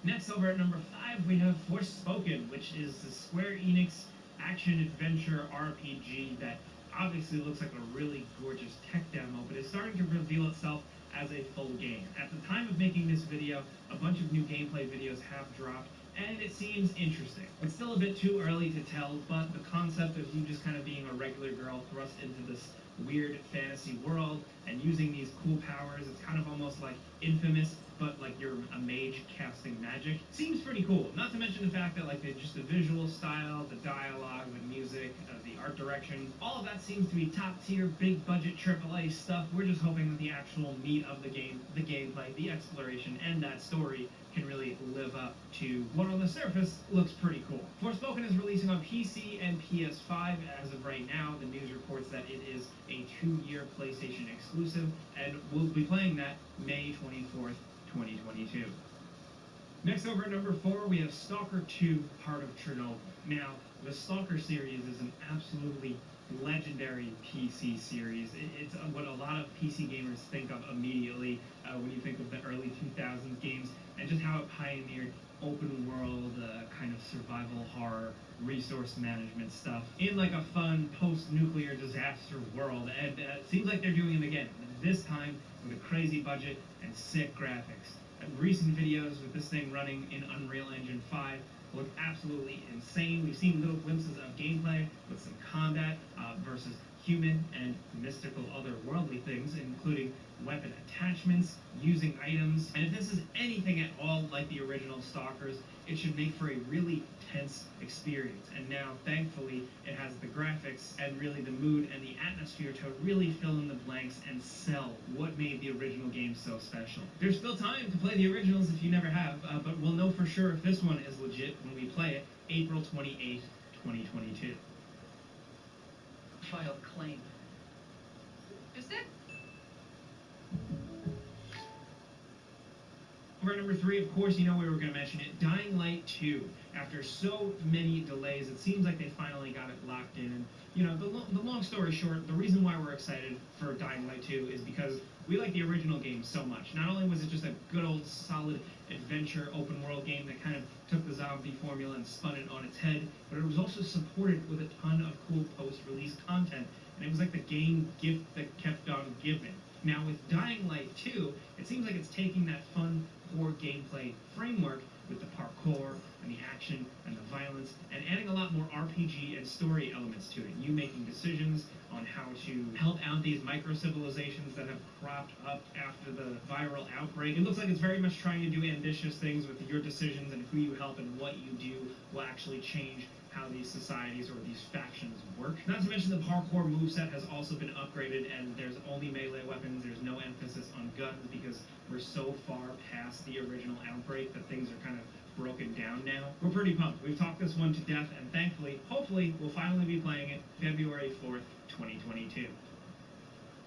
Next, over at number 5, we have Forspoken, which is the Square Enix action-adventure RPG that obviously looks like a really gorgeous tech demo, but it's starting to reveal itself as a full game. At the time of making this video, a bunch of new gameplay videos have dropped, and it seems interesting. It's still a bit too early to tell, but the concept of you just kind of being a regular girl thrust into this weird fantasy world and using these cool powers, it's kind of almost like Infamous, but like you're a mage casting magic. Seems pretty cool. Not to mention the fact that like just the visual style, the dialogue, the music, the art direction, all of that seems to be top tier, big budget AAA stuff. We're just hoping that the actual meat of the game, the gameplay, the exploration, and that story can really live up to what on the surface looks pretty cool. Forspoken is releasing on PC and PS5 as of right now. The news reports that it is a 2-year PlayStation exclusive, and we'll be playing that May 24th, 2022. Next over at number 4, we have Stalker 2, Heart of Chernobyl. Now, the Stalker series is an absolutely legendary PC series. It's what a lot of PC gamers think of immediately when you think of the early 2000s games, and just how it pioneered open world kind of survival horror resource management stuff in like a fun post-nuclear disaster world, and it seems like they're doing it again, this time with a crazy budget and sick graphics. Recent videos with this thing running in Unreal Engine 5 look absolutely insane. We've seen little glimpses of gameplay with some combat versus human and mystical otherworldly things, including weapon attachments, using items. And if this is anything at all like the original Stalkers, it should make for a really tense experience. And now, thankfully, it has the graphics and really the mood and the atmosphere to really fill in the blanks and sell what made the original game so special. There's still time to play the originals if you never have, but we'll know for sure if this one is legit when we play it April 28th, 2022. Filed claim. Is it? Over at number 3, of course, you know we were going to mention it, Dying Light 2. After so many delays, it seems like they finally got it locked in. And, you know, the long story short, the reason why we're excited for Dying Light 2 is because we like the original game so much. Not only was it just a good old solid adventure open world game that kind of took the zombie formula and spun it on its head, but it was also supported with a ton of cool post-release content. And it was like the game gift that kept on giving. Now with Dying Light 2, it seems like it's taking that fun core gameplay framework with the parkour and the action and the violence, and adding a lot more RPG and story elements to it. You making decisions on how to help out these micro-civilizations that have cropped up after the viral outbreak. It looks like it's very much trying to do ambitious things with your decisions, and who you help and what you do will actually change how these societies or these factions work. Not to mention the parkour moveset has also been upgraded, and there's only melee weapons. There's no emphasis on guns because we're so far past the original outbreak that things are kind of broken down now. We're pretty pumped. We've talked this one to death, and thankfully, hopefully, we'll finally be playing it February 4th, 2022.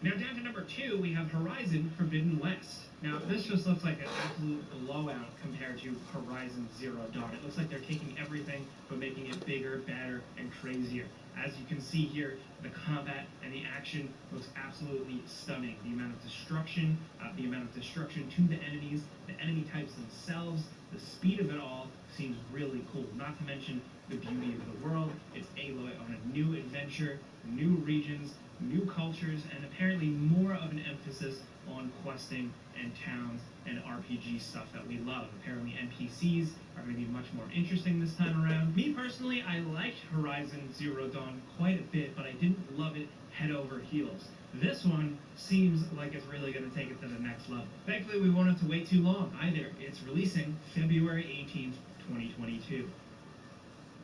Now down to number 2, we have Horizon Forbidden West. Now this just looks like an absolute blowout compared to Horizon Zero Dawn. It looks like they're taking everything but making it bigger, better, and crazier. As you can see here, the combat and the action looks absolutely stunning. The amount of destruction to the enemies, the enemy types themselves, the speed of it all seems really cool. Not to mention the beauty of the world. It's Aloy on a new adventure, new regions, new cultures, and apparently more of an emphasis on questing and towns and RPG stuff that we love. Apparently NPCs are going to be much more interesting this time around. Me personally, I liked Horizon Zero Dawn quite a bit, but I didn't love it head over heels. This one seems like it's really going to take it to the next level. Thankfully, we won't have to wait too long either. It's releasing February 18th, 2022.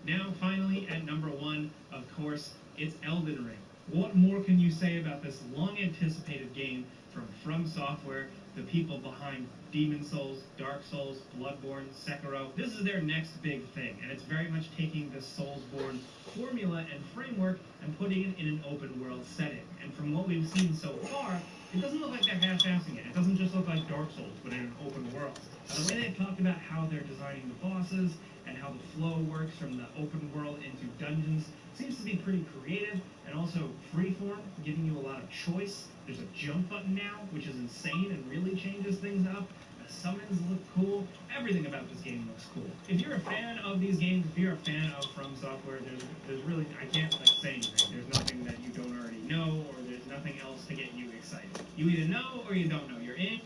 Now, finally, at number 1, of course, it's Elden Ring. What more can you say about this long-anticipated game from Software, the people behind Demon Souls, Dark Souls, Bloodborne, Sekiro? This is their next big thing, and it's very much taking this Soulsborne formula and framework and putting it in an open-world setting. And from what we've seen so far, it doesn't look like they're half-assing it. It doesn't just look like Dark Souls, but in an open world. The way they've talked about how they're designing the bosses and how the flow works from the open world into dungeons seems to be pretty creative and also freeform, giving you a lot of choice. There's a jump button now, which is insane and really changes things up. The summons look cool. Everything about this game looks cool. If you're a fan of these games, if you're a fan of From Software, there's really, I can't say anything. There's nothing that you don't already know, or there's nothing else to get you excited. You either know or you don't know. You're in